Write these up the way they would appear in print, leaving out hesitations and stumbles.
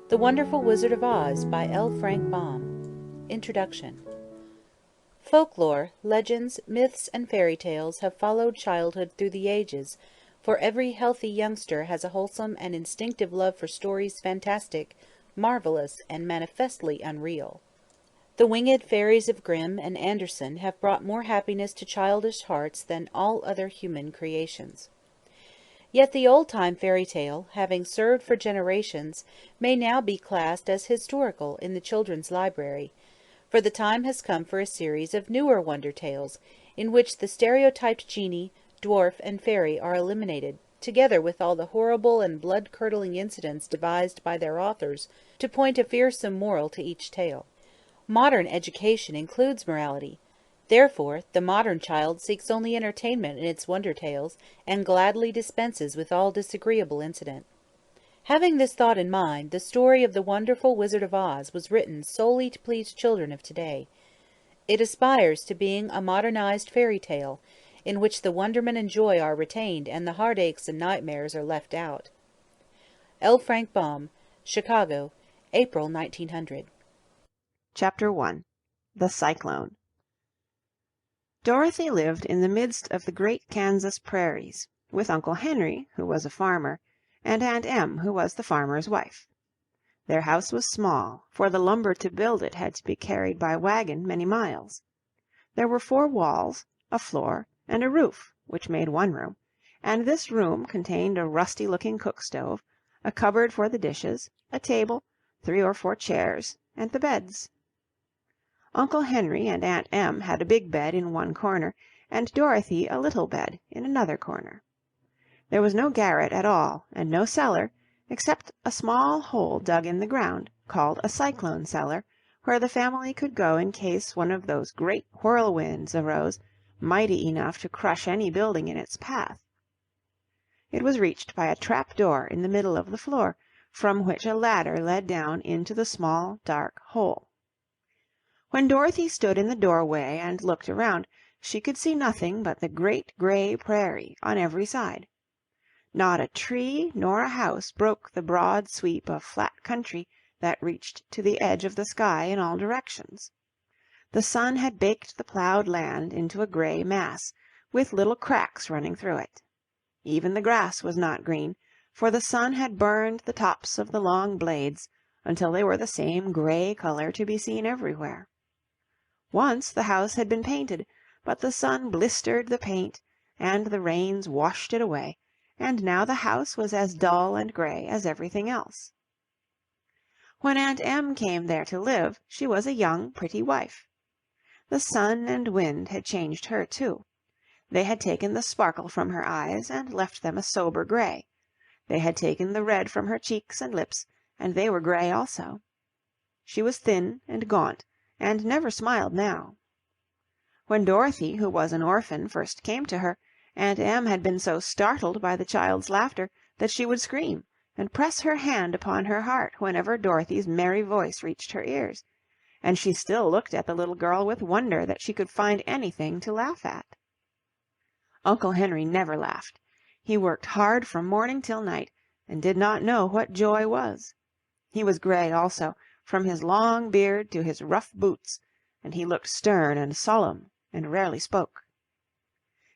The Wonderful Wizard of Oz by L. Frank Baum. Introduction. Folklore, legends, myths, and fairy tales have followed childhood through the ages, for every healthy youngster has a wholesome and instinctive love for stories fantastic, marvelous, and manifestly unreal. The winged fairies of Grimm and Andersen have brought more happiness to childish hearts than all other human creations. Yet the old-time fairy tale, having served for generations, may now be classed as historical in the children's library, for the time has come for a series of newer wonder tales, in which the stereotyped genie, dwarf, and fairy are eliminated, together with all the horrible and blood-curdling incidents devised by their authors to point a fearsome moral to each tale. Modern education includes morality. Therefore, the modern child seeks only entertainment in its wonder tales, and gladly dispenses with all disagreeable incident. Having this thought in mind, the story of the Wonderful Wizard of Oz was written solely to please children of today. It aspires to being a modernized fairy tale, in which the wonderment and joy are retained and the heartaches and nightmares are left out. L. Frank Baum, Chicago, April 1900. Chapter 1. The Cyclone. Dorothy lived in the midst of the great Kansas prairies, with Uncle Henry, who was a farmer, and Aunt Em, who was the farmer's wife. Their house was small, for the lumber to build it had to be carried by wagon many miles. There were 4 walls, a floor, and a roof, which made one room, and this room contained a rusty-looking cook-stove, a cupboard for the dishes, a table, 3 or 4 chairs, and the beds. Uncle Henry and Aunt Em had a big bed in one corner, and Dorothy a little bed in another corner. There was no garret at all, and no cellar, except a small hole dug in the ground, called a cyclone cellar, where the family could go in case one of those great whirlwinds arose, mighty enough to crush any building in its path. It was reached by a trap-door in the middle of the floor, from which a ladder led down into the small, dark hole. When Dorothy stood in the doorway and looked around, she could see nothing but the great gray prairie on every side. Not a tree nor a house broke the broad sweep of flat country that reached to the edge of the sky in all directions. The sun had baked the plowed land into a gray mass, with little cracks running through it. Even the grass was not green, for the sun had burned the tops of the long blades until they were the same gray color to be seen everywhere. Once the house had been painted, but the sun blistered the paint, and the rains washed it away, and now the house was as dull and gray as everything else. When Aunt Em came there to live, she was a young, pretty wife. The sun and wind had changed her, too. They had taken the sparkle from her eyes and left them a sober gray. They had taken the red from her cheeks and lips, and they were gray also. She was thin and gaunt, and never smiled now. When Dorothy, who was an orphan, first came to her, Aunt Em had been so startled by the child's laughter that she would scream, and press her hand upon her heart whenever Dorothy's merry voice reached her ears, and she still looked at the little girl with wonder that she could find anything to laugh at. Uncle Henry never laughed. He worked hard from morning till night, and did not know what joy was. He was gray also, from his long beard to his rough boots, and he looked stern and solemn, and rarely spoke.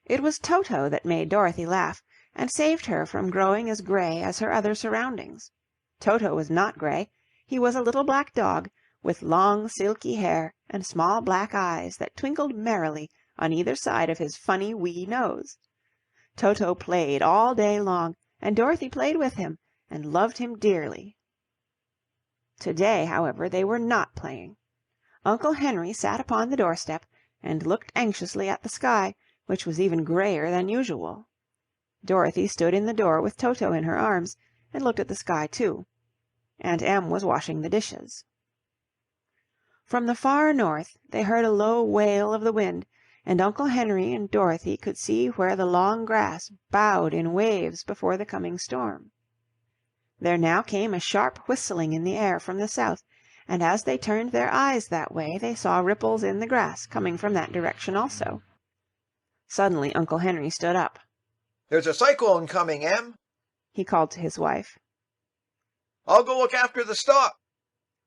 It was Toto that made Dorothy laugh, and saved her from growing as gray as her other surroundings. Toto was not gray. He was a little black dog, with long silky hair and small black eyes that twinkled merrily on either side of his funny wee nose. Toto played all day long, and Dorothy played with him, and loved him dearly. To-day, however, they were not playing. Uncle Henry sat upon the doorstep, and looked anxiously at the sky, which was even grayer than usual. Dorothy stood in the door with Toto in her arms, and looked at the sky too. Aunt Em was washing the dishes. From the far north they heard a low wail of the wind, and Uncle Henry and Dorothy could see where the long grass bowed in waves before the coming storm. There now came a sharp whistling in the air from the south, and as they turned their eyes that way they saw ripples in the grass coming from that direction also. Suddenly Uncle Henry stood up. "There's a cyclone coming, Em," he called to his wife. I'll go look after the stock."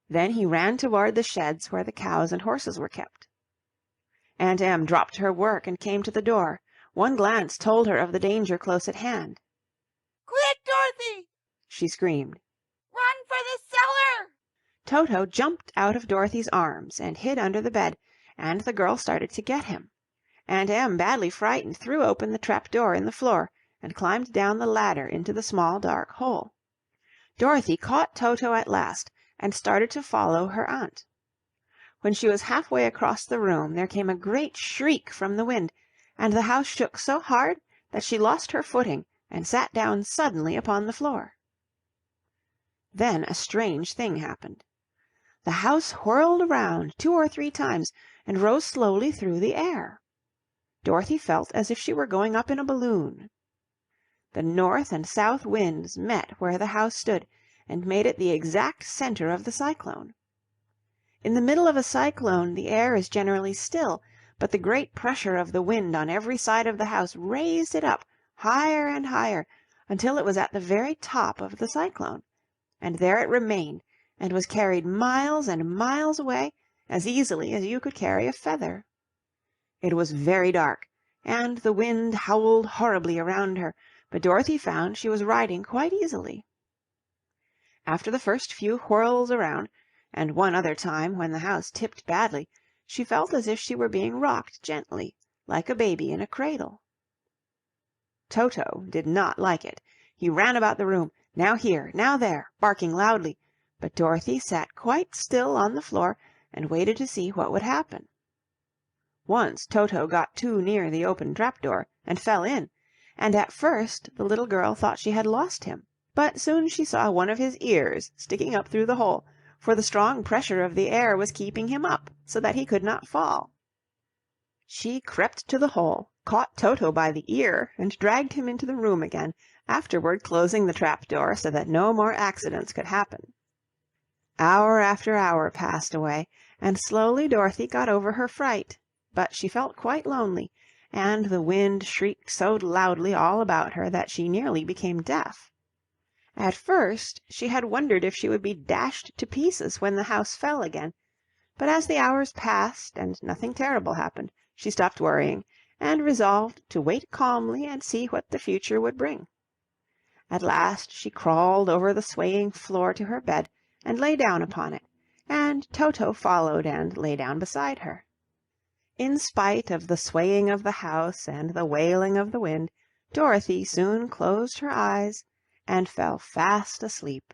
Then he ran toward the sheds where the cows and horses were kept. Aunt Em dropped her work and came to the door. One glance told her of the danger close at hand. "Quick, Dorothy!" she screamed. "Run for the cellar!" Toto jumped out of Dorothy's arms and hid under the bed, and the girl started to get him. Aunt Em, badly frightened, threw open the trap-door in the floor and climbed down the ladder into the small dark hole. Dorothy caught Toto at last and started to follow her aunt. When she was halfway across the room there came a great shriek from the wind, and the house shook so hard that she lost her footing and sat down suddenly upon the floor. Then a strange thing happened. The house whirled around 2 or 3 times and rose slowly through the air. Dorothy felt as if she were going up in a balloon. The north and south winds met where the house stood, and made it the exact center of the cyclone. In the middle of a cyclone the air is generally still, but the great pressure of the wind on every side of the house raised it up higher and higher until it was at the very top of the cyclone, and there it remained and was carried miles and miles away as easily as you could carry a feather. It was very dark, and the wind howled horribly around her, but Dorothy found she was riding quite easily. After the first few whirls around, and one other time when the house tipped badly, she felt as if she were being rocked gently, like a baby in a cradle. Toto did not like it. He ran about the room, now here, now there, barking loudly, but Dorothy sat quite still on the floor and waited to see what would happen. Once Toto got too near the open trap-door and fell in, and at first the little girl thought she had lost him, but soon she saw one of his ears sticking up through the hole, for the strong pressure of the air was keeping him up so that he could not fall. She crept to the hole, caught Toto by the ear, and dragged him into the room again, afterward closing the trap-door so that no more accidents could happen. Hour after hour passed away, and slowly Dorothy got over her fright, but she felt quite lonely, and the wind shrieked so loudly all about her that she nearly became deaf. At first she had wondered if she would be dashed to pieces when the house fell again, but as the hours passed and nothing terrible happened, she stopped worrying, and resolved to wait calmly and see what the future would bring. At last she crawled over the swaying floor to her bed and lay down upon it, and Toto followed and lay down beside her. In spite of the swaying of the house and the wailing of the wind, Dorothy soon closed her eyes and fell fast asleep.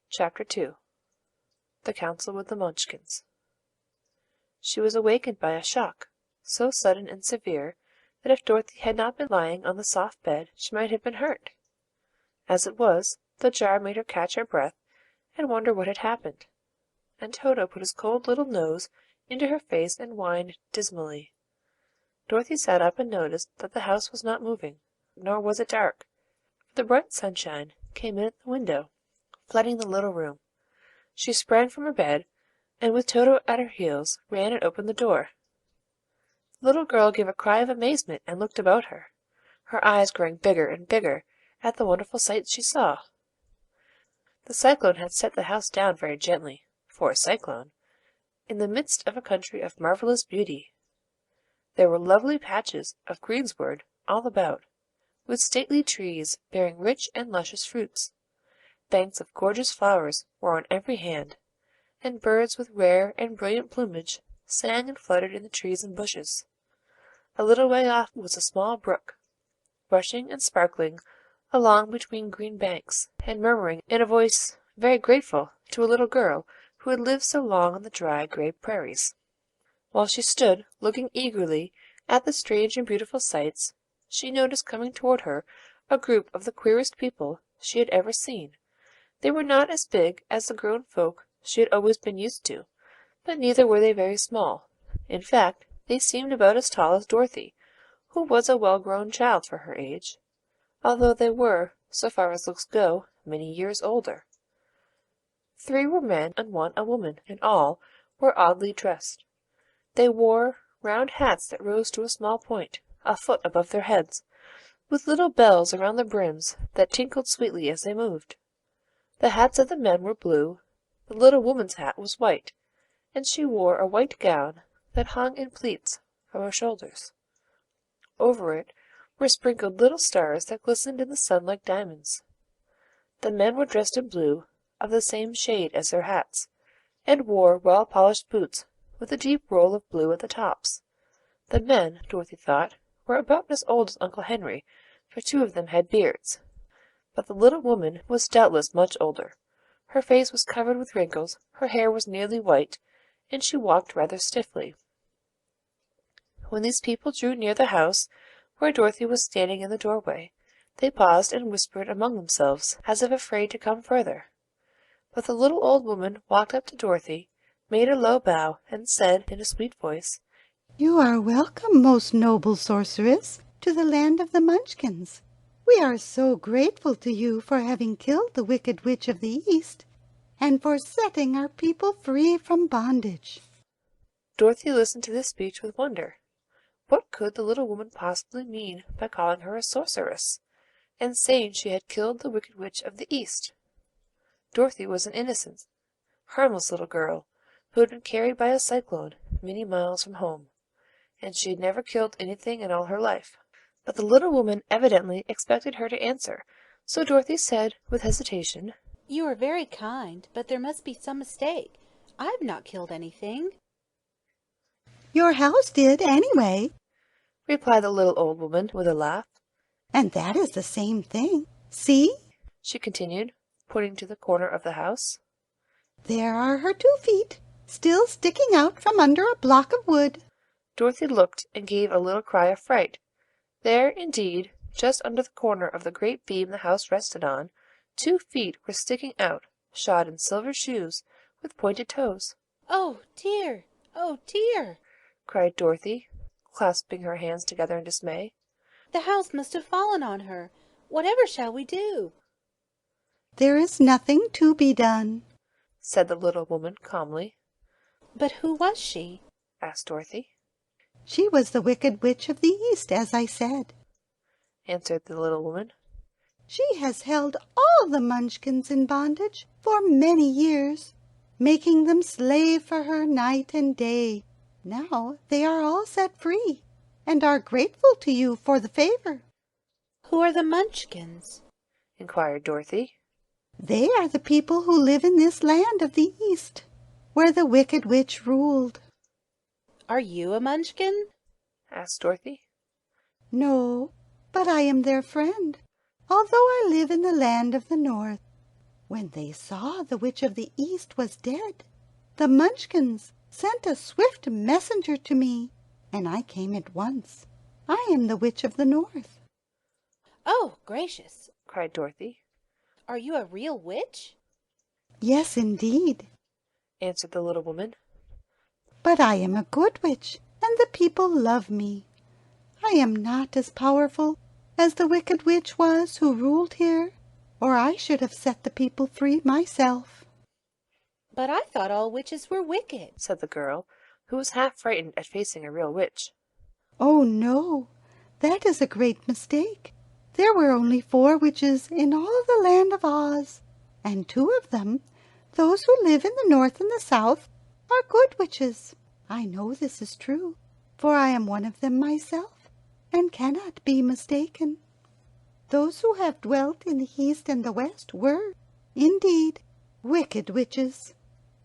Chapter 2. The Council with the Munchkins. She was awakened by a shock, so sudden and severe that if Dorothy had not been lying on the soft bed she might have been hurt. As it was, the jar made her catch her breath and wonder what had happened, and Toto put his cold little nose into her face and whined dismally. Dorothy sat up and noticed that the house was not moving, nor was it dark, for the bright sunshine came in at the window, flooding the little room. She sprang from her bed, and with Toto at her heels, ran and opened the door. The little girl gave a cry of amazement and looked about her, her eyes growing bigger and bigger at the wonderful sights she saw. The cyclone had set the house down very gently, for a cyclone, in the midst of a country of marvelous beauty. There were lovely patches of greensward all about, with stately trees bearing rich and luscious fruits. Banks of gorgeous flowers were on every hand, and birds with rare and brilliant plumage sang and fluttered in the trees and bushes. A little way off was a small brook, rushing and sparkling along between green banks, and murmuring in a voice very grateful to a little girl who had lived so long on the dry, gray prairies. While she stood looking eagerly at the strange and beautiful sights, she noticed coming toward her a group of the queerest people she had ever seen. They were not as big as the grown folk she had always been used to, but neither were they very small. In fact, they seemed about as tall as Dorothy, who was a well-grown child for her age, although they were, so far as looks go, many years older. 3 were men and 1 a woman, and all were oddly dressed. They wore round hats that rose to a small point, a foot above their heads, with little bells around the brims that tinkled sweetly as they moved. The hats of the men were blue, the little woman's hat was white, and she wore a white gown that hung in pleats from her shoulders. Over it were sprinkled little stars that glistened in the sun like diamonds. The men were dressed in blue, of the same shade as their hats, and wore well-polished boots with a deep roll of blue at the tops. The men, Dorothy thought, were about as old as Uncle Henry, for two of them had beards. But the little woman was doubtless much older. Her face was covered with wrinkles, her hair was nearly white, and she walked rather stiffly. When these people drew near the house, where Dorothy was standing in the doorway, they paused and whispered among themselves, as if afraid to come further. But the little old woman walked up to Dorothy, made a low bow, and said in a sweet voice, "You are welcome, most noble sorceress, to the land of the Munchkins. We are so grateful to you for having killed the wicked witch of the East, and for setting our people free from bondage." Dorothy listened to this speech with wonder. What could the little woman possibly mean by calling her a sorceress, and saying she had killed the wicked witch of the East? Dorothy was an innocent, harmless little girl, who had been carried by a cyclone many miles from home, and she had never killed anything in all her life. But the little woman evidently expected her to answer, so Dorothy said with hesitation, "You are very kind, but there must be some mistake. I've not killed anything." "Your house did, anyway, replied the little old woman with a laugh. and that is the same thing. See, She continued, pointing to the corner of the house. there are her 2 feet, still sticking out from under a block of wood." Dorothy looked and gave a little cry of fright. There, indeed, just under the corner of the great beam the house rested on, 2 feet were sticking out, shod in silver shoes with pointed toes. "Oh, dear! Oh, dear!" cried Dorothy, clasping her hands together in dismay. "The house must have fallen on her. Whatever shall we do?" "There is nothing to be done," said the little woman calmly. "But who was she?" asked Dorothy. "She was the wicked witch of the East, as I said. Answered the little woman. She has held all the Munchkins in bondage for many years, making them slave for her night and day. Now they are all set free, and are grateful to you for the favor." "Who are the Munchkins?" inquired Dorothy. "They are the people who live in this land of the East, where the wicked witch ruled." "Are you a Munchkin?" asked Dorothy. "No, but I am their friend, although I live in the land of the North. When they saw the witch of the East was dead, the Munchkins sent a swift messenger to me, and I came at once. I am the witch of the North." "Oh, gracious!" cried Dorothy. "Are you a real witch?" "Yes, indeed. Answered the little woman. But I am a good witch, and the people love me. I am not as powerful as the wicked witch was who ruled here, or I should have set the people free myself." "But I thought all witches were wicked," said the girl, who was half frightened at facing a real witch. "Oh, no, that is a great mistake. There were only 4 witches in all the land of Oz, and 2 of them, those who live in the North and the South, are good witches. I know this is true, for I am one of them myself, and cannot be mistaken. Those who have dwelt in the East and the West were, indeed, wicked witches.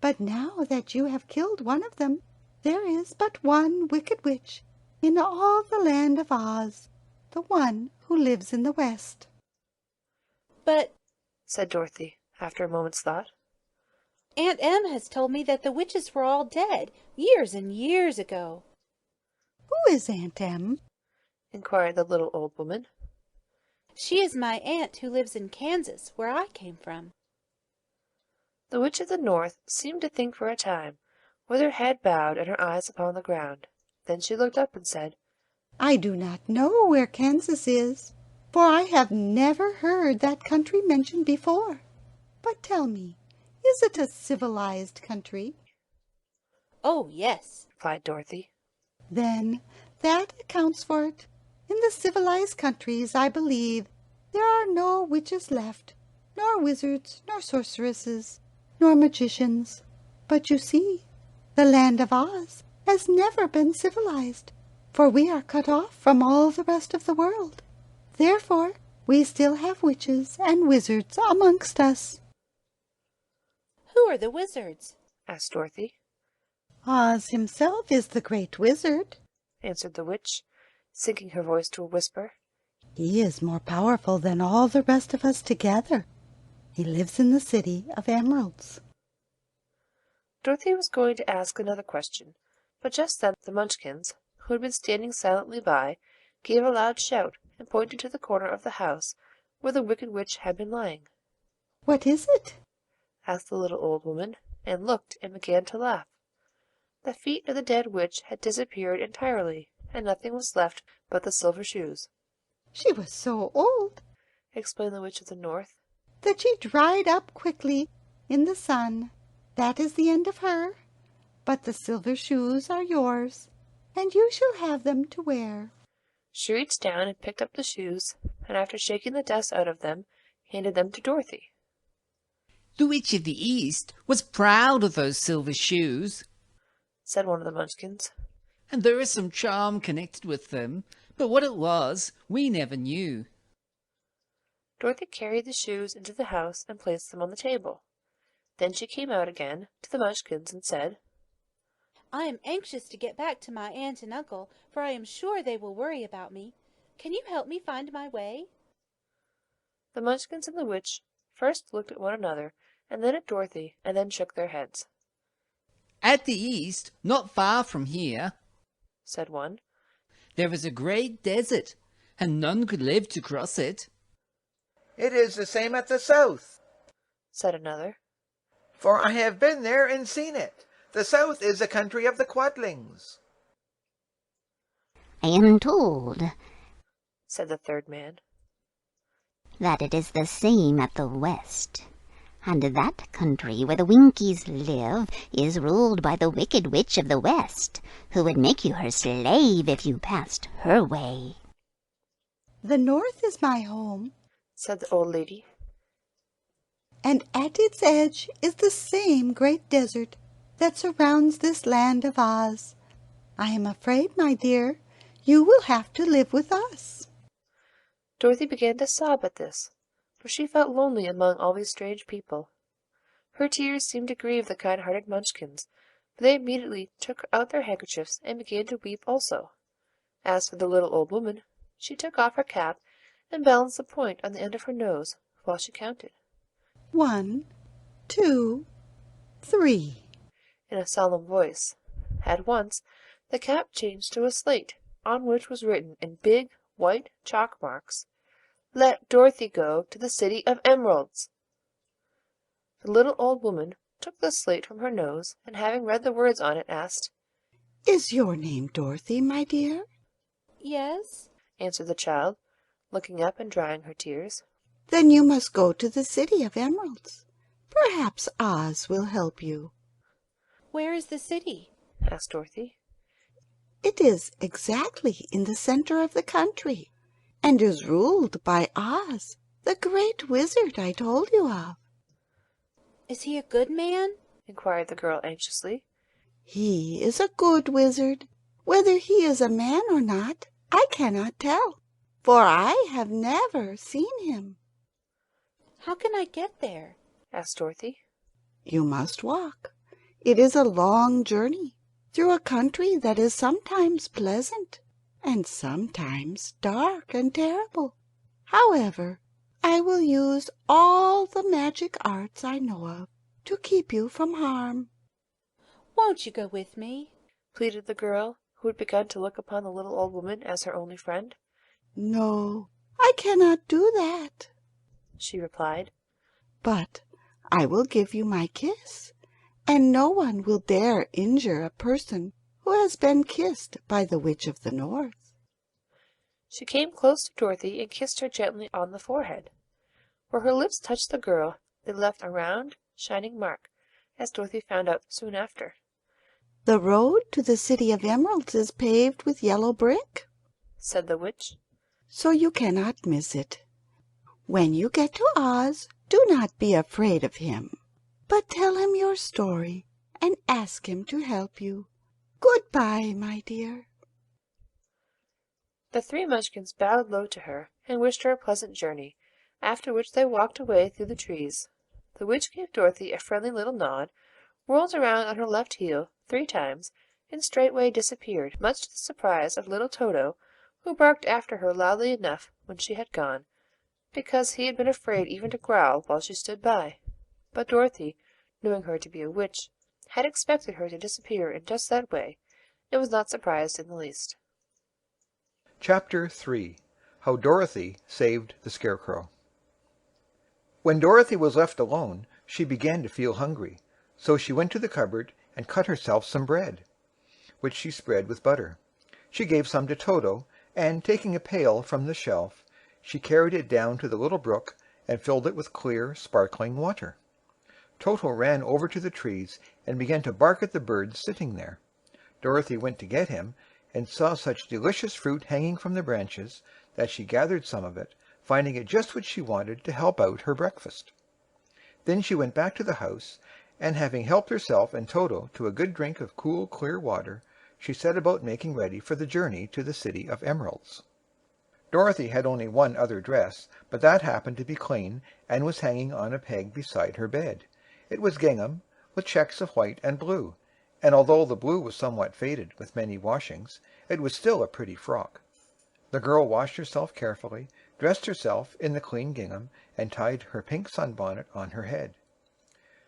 But now that you have killed one of them, there is but one wicked witch in all the land of Oz, the one who lives in the West." "But," said Dorothy, after a moment's thought, "Aunt Em has told me that the witches were all dead, years and years ago." "Who is Aunt Em?" inquired the little old woman. "She is my aunt who lives in Kansas, where I came from." The witch of the North seemed to think for a time, with her head bowed and her eyes upon the ground. Then she looked up and said, "I do not know where Kansas is, for I have never heard that country mentioned before. But tell me, is it a civilized country?" "Oh, yes," replied Dorothy. "Then that accounts for it. In the civilized countries, I believe, there are no witches left, nor wizards, nor sorceresses, nor magicians. But you see, the land of Oz has never been civilized, for we are cut off from all the rest of the world. Therefore, we still have witches and wizards amongst us." Who are the wizards? asked Dorothy. "Oz himself is the great wizard. Answered the witch, sinking her voice to a whisper. He is more powerful than all the rest of us together. He lives in the city of Emeralds." Dorothy was going to ask another question, but just then the Munchkins, who had been standing silently by, gave a loud shout, and pointed to the corner of the house where the wicked witch had been lying. "What is it?" asked the little old woman, and looked and began to laugh. The feet of the dead witch had disappeared entirely, and nothing was left but the silver shoes. "She was so old," explained the Witch of the North. "that she dried up quickly in the sun. That is the end of her. But the silver shoes are yours, and you shall have them to wear." She reached down and picked up the shoes, and after shaking the dust out of them, handed them to Dorothy. "The Witch of the East was proud of those silver shoes," said one of the Munchkins. "and there is some charm connected with them, but what it was, we never knew." Dorothy carried the shoes into the house and placed them on the table. Then she came out again to the Munchkins and said, I am anxious to get back to my aunt and uncle, for I am sure they will worry about me. Can you help me find my way? The Munchkins and the witch first looked at one another, and then at Dorothy, and then shook their heads. "At the east, not far from here," said one, "there is a great desert, and none could live to cross it." "It is the same at the south," said another, "for I have been there and seen it. The south is the country of the Quadlings." "I am told," said the third man, "that it is the same at the west, and that country where the Winkies live is ruled by the wicked witch of the west, who would make you her slave if you passed her way." "The north is my home, said the old lady, and at its edge is the same great desert that surrounds this land of Oz. I am afraid, my dear, you will have to live with us." Dorothy began to sob at this, for she felt lonely among all these strange people. Her tears seemed to grieve the kind-hearted Munchkins, for they immediately took out their handkerchiefs and began to weep also. As for the little old woman, she took off her cap and balanced the point on the end of her nose while she counted. 1, 2, 3. In a solemn voice. At once the cap changed to a slate, on which was written in big white chalk marks, "Let Dorothy go to the city of Emeralds." The little old woman took the slate from her nose, and having read the words on it, asked, "Is your name Dorothy, my dear?" Yes. answered the child, looking up and drying her tears. "Then you must go to the city of Emeralds. Perhaps Oz will help you." Where is the city? asked Dorothy. "It is exactly in the center of the country, and is ruled by Oz, the great wizard I told you of." Is he a good man? inquired the girl anxiously. "He is a good wizard. Whether he is a man or not, I cannot tell, for I have never seen him." How can I get there? asked Dorothy. "You must walk. It is a long journey through a country that is sometimes pleasant and sometimes dark and terrible. However, I will use all the magic arts I know of to keep you from harm." Won't you go with me? pleaded the girl, who had begun to look upon the little old woman as her only friend. "No, I cannot do that," she replied. "but I will give you my kiss, and no one will dare injure a person who has been kissed by the Witch of the North." She came close to Dorothy and kissed her gently on the forehead. Where her lips touched the girl, they left a round, shining mark, as Dorothy found out soon after. "The road to the city of Emeralds is paved with yellow brick," said the witch. "so you cannot miss it. When you get to Oz, Do not be afraid of him, but tell him your story and ask him to help you. Goodbye, my dear." The three Munchkins bowed low to her, and wished her a pleasant journey, after which they walked away through the trees. The witch gave Dorothy a friendly little nod, whirled around on her left heel 3 times, and straightway disappeared, much to the surprise of little Toto, who barked after her loudly enough when she had gone, because he had been afraid even to growl while she stood by. But Dorothy, knowing her to be a witch, had expected her to disappear in just that way, and was not surprised in the least. Chapter 3. How Dorothy Saved the Scarecrow. When Dorothy was left alone, she began to feel hungry, so she went to the cupboard and cut herself some bread, which she spread with butter. She gave some to Toto, and taking a pail from the shelf, she carried it down to the little brook and filled it with clear, sparkling water. Toto ran over to the trees and began to bark at the birds sitting there. Dorothy went to get him, and saw such delicious fruit hanging from the branches that she gathered some of it, finding it just what she wanted to help out her breakfast. Then she went back to the house, and having helped herself and Toto to a good drink of cool, clear water, she set about making ready for the journey to the City of Emeralds. Dorothy had only one other dress, but that happened to be clean and was hanging on a peg beside her bed. It was gingham, with checks of white and blue, and although the blue was somewhat faded with many washings, it was still a pretty frock. The girl washed herself carefully, dressed herself in the clean gingham, and tied her pink sunbonnet on her head.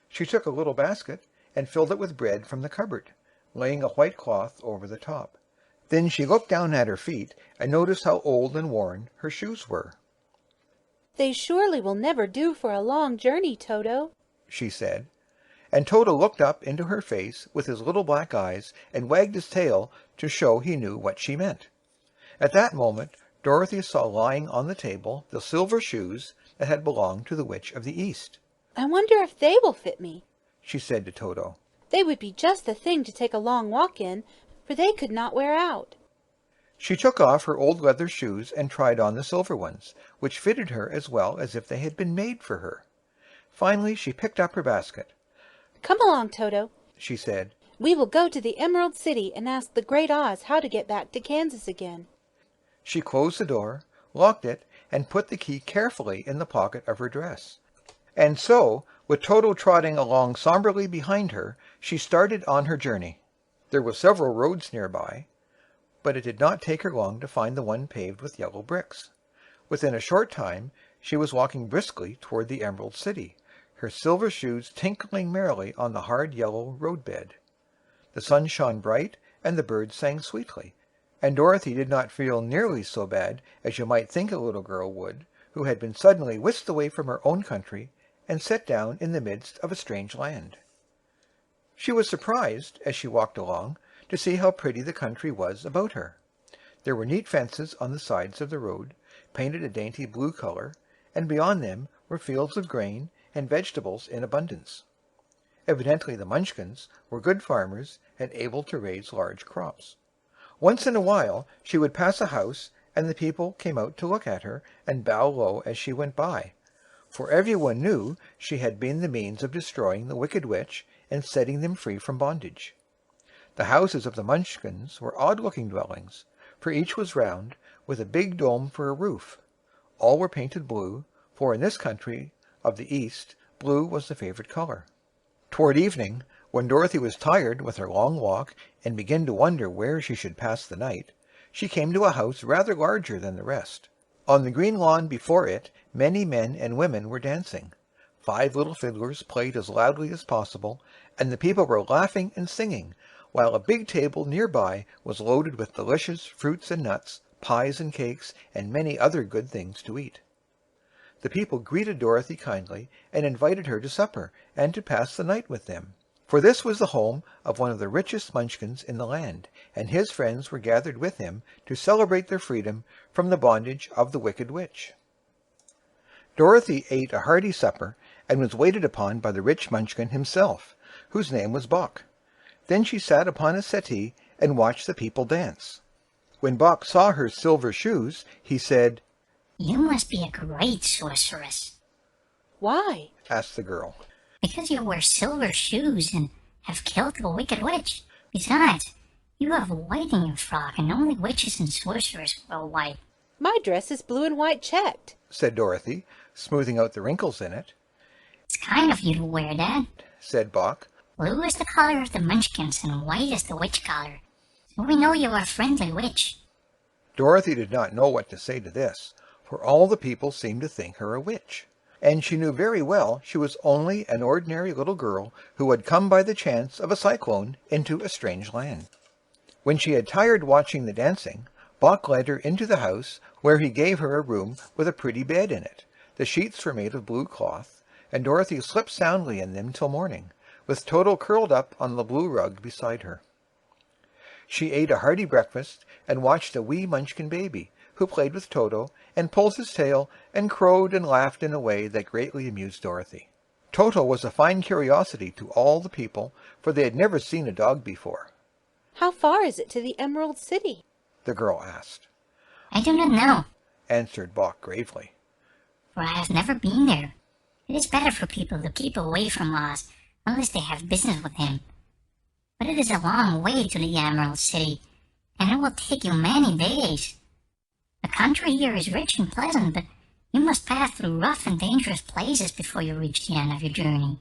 She took a little basket and filled it with bread from the cupboard, laying a white cloth over the top. Then she looked down at her feet and noticed how old and worn her shoes were. "They surely will never do for a long journey, Toto," she said. And Toto looked up into her face with his little black eyes and wagged his tail to show he knew what she meant. At that moment Dorothy saw lying on the table the silver shoes that had belonged to the Witch of the East. "I wonder if they will fit me," she said to Toto. "They would be just the thing to take a long walk in, for they could not wear out." She took off her old leather shoes and tried on the silver ones, which fitted her as well as if they had been made for her. Finally she picked up her basket. "Come along, Toto," she said. "We will go to the Emerald City and ask the Great Oz how to get back to Kansas again." She closed the door, locked it, and put the key carefully in the pocket of her dress. And so, with Toto trotting along somberly behind her, she started on her journey. There were several roads nearby, but it did not take her long to find the one paved with yellow bricks. Within a short time she was walking briskly toward the Emerald City, her silver shoes tinkling merrily on the hard yellow roadbed. The sun shone bright, and the birds sang sweetly, and Dorothy did not feel nearly so bad as you might think a little girl would, who had been suddenly whisked away from her own country and set down in the midst of a strange land. She was surprised, as she walked along, to see how pretty the country was about her. There were neat fences on the sides of the road, painted a dainty blue color, and beyond them were fields of grain and vegetables in abundance. Evidently the Munchkins were good farmers and able to raise large crops. Once in a while she would pass a house, and the people came out to look at her and bow low as she went by, for everyone knew she had been the means of destroying the wicked witch and setting them free from bondage. The houses of the Munchkins were odd-looking dwellings, for each was round, with a big dome for a roof. All were painted blue, for in this country of the East blue was the favorite color. Toward evening, when Dorothy was tired with her long walk and began to wonder where she should pass the night, she came to a house rather larger than the rest. On the green lawn before it many men and women were dancing. 5 little fiddlers played as loudly as possible, and the people were laughing and singing, while a big table nearby was loaded with delicious fruits and nuts, pies and cakes, and many other good things to eat. The people greeted Dorothy kindly and invited her to supper and to pass the night with them, for this was the home of one of the richest Munchkins in the land, and his friends were gathered with him to celebrate their freedom from the bondage of the wicked witch. Dorothy ate a hearty supper and was waited upon by the rich Munchkin himself, whose name was Bock. Then she sat upon a settee and watched the people dance. When Bock saw her silver shoes, he said, "You must be a great sorceress." Why? asked the girl. Because you wear silver shoes and have killed the wicked witch. Besides, you have white in your frock, and only witches and sorcerers wear white. My dress is blue and white checked, said Dorothy, smoothing out the wrinkles in it. It's kind of you to wear that, said Bock. Blue is the color of the Munchkins, and white is the witch color. So we know you are a friendly witch. Dorothy did not know what to say to this, for all the people seemed to think her a witch, and she knew very well she was only an ordinary little girl who had come by the chance of a cyclone into a strange land. When she had tired watching the dancing, Bock led her into the house, where he gave her a room with a pretty bed in it. The sheets were made of blue cloth, and Dorothy slept soundly in them till morning, with Toto curled up on the blue rug beside her. She ate a hearty breakfast, and watched a wee Munchkin baby, who played with Toto, and pulled his tail, and crowed and laughed in a way that greatly amused Dorothy. Toto was a fine curiosity to all the people, for they had never seen a dog before. How far is it to the Emerald City? The girl asked. I do not know, answered Bock gravely, for I have never been there. It is better for people to keep away from Oz, unless they have business with him. But it is a long way to the Emerald City, and it will take you many days. The country here is rich and pleasant, but you must pass through rough and dangerous places before you reach the end of your journey.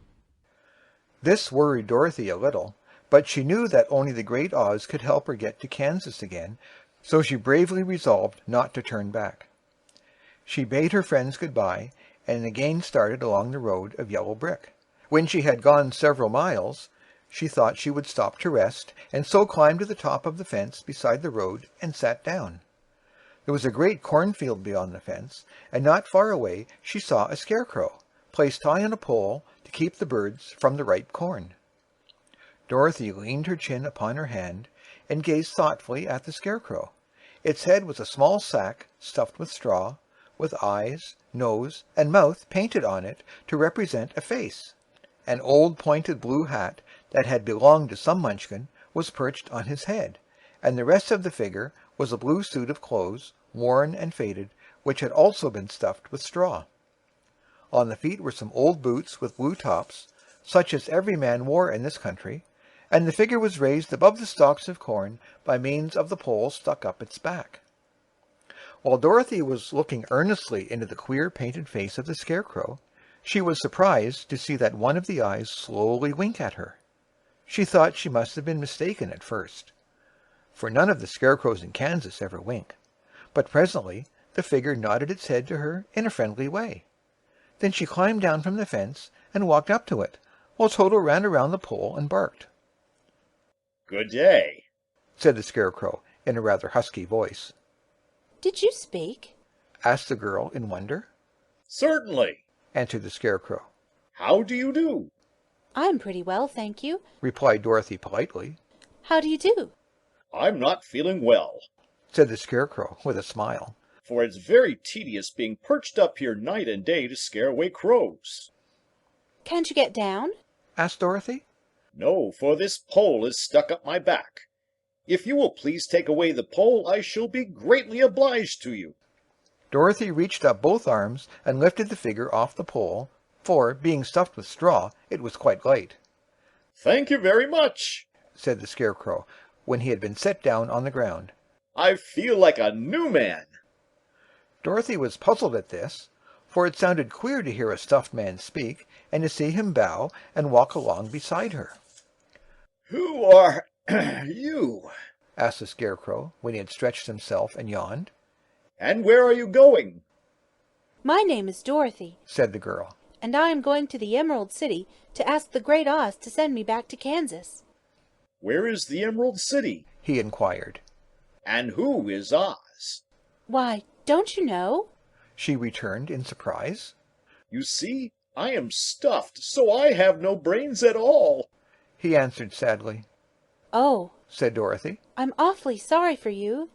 This worried Dorothy a little, but she knew that only the great Oz could help her get to Kansas again, so she bravely resolved not to turn back. She bade her friends good-bye, and again started along the road of yellow brick. When she had gone several miles, she thought she would stop to rest, and so climbed to the top of the fence beside the road and sat down. There was a great cornfield beyond the fence, and not far away she saw a scarecrow, placed high on a pole to keep the birds from the ripe corn. Dorothy leaned her chin upon her hand, and gazed thoughtfully at the scarecrow. Its head was a small sack stuffed with straw, with eyes, nose, and mouth painted on it to represent a face. An old pointed blue hat that had belonged to some Munchkin was perched on his head, and the rest of the figure was a blue suit of clothes, worn and faded, which had also been stuffed with straw. On the feet were some old boots with blue tops, such as every man wore in this country, and the figure was raised above the stalks of corn by means of the pole stuck up its back. While Dorothy was looking earnestly into the queer painted face of the scarecrow, she was surprised to see that one of the eyes slowly wink at her. She thought she must have been mistaken at first, for none of the scarecrows in Kansas ever wink. But presently the figure nodded its head to her in a friendly way. Then she climbed down from the fence and walked up to it, while Toto ran around the pole and barked. "Good day," said the scarecrow in a rather husky voice. Did you speak? asked the girl in wonder. "Certainly," answered the scarecrow. "How do you do?" I'm pretty well, thank you, replied Dorothy politely. How do you do? "I'm not feeling well," said the scarecrow with a smile, "for it's very tedious being perched up here night and day to scare away crows." Can't you get down? asked Dorothy. "No, for this pole is stuck up my back. If you will please take away the pole, I shall be greatly obliged to you." Dorothy reached up both arms and lifted the figure off the pole, for, being stuffed with straw, it was quite light. "Thank you very much," said the scarecrow, when he had been set down on the ground. "I feel like a new man." Dorothy was puzzled at this, for it sounded queer to hear a stuffed man speak, and to see him bow and walk along beside her. "Who are you?" asked the scarecrow, when he had stretched himself and yawned. "And where are you going?" My name is Dorothy, said the girl. and I am going to the Emerald City to ask the Great Oz to send me back to Kansas. "Where is the Emerald City?" he inquired. "And who is Oz?" Why, don't you know? she returned in surprise. "You see, I am stuffed, so I have no brains at all," he answered sadly. Oh, said Dorothy. I'm awfully sorry for you.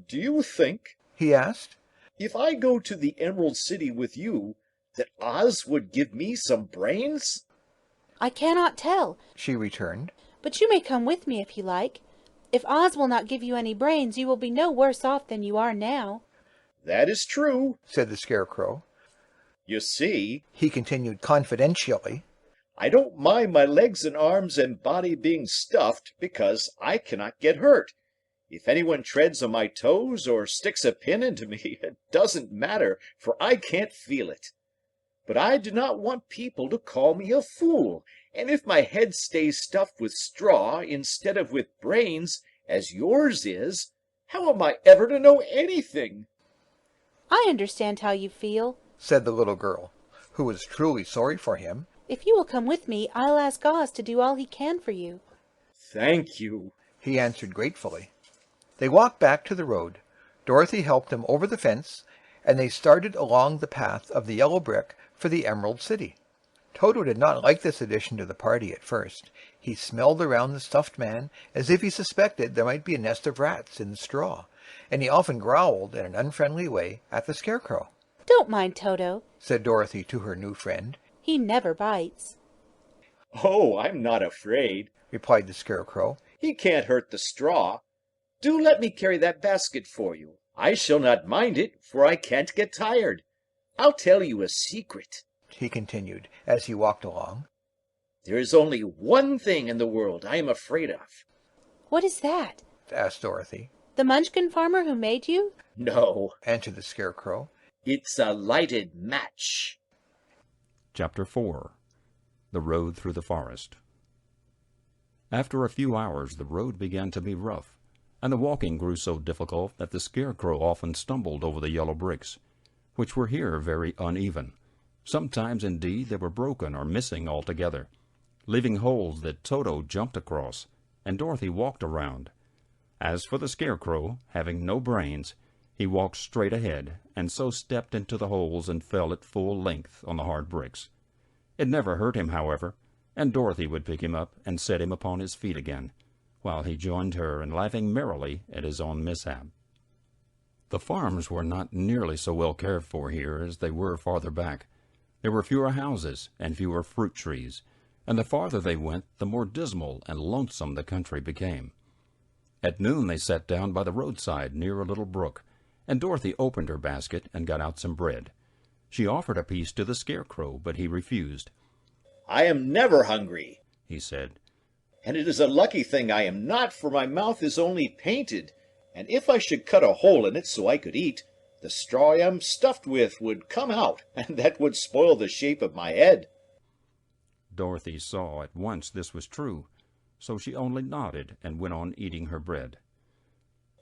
"Do you think," he asked, "if I go to the Emerald City with you, that Oz would give me some brains?" I cannot tell, she returned. but you may come with me if you like. If Oz will not give you any brains, you will be no worse off than you are now. "That is true," said the scarecrow. You see, he continued confidentially, I don't mind my legs and arms and body being stuffed because I cannot get hurt. If anyone treads on my toes or sticks a pin into me, it doesn't matter, for I can't feel it. But I do not want people to call me a fool, and if my head stays stuffed with straw instead of with brains, as yours is, how am I ever to know anything? I understand how you feel. said the little girl, who was truly sorry for him. If you will come with me, I'll ask Oz to do all he can for you. Thank you, he answered gratefully. They walked back to the road. Dorothy helped them over the fence, and they started along the path of the yellow brick for the Emerald City. Toto did not like this addition to the party at first. He smelled around the stuffed man as if he suspected there might be a nest of rats in the straw, and he often growled in an unfriendly way at the Scarecrow. Don't mind Toto, said Dorothy to her new friend. He never bites. Oh, I'm not afraid, replied the Scarecrow. He can't hurt the straw. Do let me carry that basket for you. I shall not mind it, for I can't get tired. I'll tell you a secret, he continued as he walked along. There is only one thing in the world I am afraid of. What is that? asked Dorothy. The Munchkin farmer who made you? No, answered the Scarecrow. It's a lighted match. Chapter 4. The Road Through the Forest. After a few hours the road began to be rough, and the walking grew so difficult that the Scarecrow often stumbled over the yellow bricks, which were here very uneven. Sometimes, indeed, they were broken or missing altogether, leaving holes that Toto jumped across, and Dorothy walked around. As for the Scarecrow, having no brains, he walked straight ahead, and so stepped into the holes and fell at full length on the hard bricks. It never hurt him, however, and Dorothy would pick him up and set him upon his feet again, while he joined her in laughing merrily at his own mishap. The farms were not nearly so well cared for here as they were farther back. There were fewer houses and fewer fruit trees, and the farther they went, the more dismal and lonesome the country became. At noon they sat down by the roadside near a little brook, and Dorothy opened her basket and got out some bread. She offered a piece to the Scarecrow, but he refused. I am never hungry, he said. And it is a lucky thing I am not, for my mouth is only painted, and if I should cut a hole in it so I could eat, the straw I am stuffed with would come out, and that would spoil the shape of my head. Dorothy saw at once this was true, so she only nodded and went on eating her bread.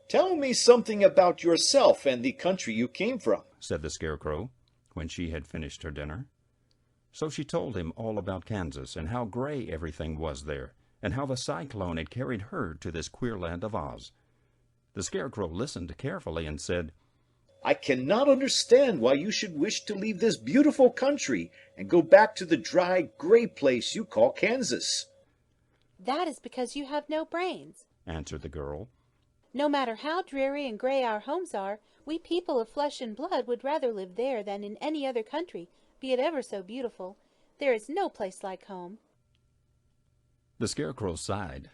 Tell me something about yourself and the country you came from, said the Scarecrow, when she had finished her dinner. So she told him all about Kansas, and how gray everything was there, and how the Cyclone had carried her to this queer land of Oz. The Scarecrow listened carefully and said, I cannot understand why you should wish to leave this beautiful country and go back to the dry, gray place you call Kansas. That is because you have no brains, answered the girl. No matter how dreary and gray our homes are, we people of flesh and blood would rather live there than in any other country, be it ever so beautiful. There is no place like home. The Scarecrow sighed.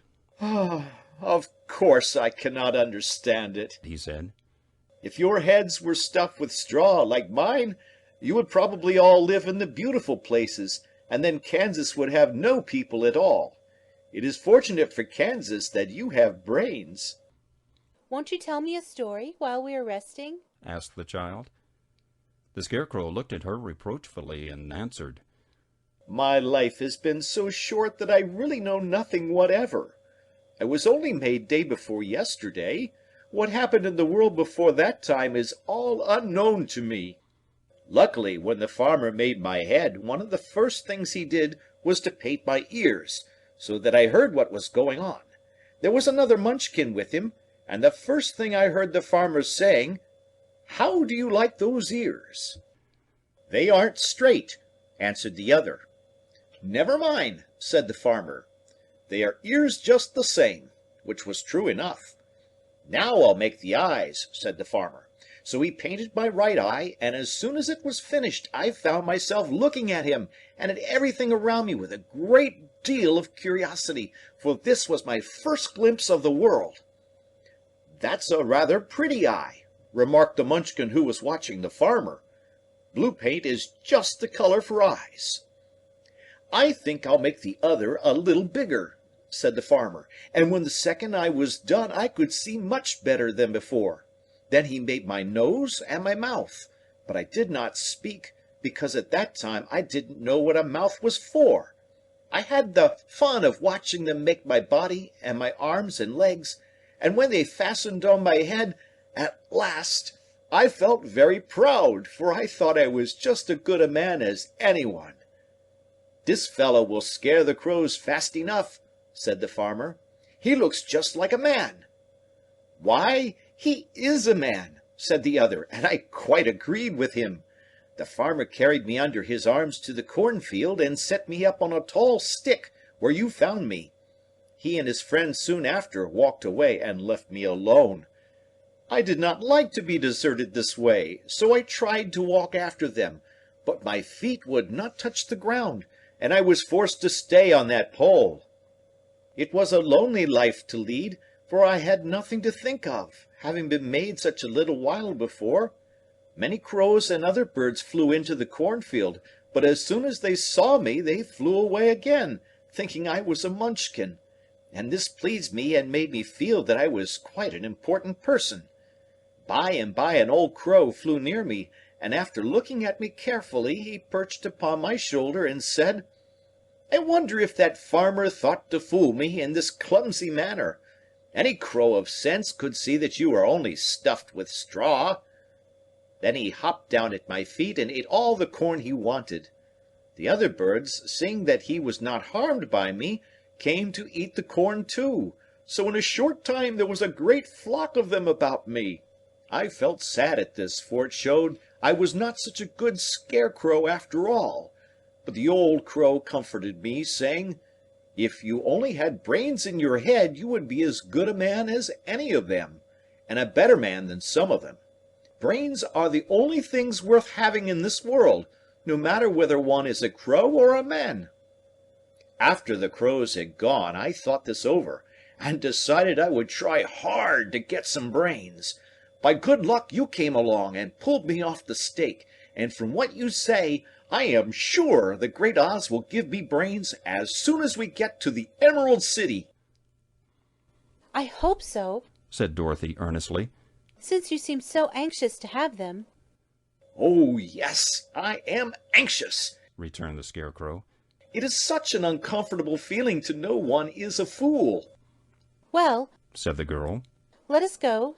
Of course I cannot understand it, he said. If your heads were stuffed with straw like mine, you would probably all live in the beautiful places, and then Kansas would have no people at all. It is fortunate for Kansas that you have brains. Won't you tell me a story while we are resting? asked the child. The Scarecrow looked at her reproachfully and answered, My life has been so short that I really know nothing whatever. I was only made day before yesterday. What happened in the world before that time is all unknown to me. Luckily, when the farmer made my head, one of the first things he did was to paint my ears, so that I heard what was going on. There was another Munchkin with him, and the first thing I heard the farmer saying, How do you like those ears? They aren't straight, answered the other. Never mind, said the farmer. They are ears just the same, which was true enough. Now I'll make the eyes, said the farmer. So he painted my right eye, and as soon as it was finished, I found myself looking at him and at everything around me with a great deal of curiosity, for this was my first glimpse of the world. That's a rather pretty eye, remarked the Munchkin who was watching the farmer. Blue paint is just the color for eyes." "I think I'll make the other a little bigger," said the farmer, and when the second eye was done I could see much better than before. Then he made my nose and my mouth, but I did not speak, because at that time I didn't know what a mouth was for. I had the fun of watching them make my body and my arms and legs, and when they fastened on my head, at last, I felt very proud, for I thought I was just as good a man as anyone. "This fellow will scare the crows fast enough," said the farmer. "He looks just like a man." "Why, he is a man," said the other, and I quite agreed with him. The farmer carried me under his arms to the cornfield and set me up on a tall stick, where you found me. He and his friend soon after walked away and left me alone. I did not like to be deserted this way, so I tried to walk after them, but my feet would not touch the ground, and I was forced to stay on that pole. It was a lonely life to lead, for I had nothing to think of, having been made such a little while before. Many crows and other birds flew into the cornfield, but as soon as they saw me they flew away again, thinking I was a Munchkin, and this pleased me and made me feel that I was quite an important person. By and by an old crow flew near me, and after looking at me carefully he perched upon my shoulder and said, "I wonder if that farmer thought to fool me in this clumsy manner. Any crow of sense could see that you are only stuffed with straw." Then he hopped down at my feet and ate all the corn he wanted. The other birds, seeing that he was not harmed by me, came to eat the corn too, so in a short time there was a great flock of them about me. I felt sad at this, for it showed I was not such a good scarecrow after all. But the old crow comforted me, saying, "If you only had brains in your head, you would be as good a man as any of them, and a better man than some of them. Brains are the only things worth having in this world, no matter whether one is a crow or a man." After the crows had gone, I thought this over, and decided I would try hard to get some brains. By good luck you came along and pulled me off the stake, and from what you say, I am sure the great Oz will give me brains as soon as we get to the Emerald City. "I hope so," said Dorothy earnestly. "since you seem so anxious to have them." "Oh, yes, I am anxious," returned the Scarecrow. "It is such an uncomfortable feeling to know one is a fool." "Well," said the girl, "let us go."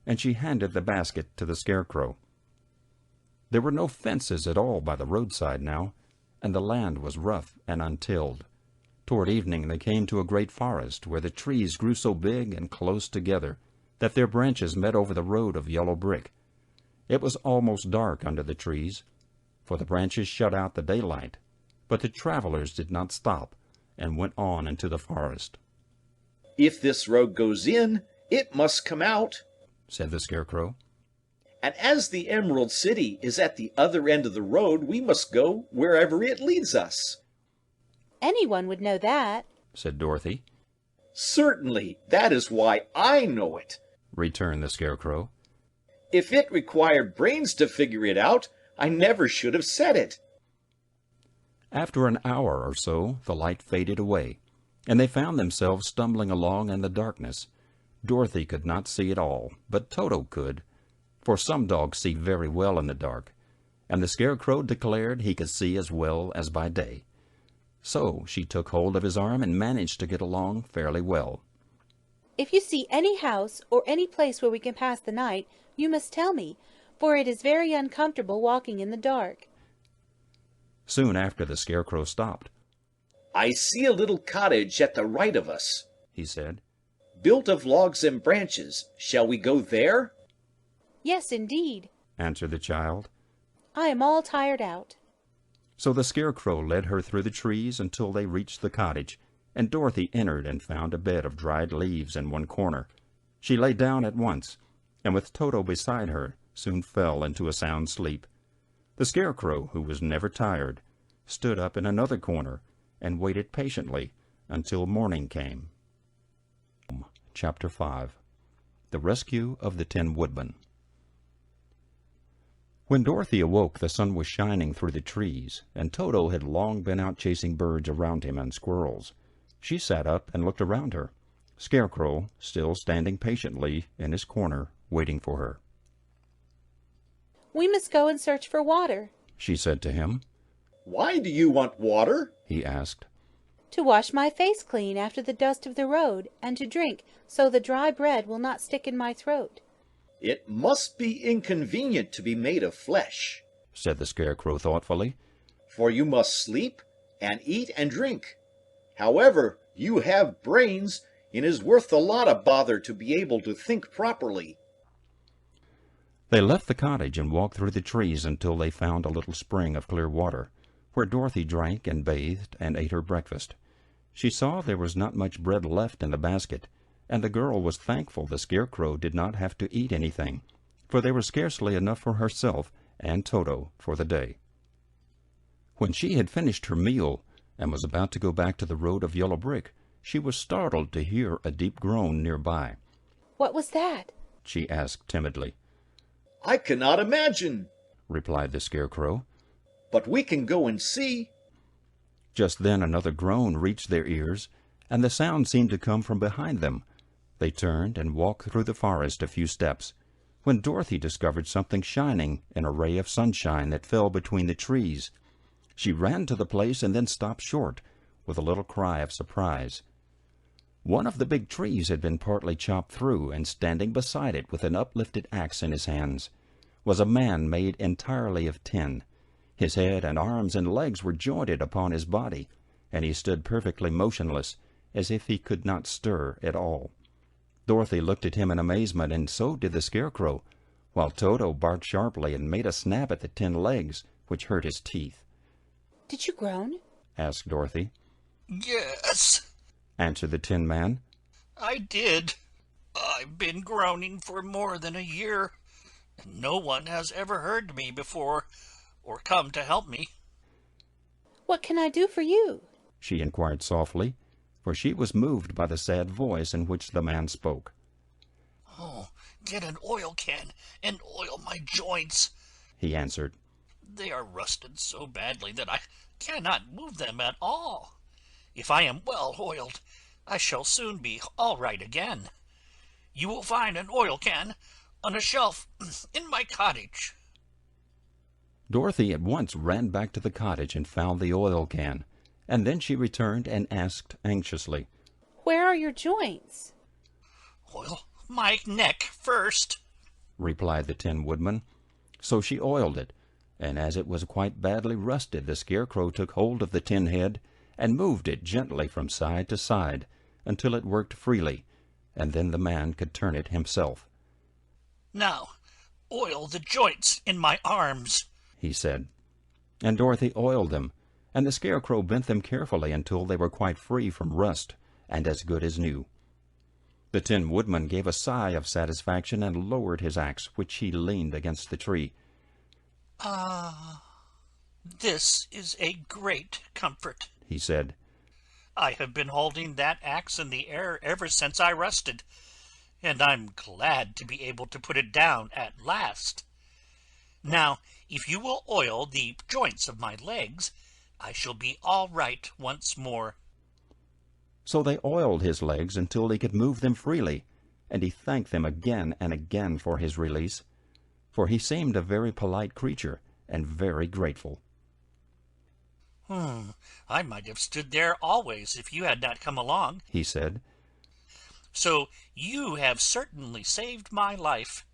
and she handed the basket to the Scarecrow. There were no fences at all by the roadside now, and the land was rough and untilled. Toward evening they came to a great forest, where the trees grew so big and close together that their branches met over the road of yellow brick. It was almost dark under the trees, for the branches shut out the daylight, but the travelers did not stop, and went on into the forest. "If this road goes in, it must come out," said the Scarecrow. "and as the Emerald City is at the other end of the road, we must go wherever it leads us." "Anyone would know that," said Dorothy. "Certainly, that is why I know it," returned the Scarecrow. "If it required brains to figure it out, I never should have said it." After an hour or so, the light faded away, and they found themselves stumbling along in the darkness. Dorothy could not see at all, but Toto could, for some dogs see very well in the dark, and the Scarecrow declared he could see as well as by day. So she took hold of his arm and managed to get along fairly well. "If you see any house or any place where we can pass the night, you must tell me, for it is very uncomfortable walking in the dark." Soon after the Scarecrow stopped. "I see a little cottage at the right of us," he said, "built of logs and branches. Shall we go there?" "Yes, indeed," answered the child. "I am all tired out." So the Scarecrow led her through the trees until they reached the cottage, and Dorothy entered and found a bed of dried leaves in one corner. She lay down at once, and with Toto beside her, soon fell into a sound sleep. The Scarecrow, who was never tired, stood up in another corner and waited patiently until morning came. Chapter 5. The Rescue of the Tin Woodman. When Dorothy awoke, the sun was shining through the trees, and Toto had long been out chasing birds around him and squirrels. She sat up and looked around her, Scarecrow still standing patiently in his corner, waiting for her. "We must go and search for water," she said to him. "Why do you want water?" he asked. "To wash my face clean after the dust of the road, and to drink, so the dry bread will not stick in my throat." "It must be inconvenient to be made of flesh," said the Scarecrow thoughtfully, "for you must sleep and eat and drink. However, you have brains, and it is worth a lot of bother to be able to think properly." They left the cottage and walked through the trees until they found a little spring of clear water, where Dorothy drank and bathed and ate her breakfast. She saw there was not much bread left in the basket, and the girl was thankful the Scarecrow did not have to eat anything, for there was scarcely enough for herself and Toto for the day. When she had finished her meal and was about to go back to the road of yellow brick, she was startled to hear a deep groan nearby. "What was that?" she asked timidly. "I cannot imagine," replied the Scarecrow. "but we can go and see." Just then another groan reached their ears, and the sound seemed to come from behind them. They turned and walked through the forest a few steps, when Dorothy discovered something shining in a ray of sunshine that fell between the trees. She ran to the place and then stopped short, with a little cry of surprise. One of the big trees had been partly chopped through, and standing beside it with an uplifted axe in his hands was a man made entirely of tin. His head and arms and legs were jointed upon his body, and he stood perfectly motionless, as if he could not stir at all. Dorothy looked at him in amazement, and so did the Scarecrow, while Toto barked sharply and made a snap at the tin legs, which hurt his teeth. "Did you groan?" asked Dorothy. "Yes," answered the Tin Man. "I did. I've been groaning for more than a year, and no one has ever heard me before or come to help me." "What can I do for you?" she inquired softly, for she was moved by the sad voice in which the man spoke. "Oh, get an oil can and oil my joints," he answered. "They are rusted so badly that I cannot move them at all. If I am well oiled, I shall soon be all right again. You will find an oil can on a shelf in my cottage." Dorothy at once ran back to the cottage and found the oil can, and then she returned and asked anxiously, "Where are your joints?" "Oil my neck first," replied the Tin Woodman. So she oiled it, and as it was quite badly rusted, the Scarecrow took hold of the tin head and moved it gently from side to side until it worked freely, and then the man could turn it himself. "Now, oil the joints in my arms," he said. And Dorothy oiled them, and the Scarecrow bent them carefully until they were quite free from rust and as good as new. The Tin Woodman gave a sigh of satisfaction and lowered his axe, which he leaned against the tree. "Ah, this is a great comfort," he said. "I have been holding that axe in the air ever since I rusted, and I'm glad to be able to put it down at last. Now, if you will oil the joints of my legs, I shall be all right once more." So they oiled his legs until he could move them freely, and he thanked them again and again for his release, for he seemed a very polite creature and very grateful. "I might have stood there always if you had not come along," he said. "So you have certainly saved my life.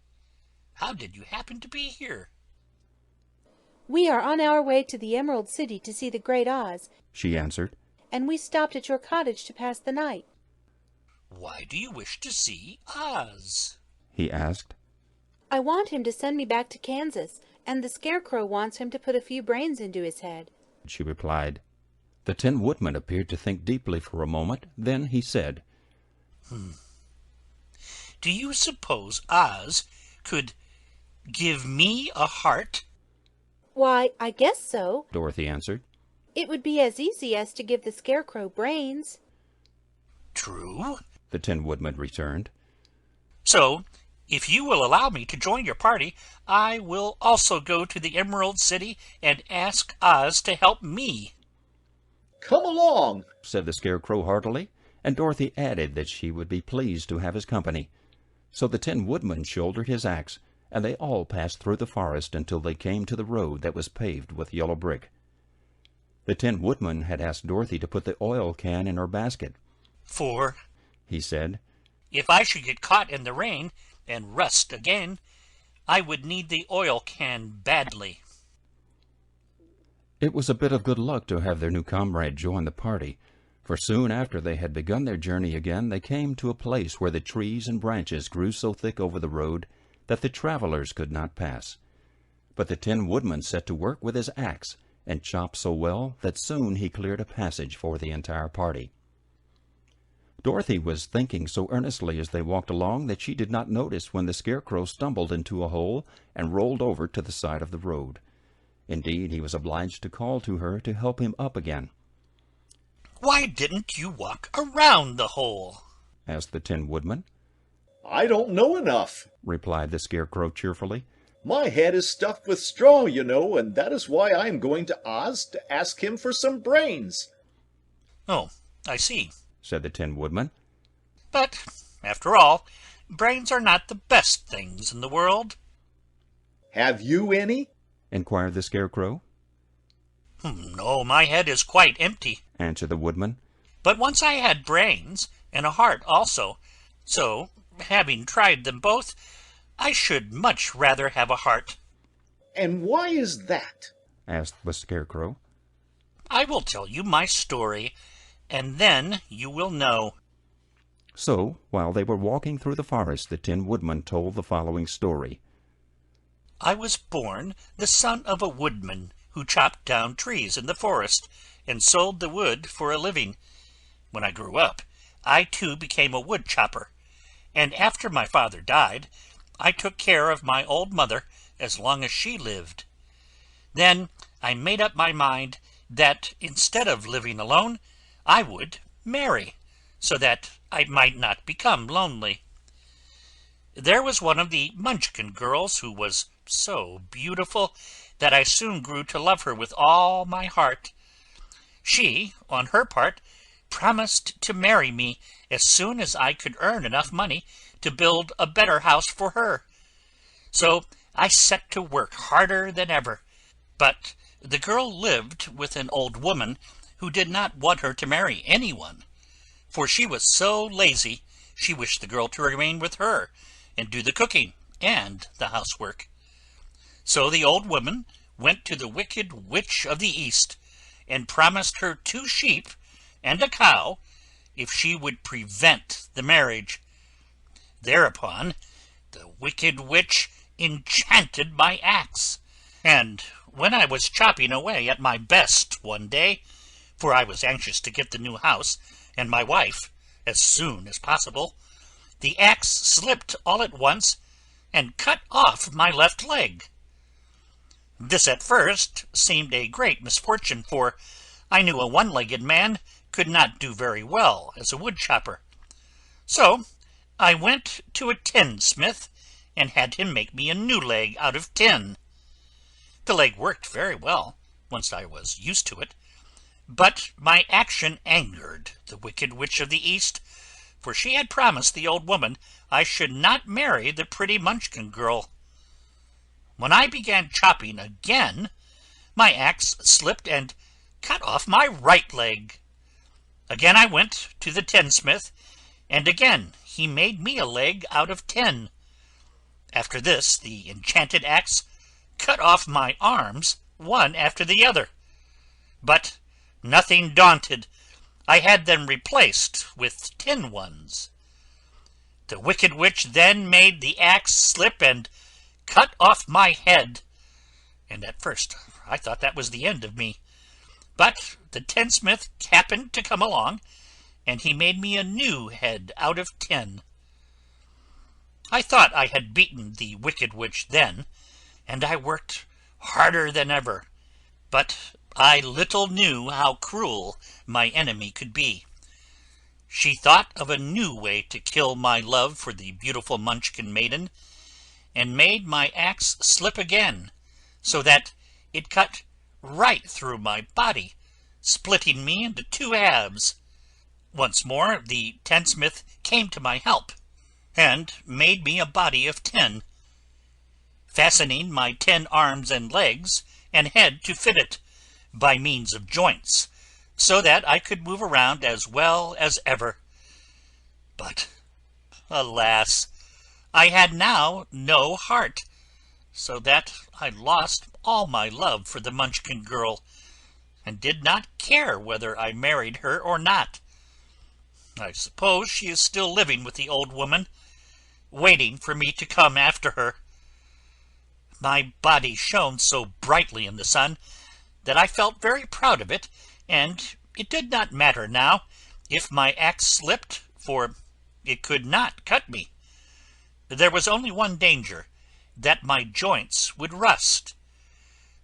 How did you happen to be here?" "We are on our way to the Emerald City to see the Great Oz," she answered. "and we stopped at your cottage to pass the night." "Why do you wish to see Oz?" he asked. "I want him to send me back to Kansas, and the Scarecrow wants him to put a few brains into his head," she replied. The Tin Woodman appeared to think deeply for a moment. Then he said, "Do you suppose Oz could give me a heart?" "Why, I guess so," Dorothy answered. "It would be as easy as to give the Scarecrow brains." "True," the Tin Woodman returned. "So If you will allow me to join your party, I will also go to the Emerald City and ask Oz to help me." "Come along," said the Scarecrow heartily, and Dorothy added that she would be pleased to have his company. So the Tin Woodman shouldered his axe, and they all passed through the forest until they came to the road that was paved with yellow brick. The Tin Woodman had asked Dorothy to put the oil can in her basket. "For," he said, "if I should get caught in the rain and rust again, I would need the oil can badly." It was a bit of good luck to have their new comrade join the party, for soon after they had begun their journey again they came to a place where the trees and branches grew so thick over the road that the travelers could not pass. But the Tin Woodman set to work with his axe, and chopped so well that soon he cleared a passage for the entire party. Dorothy was thinking so earnestly as they walked along that she did not notice when the Scarecrow stumbled into a hole and rolled over to the side of the road. Indeed, he was obliged to call to her to help him up again. "Why didn't you walk around the hole?" asked the Tin Woodman. "I don't know enough," replied the Scarecrow cheerfully. "My head is stuffed with straw, you know, and that is why I am going to Oz to ask him for some brains." "Oh, I see," said the Tin Woodman. "But, after all, brains are not the best things in the world." "Have you any?" inquired the Scarecrow. "No, my head is quite empty," answered the Woodman. "But once I had brains, and a heart also, so, having tried them both, I should much rather have a heart." "And why is that?" asked the Scarecrow. "I will tell you my story, and then you will know." So, while they were walking through the forest, the Tin Woodman told the following story. "I was born the son of a woodman who chopped down trees in the forest and sold the wood for a living. When I grew up, I too became a wood chopper, and after my father died, I took care of my old mother as long as she lived. Then I made up my mind that instead of living alone, I would marry, so that I might not become lonely. There was one of the Munchkin girls who was so beautiful that I soon grew to love her with all my heart. She, on her part, promised to marry me as soon as I could earn enough money to build a better house for her. So I set to work harder than ever. But the girl lived with an old woman who did not want her to marry anyone, for she was so lazy she wished the girl to remain with her and do the cooking and the housework. So the old woman went to the Wicked Witch of the East and promised her 2 sheep and a cow if she would prevent the marriage. Thereupon the Wicked Witch enchanted my axe, and when I was chopping away at my best one day, for I was anxious to get the new house and my wife as soon as possible, the axe slipped all at once and cut off my left leg. This at first seemed a great misfortune, for I knew a one-legged man could not do very well as a wood chopper. So I went to a tinsmith and had him make me a new leg out of tin. The leg worked very well, once I was used to it, but my action angered the Wicked Witch of the East, for she had promised the old woman I should not marry the pretty Munchkin girl. When I began chopping again, my axe slipped and cut off my right leg. Again I went to the tinsmith, and again he made me a leg out of tin. After this, the enchanted axe cut off my arms one after the other. But nothing daunted, I had them replaced with tin ones. The Wicked Witch then made the axe slip and cut off my head, and at first I thought that was the end of me. But the tinsmith happened to come along, and he made me a new head out of tin. I thought I had beaten the Wicked Witch then, and I worked harder than ever. But I little knew how cruel my enemy could be. She thought of a new way to kill my love for the beautiful Munchkin maiden, and made my axe slip again, so that it cut right through my body, splitting me into 2 halves. Once more the tinsmith came to my help, and made me a body of tin, fastening my 10 arms and legs and head to fit it, by means of joints, so that I could move around as well as ever. But, alas, I had now no heart, so that I lost all my love for the Munchkin girl, and did not care whether I married her or not. I suppose she is still living with the old woman, waiting for me to come after her. My body shone so brightly in the sun that I felt very proud of it, and it did not matter now if my axe slipped, for it could not cut me. There was only one danger, that my joints would rust.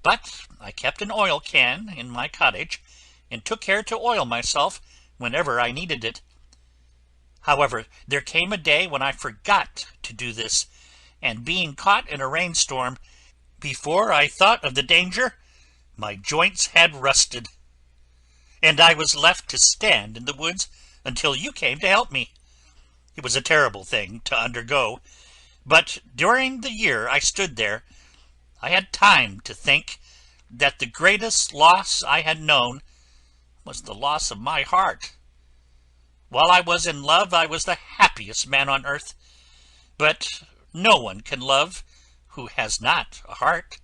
But I kept an oil can in my cottage, and took care to oil myself whenever I needed it. However, there came a day when I forgot to do this, and being caught in a rainstorm, before I thought of the danger, my joints had rusted, and I was left to stand in the woods until you came to help me. It was a terrible thing to undergo, but during the year I stood there, I had time to think that the greatest loss I had known was the loss of my heart. While I was in love, I was the happiest man on earth, but no one can love who has not a heart,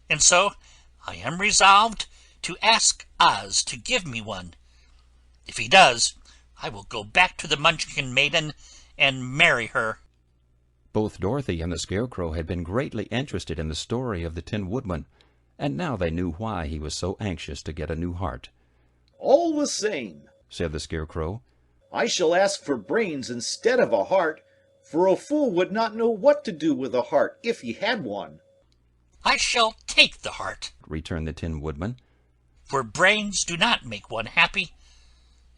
and so I am resolved to ask Oz to give me one. If he does, I will go back to the Munchkin maiden and marry her. Both Dorothy and the Scarecrow had been greatly interested in the story of the Tin Woodman, and now they knew why he was so anxious to get a new heart. All the same, said the Scarecrow, I shall ask for brains instead of a heart, for a fool would not know what to do with a heart if he had one. I shall take the heart, returned the Tin Woodman, for brains do not make one happy,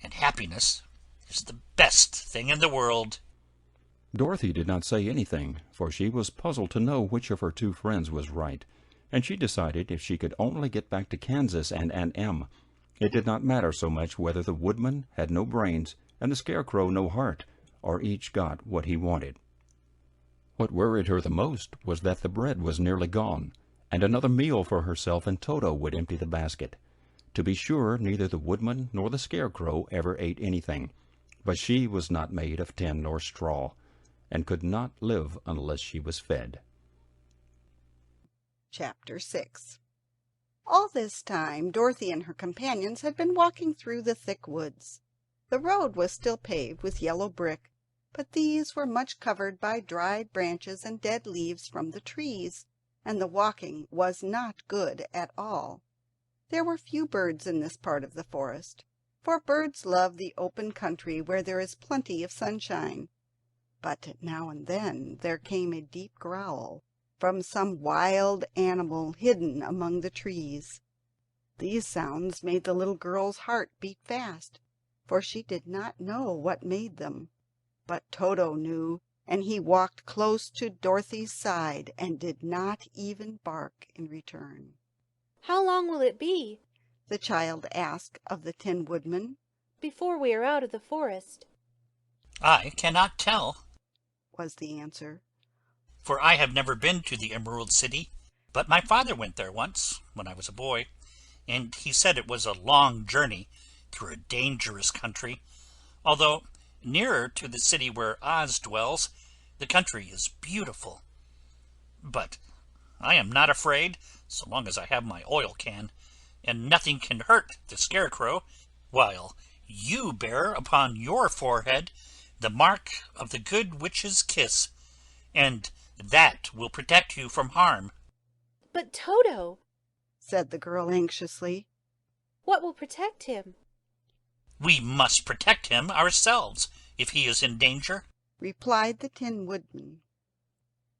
and happiness is the best thing in the world. Dorothy did not say anything, for she was puzzled to know which of her 2 friends was right, and she decided if she could only get back to Kansas and Aunt Em, it did not matter so much whether the Woodman had no brains and the Scarecrow no heart, or each got what he wanted. What worried her the most was that the bread was nearly gone, and another meal for herself and Toto would empty the basket. To be sure, neither the Woodman nor the Scarecrow ever ate anything, but she was not made of tin nor straw, and could not live unless she was fed. Chapter 6. All this time Dorothy and her companions had been walking through the thick woods. The road was still paved with yellow brick, but these were much covered by dried branches and dead leaves from the trees, and the walking was not good at all. There were few birds in this part of the forest, for birds love the open country where there is plenty of sunshine. But now and then there came a deep growl from some wild animal hidden among the trees. These sounds made the little girl's heart beat fast, for she did not know what made them. But Toto knew, and he walked close to Dorothy's side and did not even bark in return. "How long will it be," the child asked of the Tin Woodman, "before we are out of the forest?" I cannot tell, was the answer, for I have never been to the Emerald City, but my father went there once when I was a boy, and he said it was a long journey through a dangerous country. Although nearer to the city where Oz dwells, the country is beautiful. But I am not afraid so long as I have my oil can, and nothing can hurt the Scarecrow, while you bear upon your forehead the mark of the good witch's kiss, and that will protect you from harm. "But Toto," said the girl anxiously, "what will protect him?" "We must protect him ourselves if he is in danger," replied the Tin Woodman.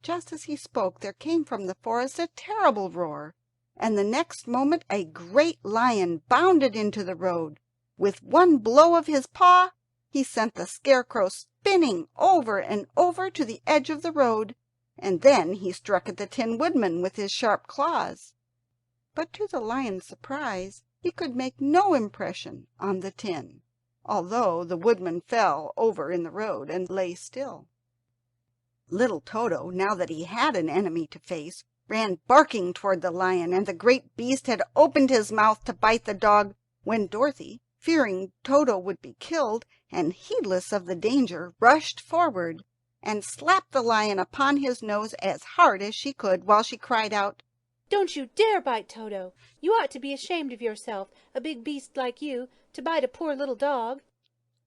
Just as he spoke there came from the forest a terrible roar, and the next moment a great lion bounded into the road. With one blow of his paw He sent the Scarecrow spinning over and over to the edge of the road, and then he struck at the Tin Woodman with his sharp claws. But to the lion's surprise he could make no impression on the tin, although the woodman fell over in the road and lay still. Little Toto, now that he had an enemy to face, ran barking toward the lion, and the great beast had opened his mouth to bite the dog, when Dorothy, fearing Toto would be killed, and heedless of the danger, rushed forward and slapped the lion upon his nose as hard as she could, while she cried out, "Don't you dare bite Toto! You ought to be ashamed of yourself, a big beast like you, to bite a poor little dog."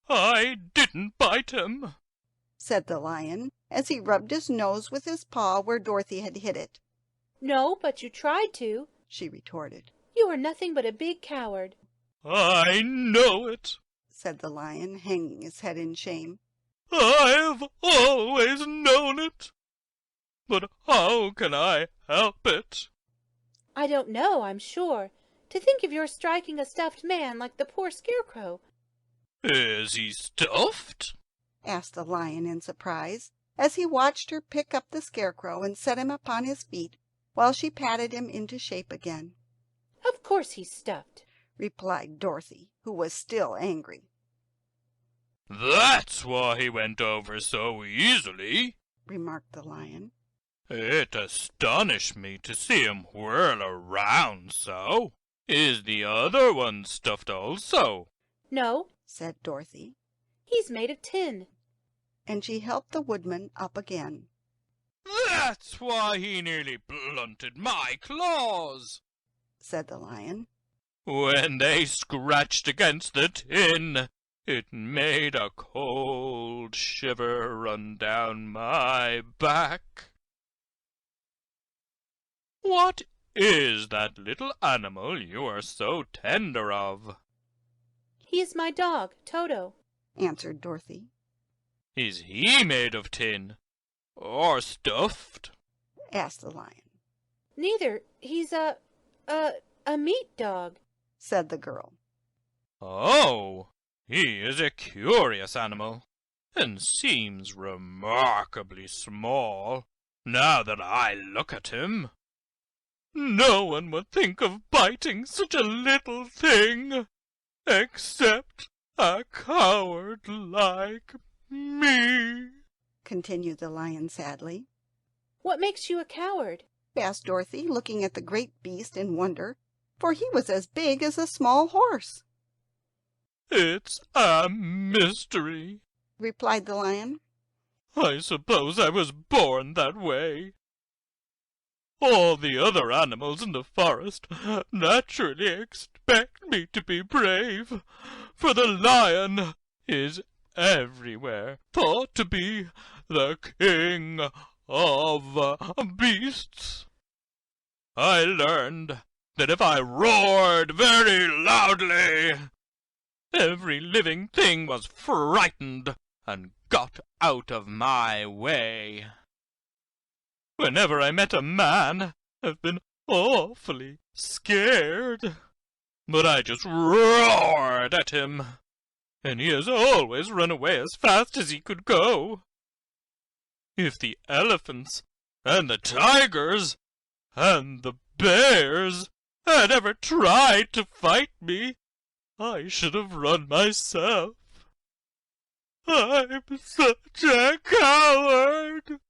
"I didn't bite him," said the lion, as he rubbed his nose with his paw where Dorothy had hit it. "No, but you tried to," she retorted. "You are nothing but a big coward." "I know it," said the lion, hanging his head in shame. "I've always known it. But how can I help it?" "I don't know, I'm sure. To think of your striking a stuffed man like the poor Scarecrow." "Is he stuffed?" asked the lion in surprise, as he watched her pick up the Scarecrow and set him upon his feet, while she patted him into shape again. "Of course he's stuffed," replied Dorothy, who was still angry. "That's why he went over so easily," remarked the lion. "It astonished me to see him whirl around so. Is the other one stuffed also?" "No," said Dorothy. "He's made of tin." And she helped the woodman up again. "That's why he nearly blunted my claws," said the lion. "When they scratched against the tin, it made a cold shiver run down my back. What is that little animal you are so tender of?" "He is my dog, Toto," answered Dorothy. "Is he made of tin or stuffed?" asked the lion. "Neither. He's a meat dog," said the girl. "Oh, he is a curious animal, and seems remarkably small, now that I look at him. No one would think of biting such a little thing, except a coward like me," continued the lion sadly. "What makes you a coward?" asked Dorothy, looking at the great beast in wonder, for he was as big as a small horse. "It's a mystery," replied the lion. "I suppose I was born that way. All the other animals in the forest naturally expect me to be brave, for the lion is everywhere thought to be the king of beasts. I learned that if I roared very loudly, every living thing was frightened and got out of my way. Whenever I met a man, I've been awfully scared, but I just roared at him, and he has always run away as fast as he could go. If the elephants and the tigers and the bears had ever tried to fight me, I should have run myself. I'm such a coward.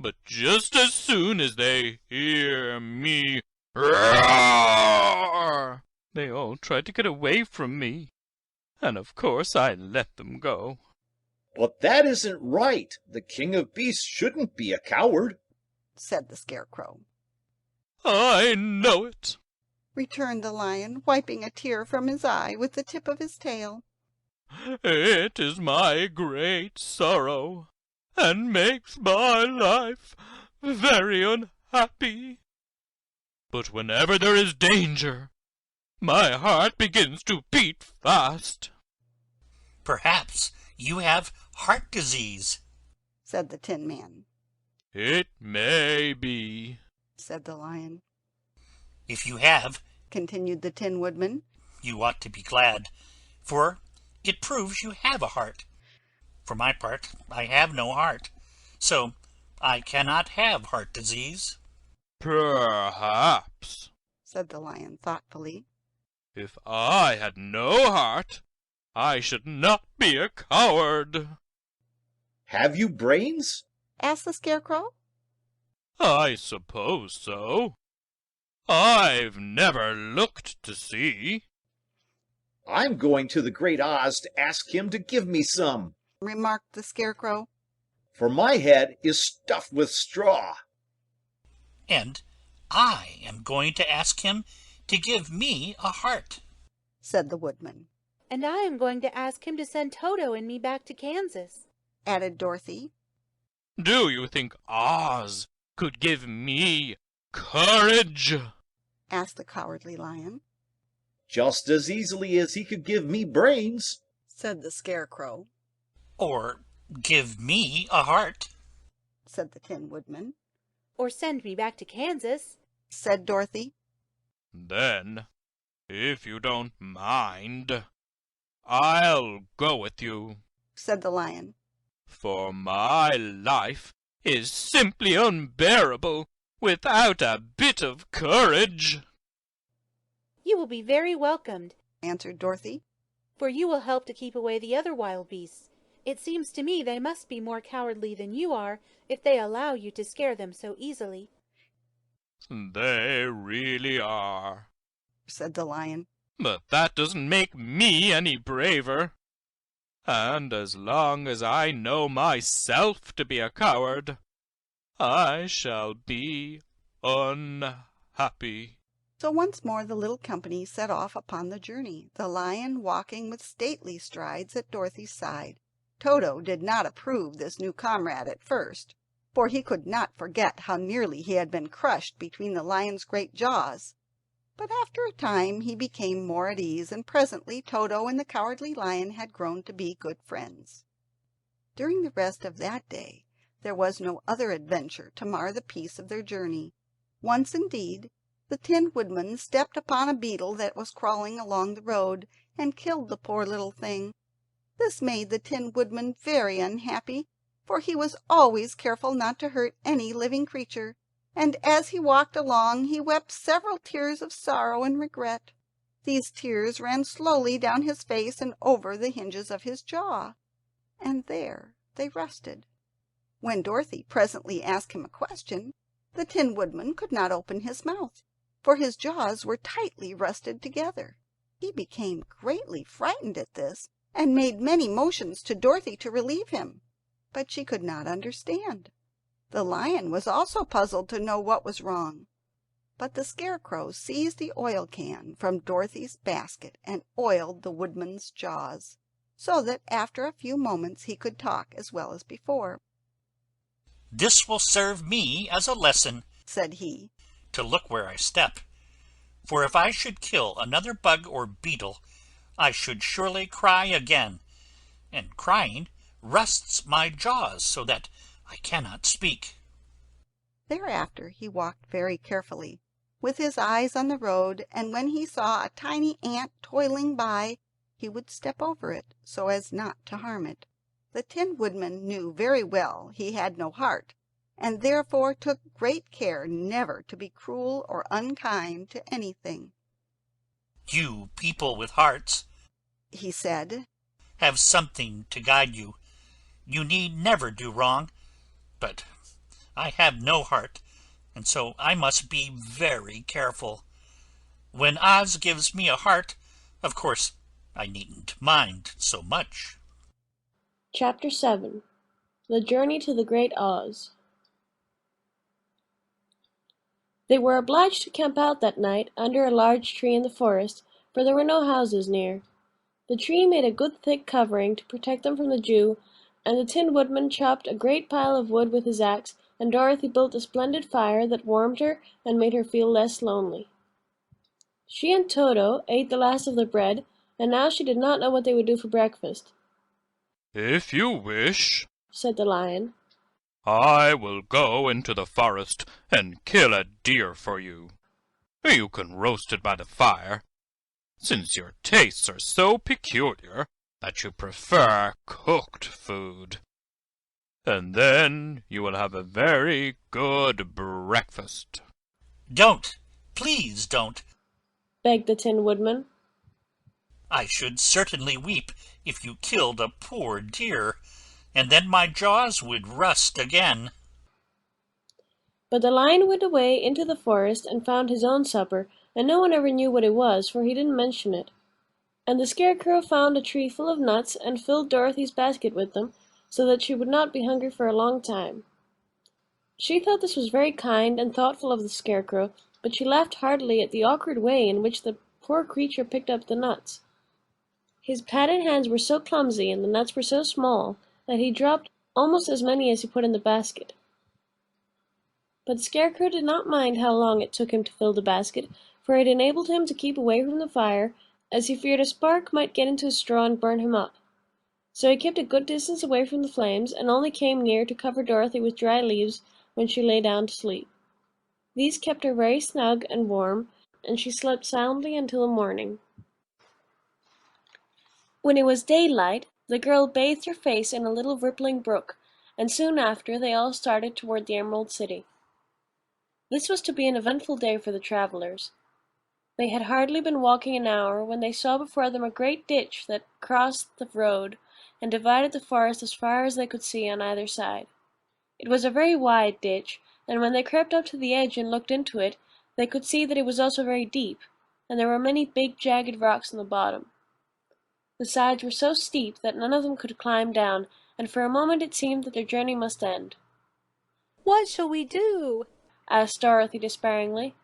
But just as soon as they hear me roar, they all try to get away from me, and of course I let them go." "But that isn't right. The king of beasts shouldn't be a coward," said the Scarecrow. "I know it," returned the lion, wiping a tear from his eye with the tip of his tail. "It is my great sorrow, and makes my life very unhappy. But whenever there is danger, my heart begins to beat fast." "Perhaps you have heart disease," said the Tin Man. "It may be," said the lion. "If you have," continued the Tin Woodman, "you ought to be glad, for it proves you have a heart. For my part, I have no heart, so I cannot have heart disease." "Perhaps," said the lion thoughtfully. "if I had no heart, I should not be a coward." "Have you brains?" asked the Scarecrow. "I suppose so. I've never looked to see." "I'm going to the Great Oz to ask him to give me some," remarked the Scarecrow. "for my head is stuffed with straw." "And I am going to ask him to give me a heart," said the Woodman. "And I am going to ask him to send Toto and me back to Kansas," added Dorothy. "Do you think Oz could give me courage?" asked the Cowardly Lion. "Just as easily as he could give me brains," said the Scarecrow. "Or give me a heart," said the Tin Woodman. "Or send me back to Kansas," said Dorothy. "Then, if you don't mind, I'll go with you, said the Lion. for my life is simply unbearable without a bit of courage." "You will be very welcomed," answered Dorothy. "for you will help to keep away the other wild beasts. It seems to me they must be more cowardly than you are, if they allow you to scare them so easily." "They really are," said the Lion. "but that doesn't make me any braver. And as long as I know myself to be a coward, I shall be unhappy." So once more the little company set off upon the journey, the Lion walking with stately strides at Dorothy's side. Toto did not approve this new comrade at first, for he could not forget how nearly he had been crushed between the Lion's great jaws. But after a time he became more at ease, and presently Toto and the Cowardly Lion had grown to be good friends. During the rest of that day there was no other adventure to mar the peace of their journey. Once, indeed, the Tin Woodman stepped upon a beetle that was crawling along the road, and killed the poor little thing. This made the Tin Woodman very unhappy, for he was always careful not to hurt any living creature, and as he walked along he wept several tears of sorrow and regret. These tears ran slowly down his face and over the hinges of his jaw, and there they rested. When Dorothy presently asked him a question, the Tin Woodman could not open his mouth, for his jaws were tightly rusted together. He became greatly frightened at this, and made many motions to Dorothy to relieve him, but she could not understand. The Lion was also puzzled to know what was wrong, but the Scarecrow seized the oil can from Dorothy's basket and oiled the Woodman's jaws, so that after a few moments he could talk as well as before. "This will serve me as a lesson," said he, "to look where I step. For if I should kill another bug or beetle, I should surely cry again, and crying rusts my jaws so that I cannot speak." Thereafter he walked very carefully, with his eyes on the road, and when he saw a tiny ant toiling by, he would step over it so as not to harm it. The Tin Woodman knew very well he had no heart, and therefore took great care never to be cruel or unkind to anything. "You people with hearts," he said, "have something to guide you. You need never do wrong, but I have no heart, and so I must be very careful. When Oz gives me a heart, of course I needn't mind so much." Chapter 7. The Journey to the Great Oz. They were obliged to camp out that night under a large tree in the forest, for there were no houses near. The tree made a good thick covering to protect them from the Jew, and the Tin Woodman chopped a great pile of wood with his axe, and Dorothy built a splendid fire that warmed her and made her feel less lonely. She and Toto ate the last of the bread, and now she did not know what they would do for breakfast. "If you wish," said the Lion, "I will go into the forest and kill a deer for you. You can roast it by the fire. Since your tastes are so peculiar, that you prefer cooked food. And then you will have a very good breakfast. Don't! Please don't! begged the Tin Woodman. I should certainly weep if you killed a poor deer, and then my jaws would rust again. But the Lion went away into the forest and found his own supper, and no one ever knew what it was, for he didn't mention it. And the Scarecrow found a tree full of nuts and filled Dorothy's basket with them, so that she would not be hungry for a long time. She thought this was very kind and thoughtful of the Scarecrow, but she laughed heartily at the awkward way in which the poor creature picked up the nuts. His padded hands were so clumsy and the nuts were so small that he dropped almost as many as he put in the basket. But the Scarecrow did not mind how long it took him to fill the basket, for it enabled him to keep away from the fire, as he feared a spark might get into his straw and burn him up. So he kept a good distance away from the flames, and only came near to cover Dorothy with dry leaves when she lay down to sleep. These kept her very snug and warm, and she slept soundly until the morning. When it was daylight, the girl bathed her face in a little rippling brook, and soon after they all started toward the Emerald City. This was to be an eventful day for the travelers. They had hardly been walking an hour when they saw before them a great ditch that crossed the road and divided the forest as far as they could see on either side. It was a very wide ditch, and when they crept up to the edge and looked into it, they could see that it was also very deep, and there were many big jagged rocks in the bottom. The sides were so steep that none of them could climb down, and for a moment it seemed that their journey must end. "What shall we do?" asked Dorothy despairingly.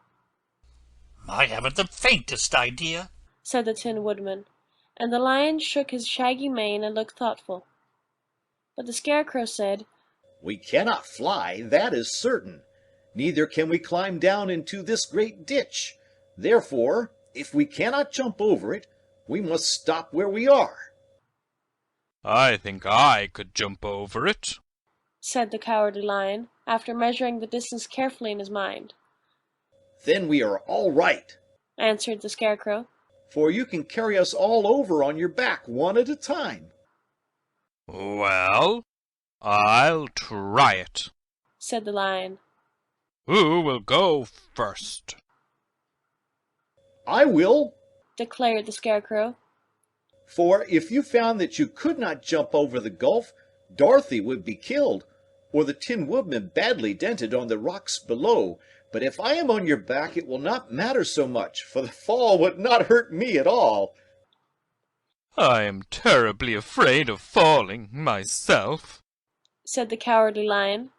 I haven't the faintest idea, said the Tin Woodman, and the Lion shook his shaggy mane and looked thoughtful. But the Scarecrow said, We cannot fly, that is certain. Neither can we climb down into this great ditch. Therefore, if we cannot jump over it, we must stop where we are. I think I could jump over it, said the Cowardly Lion, after measuring the distance carefully in his mind. Then we are all right, answered the Scarecrow, for you can carry us all over on your back one at a time. Well, I'll try it, said the Lion. Who will go first? I will, declared the Scarecrow. For if you found that you could not jump over the gulf, Dorothy would be killed, or the Tin Woodman badly dented on the rocks below. But if I am on your back, it will not matter so much, for the fall would not hurt me at all. I am terribly afraid of falling myself, said the Cowardly Lion.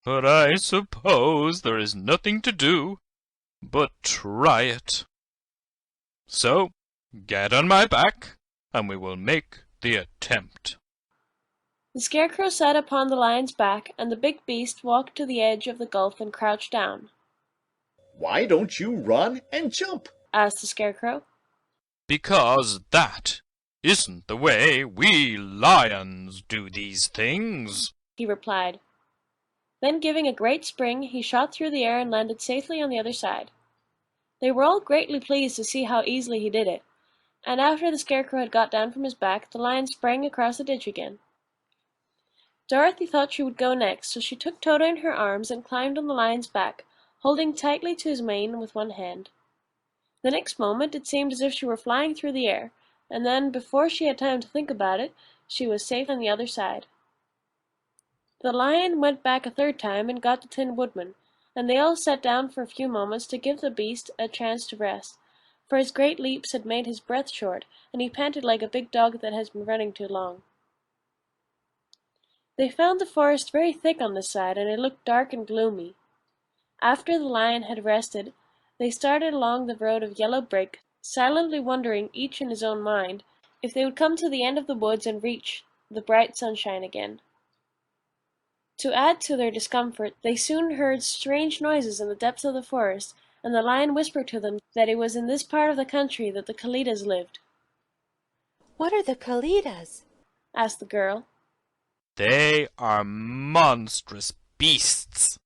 But I suppose there is nothing to do but try it. So, get on my back, and we will make the attempt. The Scarecrow sat upon the Lion's back, and the big beast walked to the edge of the gulf and crouched down. Why don't you run and jump? asked the Scarecrow. Because that isn't the way we lions do these things, he replied. Then giving a great spring, he shot through the air and landed safely on the other side. They were all greatly pleased to see how easily he did it, and after the Scarecrow had got down from his back, the Lion sprang across the ditch again. Dorothy thought she would go next, so she took Toto in her arms and climbed on the Lion's back, holding tightly to his mane with one hand. The next moment it seemed as if she were flying through the air, and then, before she had time to think about it, she was safe on the other side. The Lion went back a third time and got the Tin Woodman, and they all sat down for a few moments to give the beast a chance to rest, for his great leaps had made his breath short, and he panted like a big dog that has been running too long. They found the forest very thick on this side, and it looked dark and gloomy. After the Lion had rested, they started along the road of yellow brick, silently wondering, each in his own mind, if they would come to the end of the woods and reach the bright sunshine again. To add to their discomfort, they soon heard strange noises in the depths of the forest, and the Lion whispered to them that it was in this part of the country that the Kalidas lived. "What are the Kalidas?" asked the girl. They are monstrous beasts,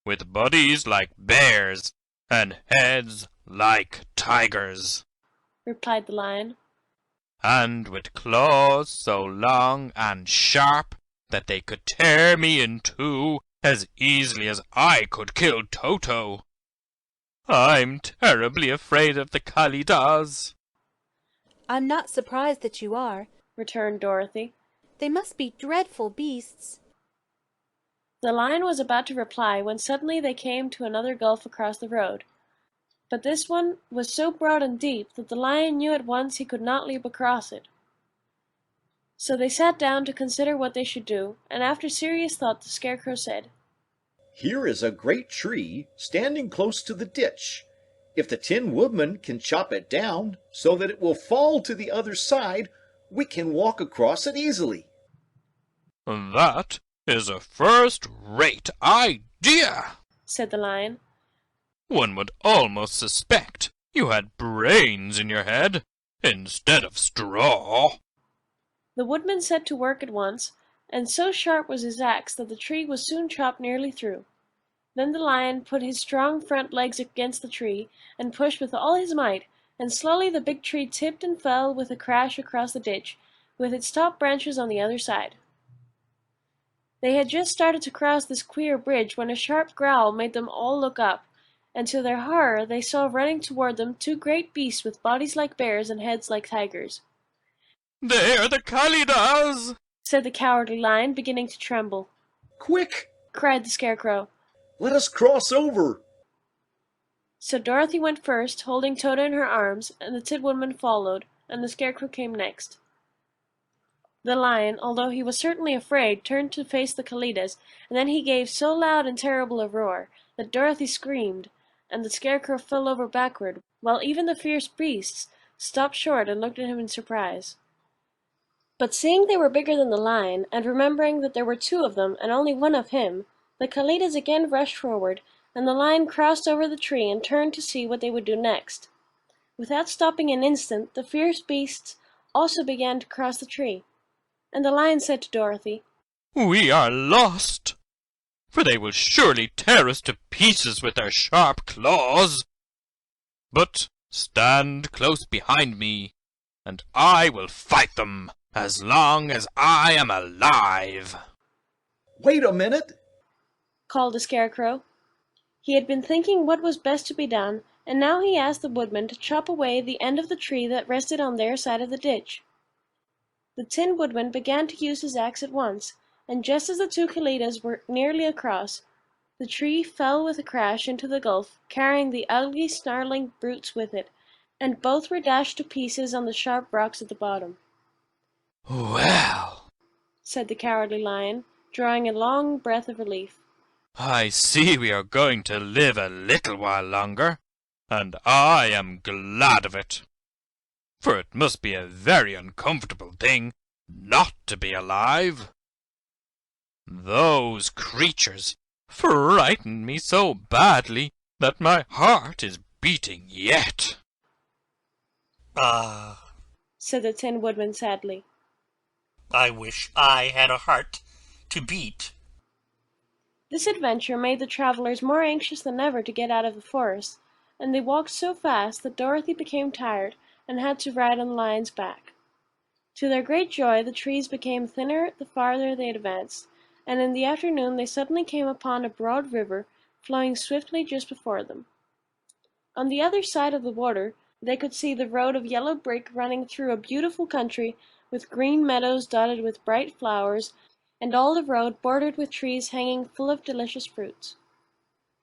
with bodies like bears and heads like tigers, replied the Lion. and with claws so long and sharp that they could tear me in two as easily as I could kill Toto. I'm terribly afraid of the Kalidas. I'm not surprised that you are, returned Dorothy. They must be dreadful beasts. The lion was about to reply when suddenly they came to another gulf across the road. But this one was so broad and deep that the lion knew at once he could not leap across it. So they sat down to consider what they should do, and after serious thought the Scarecrow said, "Here is a great tree standing close to the ditch. If the Tin Woodman can chop it down so that it will fall to the other side, we can walk across it easily." That is a first-rate idea, said the lion. One would almost suspect you had brains in your head instead of straw. The woodman set to work at once, and so sharp was his axe that the tree was soon chopped nearly through. Then the lion put his strong front legs against the tree and pushed with all his might, and slowly the big tree tipped and fell with a crash across the ditch, with its top branches on the other side. They had just started to cross this queer bridge when a sharp growl made them all look up, and to their horror they saw running toward them two great beasts with bodies like bears and heads like tigers. "They are the Kalidas!" said the cowardly lion, beginning to tremble. "Quick!" cried the Scarecrow. "Let us cross over!" So Dorothy went first, holding Toto in her arms, and the Tin Woodman followed, and the Scarecrow came next. The lion, although he was certainly afraid, turned to face the Kalidas, and then he gave so loud and terrible a roar that Dorothy screamed, and the Scarecrow fell over backward, while even the fierce beasts stopped short and looked at him in surprise. But seeing they were bigger than the lion, and remembering that there were two of them and only one of him, the Kalidas again rushed forward, and the lion crossed over the tree and turned to see what they would do next. Without stopping an instant, the fierce beasts also began to cross the tree, and the lion said to Dorothy, "We are lost, for they will surely tear us to pieces with their sharp claws. But stand close behind me, and I will fight them as long as I am alive." "Wait a minute!" called the Scarecrow. He had been thinking what was best to be done, and now he asked the woodman to chop away the end of the tree that rested on their side of the ditch. The Tin Woodman began to use his axe at once, and just as the two Kalidas were nearly across, the tree fell with a crash into the gulf, carrying the ugly, snarling brutes with it, and both were dashed to pieces on the sharp rocks at the bottom. "Well," said the Cowardly Lion, drawing a long breath of relief, "I see we are going to live a little while longer, and I am glad of it. For it must be a very uncomfortable thing not to be alive. Those creatures frightened me so badly that my heart is beating yet." Ah, said the Tin Woodman sadly. I wish I had a heart to beat. This adventure made the travelers more anxious than ever to get out of the forest, and they walked so fast that Dorothy became tired and had to ride on the lion's back. To their great joy, the trees became thinner the farther they advanced, and in the afternoon they suddenly came upon a broad river flowing swiftly just before them. On the other side of the water, they could see the road of yellow brick running through a beautiful country with green meadows dotted with bright flowers, and all the road bordered with trees hanging full of delicious fruits.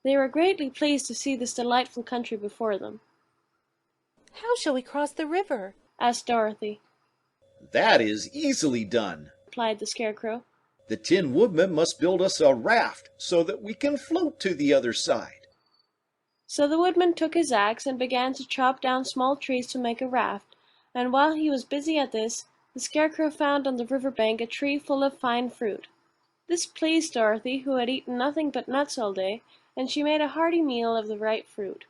They were greatly pleased to see this delightful country before them. "How shall we cross the river?" asked Dorothy. "That is easily done," replied the Scarecrow. "The Tin Woodman must build us a raft so that we can float to the other side." So the woodman took his axe and began to chop down small trees to make a raft, and while he was busy at this, the Scarecrow found on the river bank a tree full of fine fruit. This pleased Dorothy, who had eaten nothing but nuts all day, and she made a hearty meal of the ripe fruit.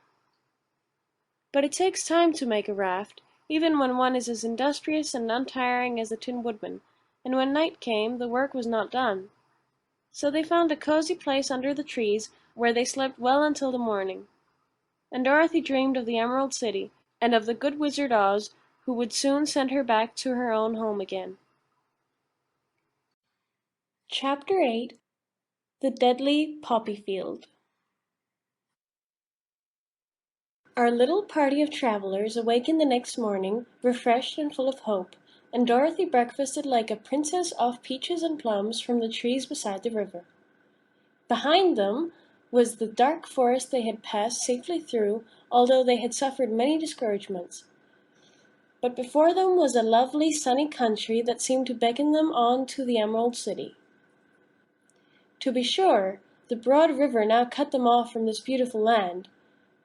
But it takes time to make a raft, even when one is as industrious and untiring as the Tin Woodman, and when night came, the work was not done. So they found a cozy place under the trees, where they slept well until the morning. And Dorothy dreamed of the Emerald City, and of the good Wizard Oz, who would soon send her back to her own home again. Chapter 8. The Deadly Poppy Field. Our little party of travelers awakened the next morning, refreshed and full of hope, and Dorothy breakfasted like a princess off peaches and plums from the trees beside the river. Behind them was the dark forest they had passed safely through, although they had suffered many discouragements. But before them was a lovely sunny country that seemed to beckon them on to the Emerald City. To be sure, the broad river now cut them off from this beautiful land,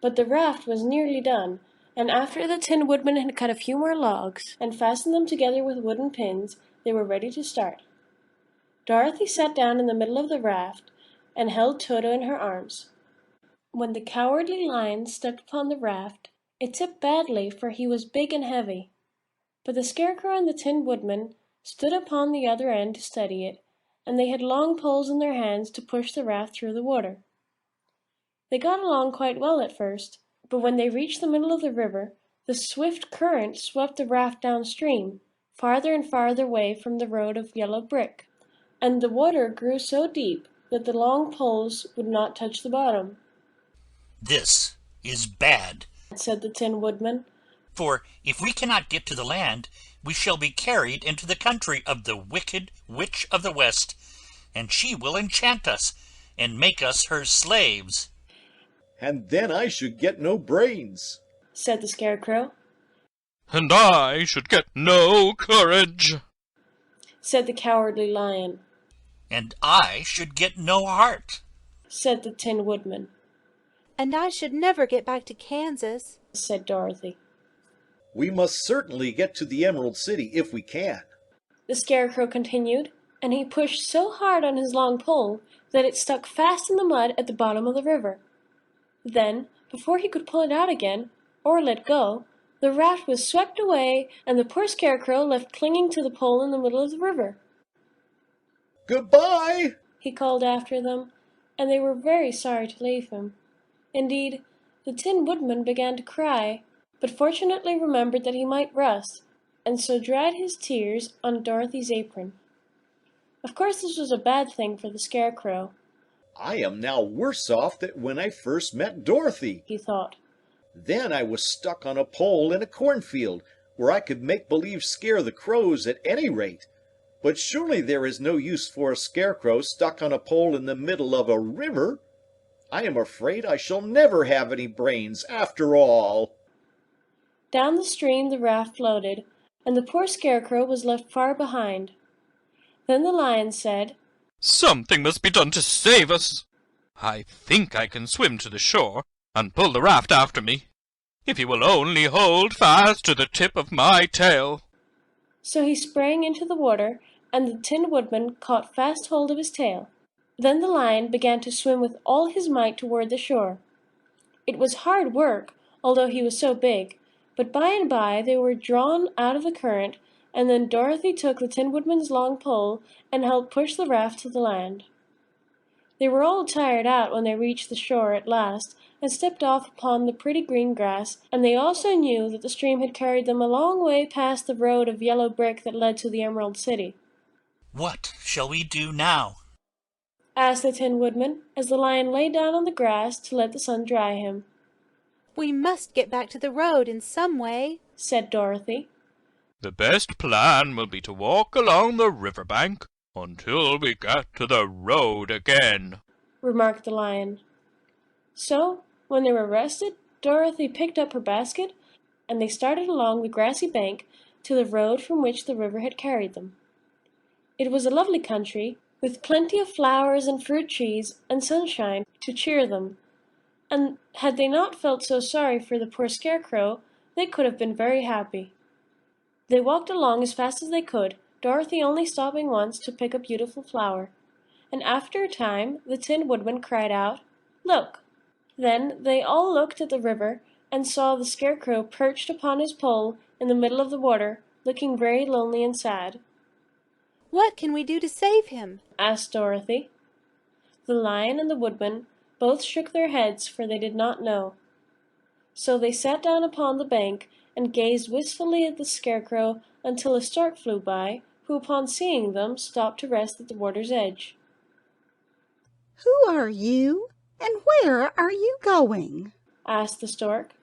but the raft was nearly done, and after the Tin Woodman had cut a few more logs and fastened them together with wooden pins, they were ready to start. Dorothy sat down in the middle of the raft and held Toto in her arms. When the Cowardly Lion stepped upon the raft, it tipped badly, for he was big and heavy. But the Scarecrow and the Tin Woodman stood upon the other end to steady it, and they had long poles in their hands to push the raft through the water. They got along quite well at first, but when they reached the middle of the river, the swift current swept the raft downstream, farther and farther away from the road of yellow brick, and the water grew so deep that the long poles would not touch the bottom. "This is bad," said the Tin Woodman, "for if we cannot get to the land, we shall be carried into the country of the Wicked Witch of the West, and she will enchant us and make us her slaves." "And then I should get no brains," said the Scarecrow. "And I should get no courage," said the Cowardly Lion. "And I should get no heart," said the Tin Woodman. "And I should never get back to Kansas," said Dorothy. "We must certainly get to the Emerald City if we can," the Scarecrow continued, and he pushed so hard on his long pole that it stuck fast in the mud at the bottom of the river. Then, before he could pull it out again, or let go, the raft was swept away, and the poor Scarecrow left clinging to the pole in the middle of the river. "Goodbye!" he called after them, and they were very sorry to leave him. Indeed, the Tin Woodman began to cry, but fortunately remembered that he might rust, and so dried his tears on Dorothy's apron. Of course this was a bad thing for the Scarecrow. "I am now worse off than when I first met Dorothy," he thought. "Then I was stuck on a pole in a cornfield, where I could make believe scare the crows at any rate. But surely there is no use for a scarecrow stuck on a pole in the middle of a river. I am afraid I shall never have any brains after all." Down the stream the raft floated, and the poor Scarecrow was left far behind. Then the Lion said, "Something must be done to save us. I think I can swim to the shore and pull the raft after me, if you will only hold fast to the tip of my tail." So he sprang into the water, and the Tin Woodman caught fast hold of his tail. Then the Lion began to swim with all his might toward the shore. It was hard work, although he was so big, but by and by they were drawn out of the current, and then Dorothy took the Tin Woodman's long pole and helped push the raft to the land. They were all tired out when they reached the shore at last, and stepped off upon the pretty green grass, and they also knew that the stream had carried them a long way past the road of yellow brick that led to the Emerald City. "What shall we do now?" asked the Tin Woodman, as the Lion lay down on the grass to let the sun dry him. "We must get back to the road in some way," said Dorothy. "The best plan will be to walk along the river bank until we get to the road again," remarked the Lion. So, when they were rested, Dorothy picked up her basket, and they started along the grassy bank to the road from which the river had carried them. It was a lovely country, with plenty of flowers and fruit trees and sunshine to cheer them, and had they not felt so sorry for the poor Scarecrow, they could have been very happy. They walked along as fast as they could, Dorothy only stopping once to pick a beautiful flower, and after a time the Tin Woodman cried out, "Look!" Then they all looked at the river and saw the Scarecrow perched upon his pole in the middle of the water, looking very lonely and sad. "What can we do to save him?" asked Dorothy. The Lion and the Woodman both shook their heads, for they did not know. So they sat down upon the bank and gazed wistfully at the Scarecrow until a stork flew by, who upon seeing them stopped to rest at the water's edge. "Who are you, and where are you going?" asked the stork.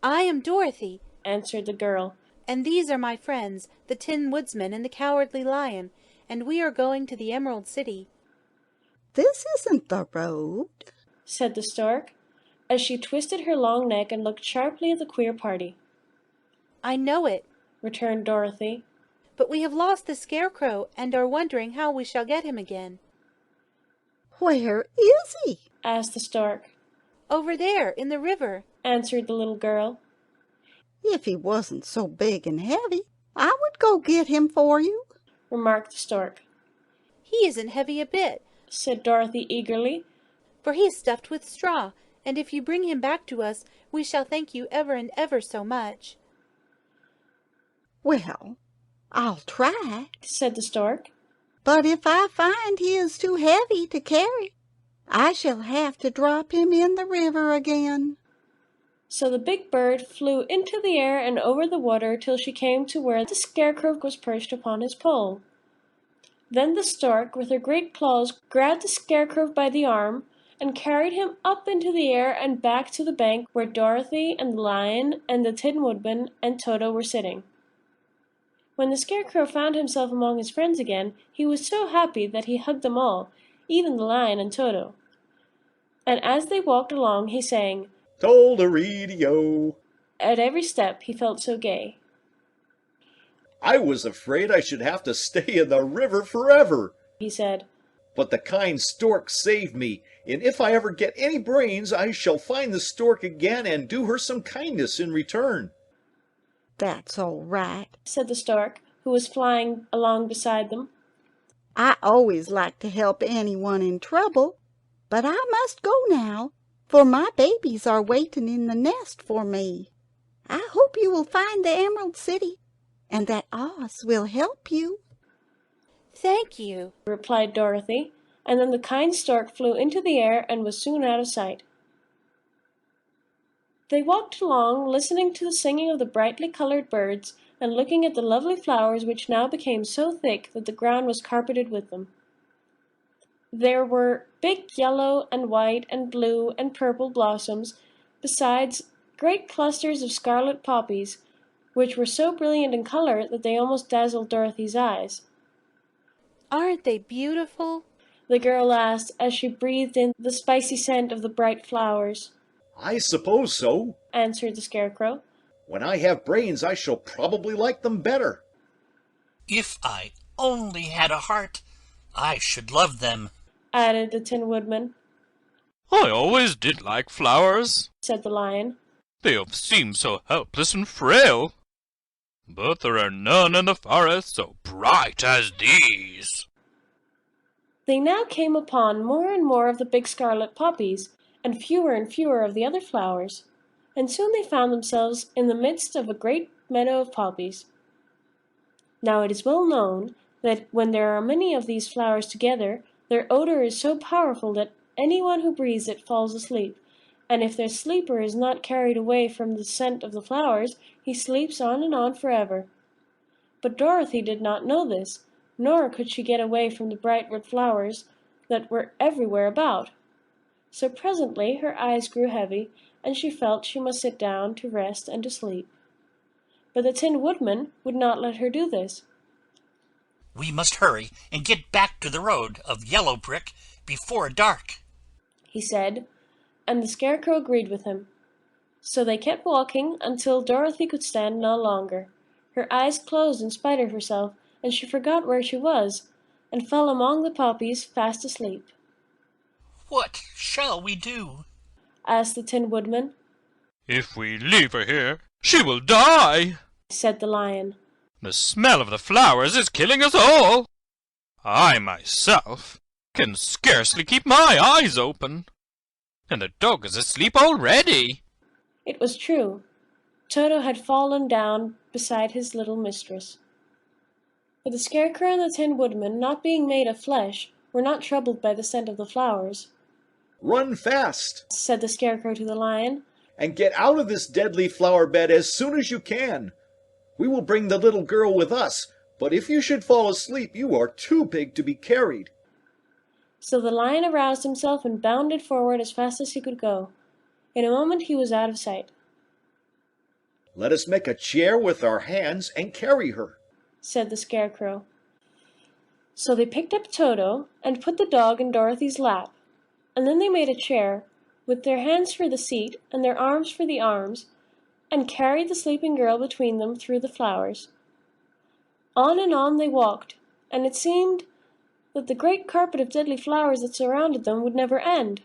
"I am Dorothy," answered the girl. "and these are my friends, the Tin Woodman and the Cowardly Lion, and we are going to the Emerald City." "This isn't the road," said the stork, as she twisted her long neck and looked sharply at the queer party. "I know it," returned Dorothy. "but we have lost the Scarecrow, and are wondering how we shall get him again." "Where is he?" asked the stork. "Over there, in the river," answered the little girl. "If he wasn't so big and heavy, I would go get him for you," remarked the stork. "He isn't heavy a bit," said Dorothy eagerly, "for he is stuffed with straw, and if you bring him back to us, we shall thank you ever and ever so much." "Well, I'll try," said the stork. "but if I find he is too heavy to carry, I shall have to drop him in the river again." So the big bird flew into the air and over the water till she came to where the Scarecrow was perched upon his pole. Then the stork, with her great claws, grabbed the Scarecrow by the arm and carried him up into the air and back to the bank where Dorothy and the lion and the Tin Woodman and Toto were sitting. When the Scarecrow found himself among his friends again, he was so happy that he hugged them all, even the lion and Toto. And as they walked along, he sang, "Tol-de-ree-de-o." At every step he felt so gay. "I was afraid I should have to stay in the river forever," he said. "But the kind stork saved me, and if I ever get any brains, I shall find the stork again and do her some kindness in return." "That's all right," said the stork, who was flying along beside them. "I always like to help anyone in trouble, but I must go now, for my babies are waiting in the nest for me. I hope you will find the Emerald City, and that Oz will help you." "Thank you," replied Dorothy, and then the kind stork flew into the air and was soon out of sight. They walked along, listening to the singing of the brightly colored birds, and looking at the lovely flowers which now became so thick that the ground was carpeted with them. There were big yellow and white and blue and purple blossoms, besides great clusters of scarlet poppies, which were so brilliant in color that they almost dazzled Dorothy's eyes. "Aren't they beautiful?" the girl asked as she breathed in the spicy scent of the bright flowers. "I suppose so," answered the Scarecrow. "When I have brains, I shall probably like them better." "If I only had a heart, I should love them," added the Tin Woodman. "I always did like flowers," said the lion. "They seem so helpless and frail. But there are none in the forest so bright as these." They now came upon more and more of the big scarlet poppies, and fewer of the other flowers, and soon they found themselves in the midst of a great meadow of poppies. Now it is well known that when there are many of these flowers together, their odor is so powerful that anyone who breathes it falls asleep, and if their sleeper is not carried away from the scent of the flowers, he sleeps on and on forever. But Dorothy did not know this, nor could she get away from the bright red flowers that were everywhere about. So presently her eyes grew heavy, and she felt she must sit down to rest and to sleep. But the Tin Woodman would not let her do this. "We must hurry and get back to the road of yellow brick before dark," he said, and the Scarecrow agreed with him. So they kept walking until Dorothy could stand no longer. Her eyes closed in spite of herself, and she forgot where she was, and fell among the poppies fast asleep. "What shall we do?" asked the Tin Woodman. "If we leave her here, she will die," said the lion. "The smell of the flowers is killing us all. I myself can scarcely keep my eyes open, and the dog is asleep already." It was true. Toto had fallen down beside his little mistress. But the Scarecrow and the Tin Woodman, not being made of flesh, were not troubled by the scent of the flowers. "Run fast," said the Scarecrow to the lion, and get out of this deadly flower bed as soon as you can. We will bring the little girl with us, but if you should fall asleep, you are too big to be carried." So the lion aroused himself and bounded forward as fast as he could go. In a moment he was out of sight. "Let us make a chair with our hands and carry her," said the Scarecrow. So they picked up Toto and put the dog in Dorothy's lap, and then they made a chair, with their hands for the seat and their arms for the arms, and carried the sleeping girl between them through the flowers. On and on they walked, and it seemed that the great carpet of deadly flowers that surrounded them would never end.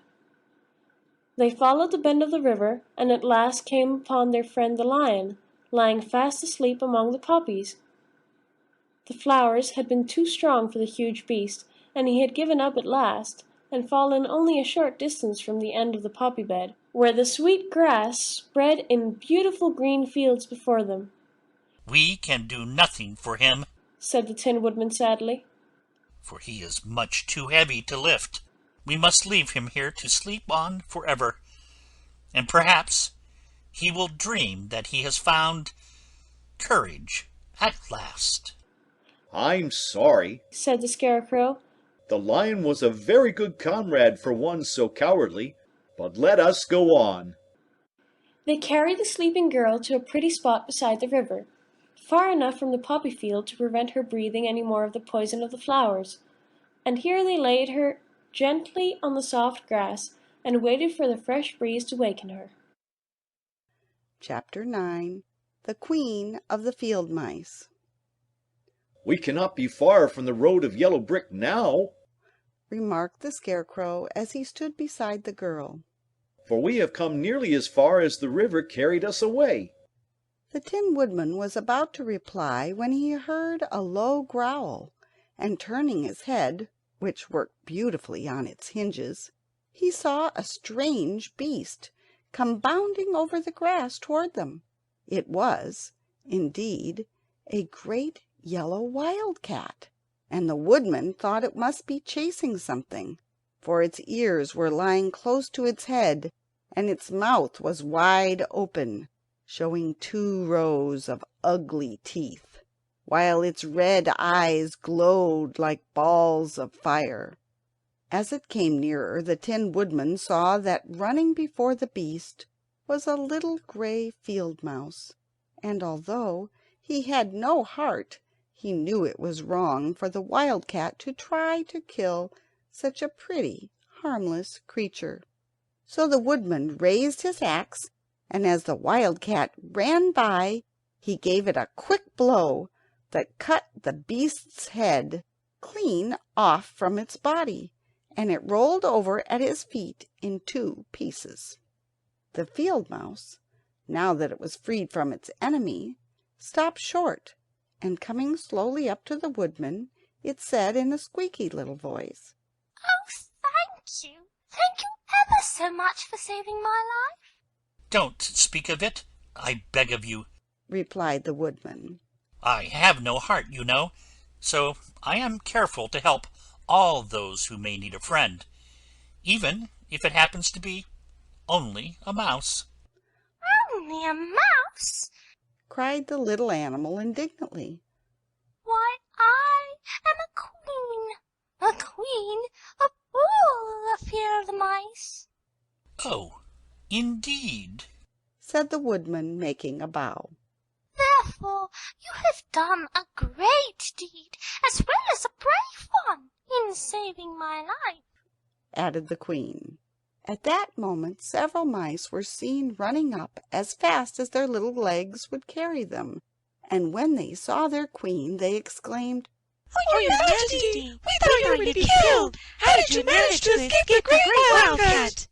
They followed the bend of the river, and at last came upon their friend the lion, lying fast asleep among the poppies. The flowers had been too strong for the huge beast, and he had given up at last, and fallen only a short distance from the end of the poppy bed, where the sweet grass spread in beautiful green fields before them. "We can do nothing for him," said the Tin Woodman sadly, "for he is much too heavy to lift. We must leave him here to sleep on forever, and perhaps he will dream that he has found courage at last." "I'm sorry," said the Scarecrow. "The lion was a very good comrade for one so cowardly, but let us go on." They carried the sleeping girl to a pretty spot beside the river, far enough from the poppy field to prevent her breathing any more of the poison of the flowers, and here they laid her gently on the soft grass and waited for the fresh breeze to waken her. Chapter 9. The Queen of the Field Mice. "We cannot be far from the road of yellow brick now," remarked the Scarecrow as he stood beside the girl, "for we have come nearly as far as the river carried us away." The Tin Woodman was about to reply when he heard a low growl, and turning his head, which worked beautifully on its hinges, he saw a strange beast come bounding over the grass toward them. It was, indeed, a great yellow wildcat, and the Woodman thought it must be chasing something, for its ears were lying close to its head, and its mouth was wide open, showing 2 rows of ugly teeth, while its red eyes glowed like balls of fire. As it came nearer, the Tin Woodman saw that running before the beast was a little gray field mouse, and although he had no heart, he knew it was wrong for the wildcat to try to kill such a pretty, harmless creature. So the Woodman raised his axe, and as the wildcat ran by, he gave it a quick blow that cut the beast's head clean off from its body, and it rolled over at his feet in 2 pieces. The field mouse, now that it was freed from its enemy, stopped short, and coming slowly up to the Woodman, it said in a squeaky little voice, "Oh, thank you. Thank you ever so much for saving my life." "Don't speak of it, I beg of you," replied the Woodman. "I have no heart, you know, so I am careful to help all those who may need a friend, even if it happens to be only a mouse." "Only a mouse?" cried the little animal indignantly. "Why, I am a queen of all the field mice." "Oh, indeed," said the Woodman, making a bow. "Therefore you have done a great deed, as well as a brave one, in saving my life," added the Queen. At that moment several mice were seen running up as fast as their little legs would carry them, and when they saw their Queen they exclaimed, "Oh, your Majesty, we thought you would be killed! How did you manage to escape the great wildcat?"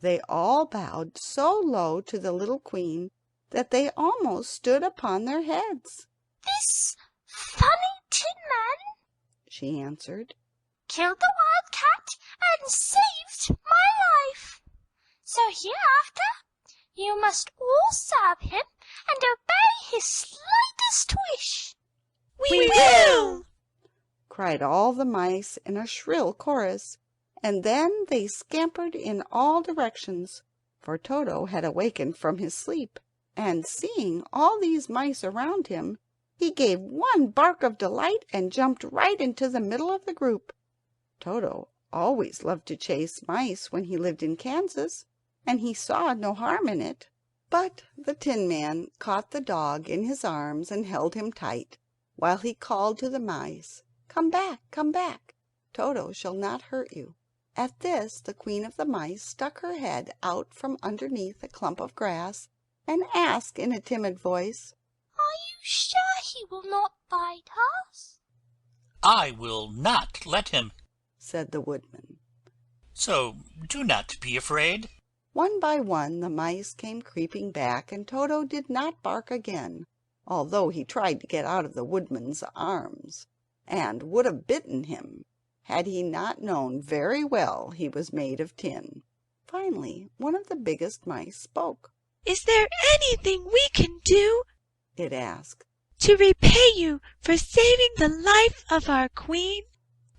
They all bowed so low to the little Queen that they almost stood upon their heads. "This funny Tin Man," she answered, "killed the wildcat and saved my life. So hereafter you must all serve him and obey his slightest wish." "We will!" cried all the mice in a shrill chorus, and then they scampered in all directions, for Toto had awakened from his sleep, and seeing all these mice around him, he gave one bark of delight and jumped right into the middle of the group. Toto always loved to chase mice when he lived in Kansas, and he saw no harm in it. But the Tin Man caught the dog in his arms and held him tight, while he called to the mice, "Come back, come back! Toto shall not hurt you." At this the Queen of the Mice stuck her head out from underneath a clump of grass, and asked in a timid voice, "Are you sure he will not bite us?" "I will not let him," said the Woodman. "so do not be afraid." One by one the mice came creeping back, and Toto did not bark again, although he tried to get out of the Woodman's arms, and would have bitten him had he not known very well he was made of tin. Finally one of the biggest mice spoke. "Is there anything we can do," it asked, "to repay you for saving the life of our queen?"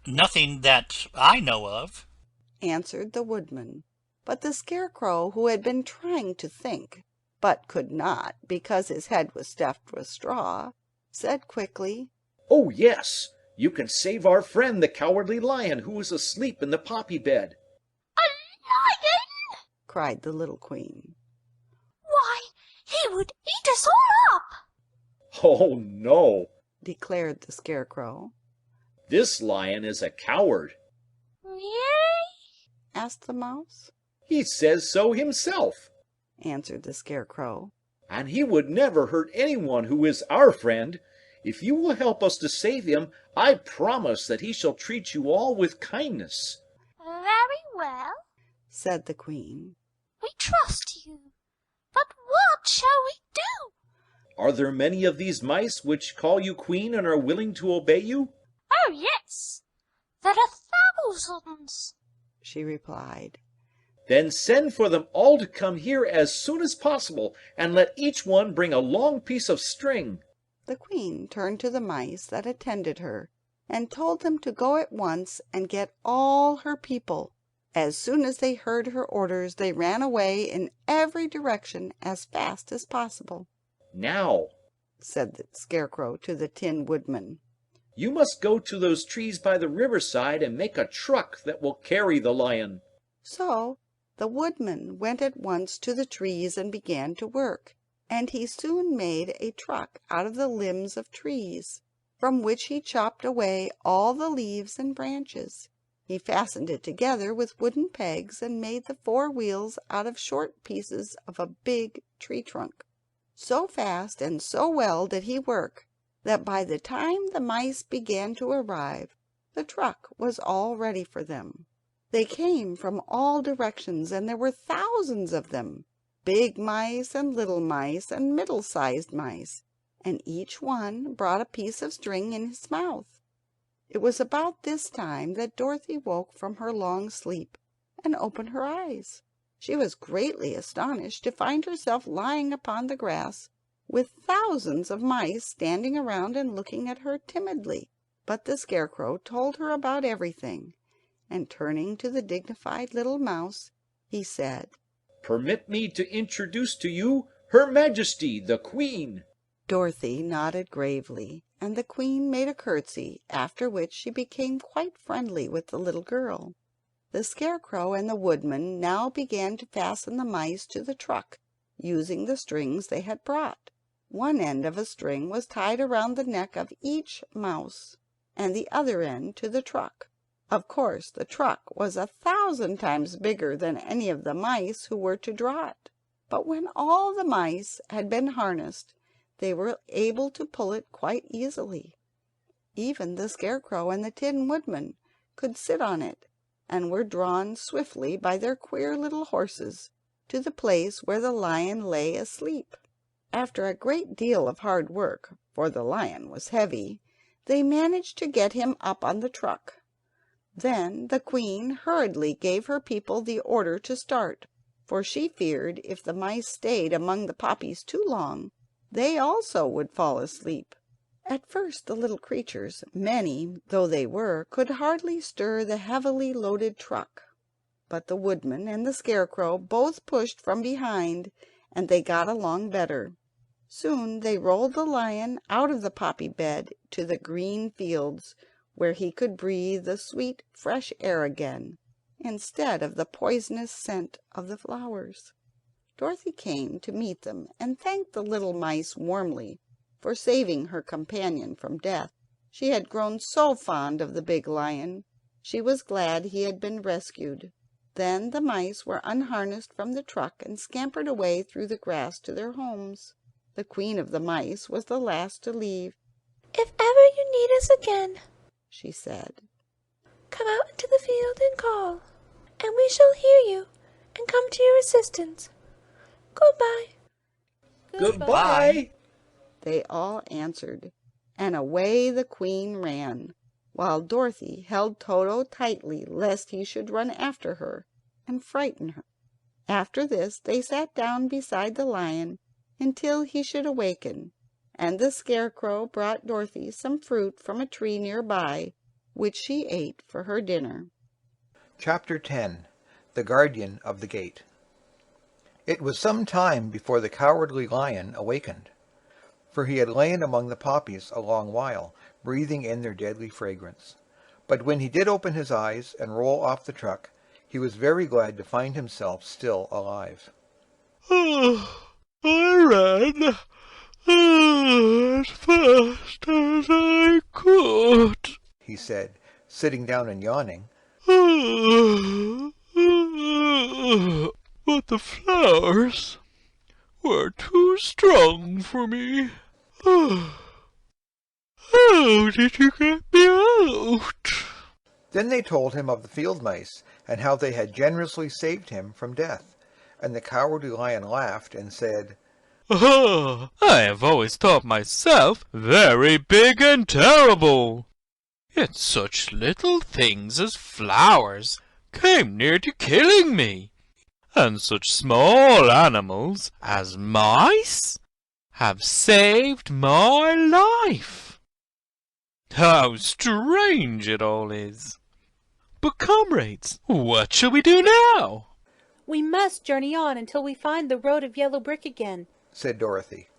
"Nothing that I know of," answered the Woodman. But the Scarecrow, who had been trying to think, but could not because his head was stuffed with straw, said quickly, "Oh, yes! You can save our friend the Cowardly Lion who is asleep in the poppy bed." "A lion!" cried the little Queen. "Why, he would eat us all up!" "Oh, no!" declared the Scarecrow. "This lion is a coward." "Really?" asked the mouse. "He says so himself," answered the Scarecrow. "and he would never hurt anyone who is our friend. If you will help us to save him, I promise that he shall treat you all with kindness." "Very well," said the Queen. "we trust you. But what shall we do?" "Are there many of these mice which call you queen and are willing to obey you?" "Oh, yes, there are thousands," she replied. "Then send for them all to come here as soon as possible, and let each one bring a long piece of string." The Queen turned to the mice that attended her, and told them to go at once and get all her people. As soon as they heard her orders they ran away in every direction as fast as possible. "Now," said the Scarecrow to the Tin Woodman, "you must go to those trees by the riverside and make a truck that will carry the lion." So the Woodman went at once to the trees and began to work, and he soon made a truck out of the limbs of trees, from which he chopped away all the leaves and branches. He fastened it together with wooden pegs and made the four wheels out of short pieces of a big tree trunk. So fast and so well did he work that by the time the mice began to arrive the truck was all ready for them. They came from all directions, and there were thousands of them, big mice and little mice and middle-sized mice, and each one brought a piece of string in his mouth. It was about this time that Dorothy woke from her long sleep and opened her eyes. She was greatly astonished to find herself lying upon the grass with thousands of mice standing around and looking at her timidly. But the Scarecrow told her about everything, and turning to the dignified little mouse, he said, "Permit me to introduce to you Her Majesty the Queen." Dorothy nodded gravely, and the Queen made a curtsy, after which she became quite friendly with the little girl. The Scarecrow and the Woodman now began to fasten the mice to the truck, using the strings they had brought. One end of a string was tied around the neck of each mouse, and the other end to the truck. Of course the truck was 1,000 times bigger than any of the mice who were to draw it, but when all the mice had been harnessed they were able to pull it quite easily. Even the Scarecrow and the Tin Woodman could sit on it, and were drawn swiftly by their queer little horses to the place where the lion lay asleep. After a great deal of hard work, for the lion was heavy, they managed to get him up on the truck. Then the Queen hurriedly gave her people the order to start, for she feared if the mice stayed among the poppies too long they also would fall asleep. At first the little creatures, many though they were, could hardly stir the heavily loaded truck. But the woodman and the Scarecrow both pushed from behind, and they got along better. Soon they rolled the lion out of the poppy bed to the green fields, where he could breathe the sweet fresh air again, instead of the poisonous scent of the flowers. Dorothy came to meet them and thanked the little mice warmly for saving her companion from death. She had grown so fond of the big lion, she was glad he had been rescued. Then the mice were unharnessed from the truck and scampered away through the grass to their homes. The queen of the mice was the last to leave. "If ever you need us again," she said, "come out into the field and call, and we shall hear you and come to your assistance. Goodbye." Goodbye, they all answered, and away the queen ran, while Dorothy held Toto tightly lest he should run after her and frighten her. After this they sat down beside the lion until he should awaken, and the Scarecrow brought Dorothy some fruit from a tree near by, which she ate for her dinner. Chapter 10. The Guardian of the Gate. It was some time before the cowardly lion awakened, for he had lain among the poppies a long while, breathing in their deadly fragrance. But when he did open his eyes and roll off the truck, he was very glad to find himself still alive. I ran as fast as I could, he said, sitting down and yawning. But the flowers were too strong for me. How did you get me out? Then they told him of the field mice, and how they had generously saved him from death. And the cowardly lion laughed and said, I have always thought myself very big and terrible. Yet such little things as flowers came near to killing me, and such small animals as mice have saved my life. How strange it all is! But comrades, what shall we do now? We must journey on until we find the road of yellow brick again, said Dorothy.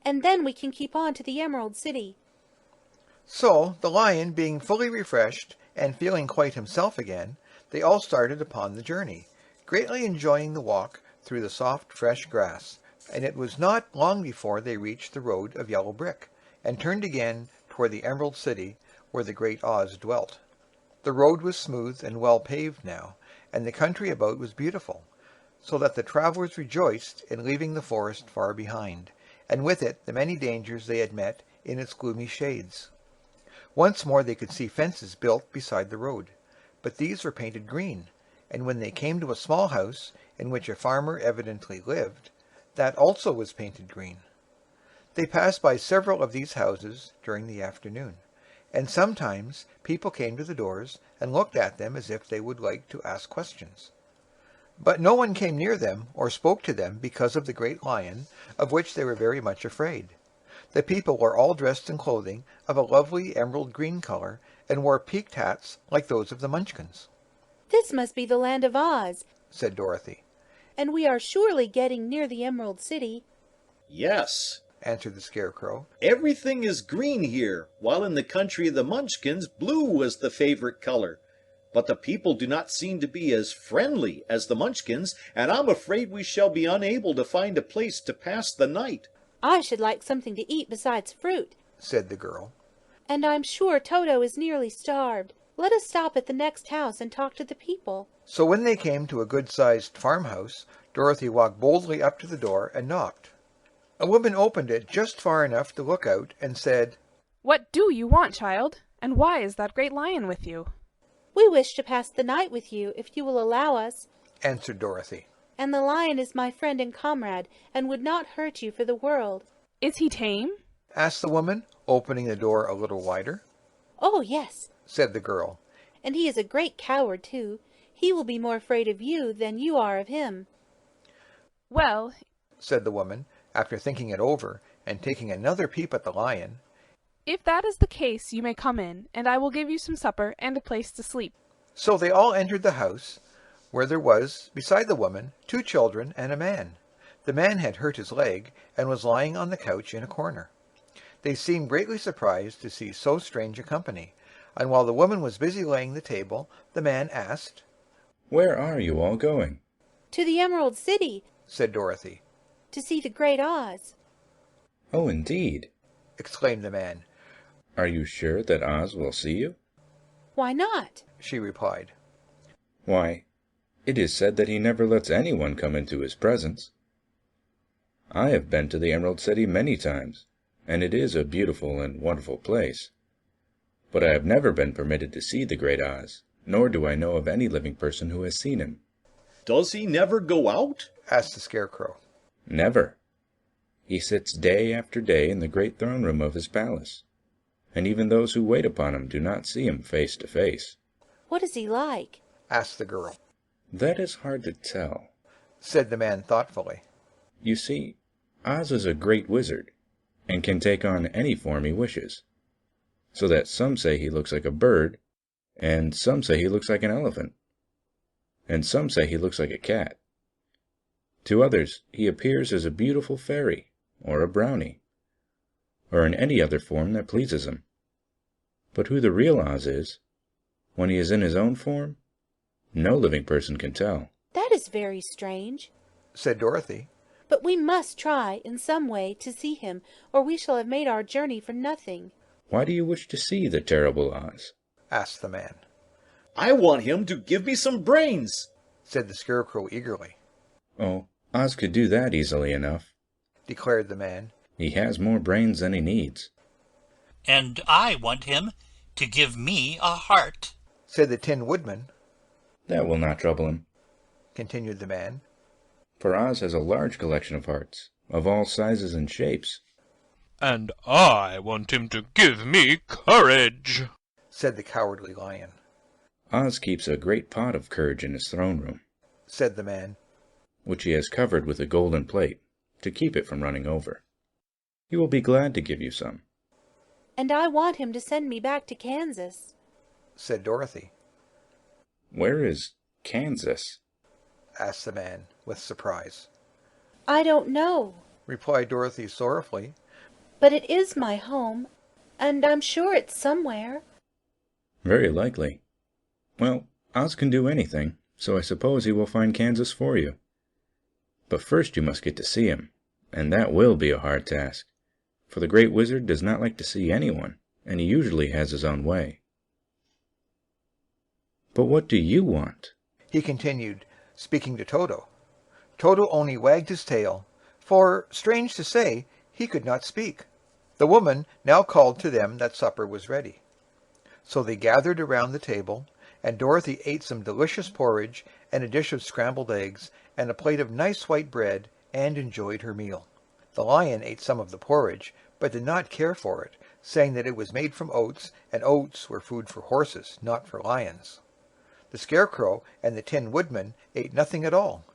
And then we can keep on to the Emerald City. So, the lion being fully refreshed and feeling quite himself again, they all started upon the journey, greatly enjoying the walk through the soft, fresh grass, and it was not long before they reached the road of yellow brick, and turned again toward the Emerald City where the great Oz dwelt. The road was smooth and well paved now, and the country about was beautiful, so that the travelers rejoiced in leaving the forest far behind, and with it the many dangers they had met in its gloomy shades. Once more they could see fences built beside the road, but these were painted green, and when they came to a small house in which a farmer evidently lived, that also was painted green. They passed by several of these houses during the afternoon, and sometimes people came to the doors and looked at them as if they would like to ask questions. But no one came near them or spoke to them because of the great lion, of which they were very much afraid. The people were all dressed in clothing of a lovely emerald green color, and wore peaked hats like those of the Munchkins. "This must be the land of Oz," said Dorothy. "and we are surely getting near the Emerald City." "Yes," answered the Scarecrow. "Everything is green here, while in the country of the Munchkins blue was the favorite color. But the people do not seem to be as friendly as the Munchkins, and I'm afraid we shall be unable to find a place to pass the night." "I should like something to eat besides fruit," said the girl. "and I'm sure Toto is nearly starved. Let us stop at the next house and talk to the people." So when they came to a good-sized farmhouse, Dorothy walked boldly up to the door and knocked. A woman opened it just far enough to look out and said, "What do you want, child? And why is that great lion with you?" "We wish to pass the night with you, if you will allow us," answered Dorothy. "and the lion is my friend and comrade, and would not hurt you for the world." "Is he tame?" asked the woman, opening the door a little wider. "Oh, yes," said the girl. "and he is a great coward, too. He will be more afraid of you than you are of him." "Well," said the woman, after thinking it over and taking another peep at the lion, "if that is the case, you may come in, and I will give you some supper and a place to sleep." So they all entered the house, where there was, beside the woman, 2 children and a man. The man had hurt his leg, and was lying on the couch in a corner. They seemed greatly surprised to see so strange a company, and while the woman was busy laying the table, the man asked, "Where are you all going?" "To the Emerald City," said Dorothy. "to see the Great Oz." "Oh, indeed!" exclaimed the man. "Are you sure that Oz will see you?" "Why not?" she replied. "Why, it is said that he never lets anyone come into his presence. I have been to the Emerald City many times, and it is a beautiful and wonderful place. But I have never been permitted to see the Great Oz, nor do I know of any living person who has seen him." "Does he never go out?" asked the Scarecrow. "Never. He sits day after day in the great throne room of his palace, and even those who wait upon him do not see him face to face." "What is he like?" asked the girl. "That is hard to tell," said the man thoughtfully. "You see, Oz is a great wizard, and can take on any form he wishes, so that some say he looks like a bird, and some say he looks like an elephant, and some say he looks like a cat. To others he appears as a beautiful fairy, or a brownie, or in any other form that pleases him. But who the real Oz is, when he is in his own form, no living person can tell." "That is very strange," said Dorothy. "but we must try, in some way, to see him, or we shall have made our journey for nothing." "Why do you wish to see the terrible Oz?" asked the man. "I want him to give me some brains," said the Scarecrow eagerly. "Oh, Oz could do that easily enough," declared the man. "He has more brains than he needs." "And I want him to give me a heart," said the Tin Woodman. "That will not trouble him," continued the man. "for Oz has a large collection of hearts, of all sizes and shapes." "And I want him to give me courage," said the Cowardly Lion. "Oz keeps a great pot of courage in his throne room," said the man, "which he has covered with a golden plate, to keep it from running over. He will be glad to give you some." "And I want him to send me back to Kansas," said Dorothy. "Where is Kansas?" asked the man, with surprise. "I don't know," replied Dorothy sorrowfully. "but it is my home, and I'm sure it's somewhere." "Very likely. Well, Oz can do anything, so I suppose he will find Kansas for you. But first you must get to see him, and that will be a hard task, for the Great Wizard does not like to see anyone, and he usually has his own way. But what do you want?" he continued, speaking to Toto. Toto only wagged his tail, for, strange to say, he could not speak. The woman now called to them that supper was ready. So they gathered around the table, and Dorothy ate some delicious porridge and a dish of scrambled eggs and a plate of nice white bread, and enjoyed her meal. The lion ate some of the porridge, but did not care for it, saying that it was made from oats, and oats were food for horses, not for lions. The Scarecrow and the Tin Woodman ate nothing at all.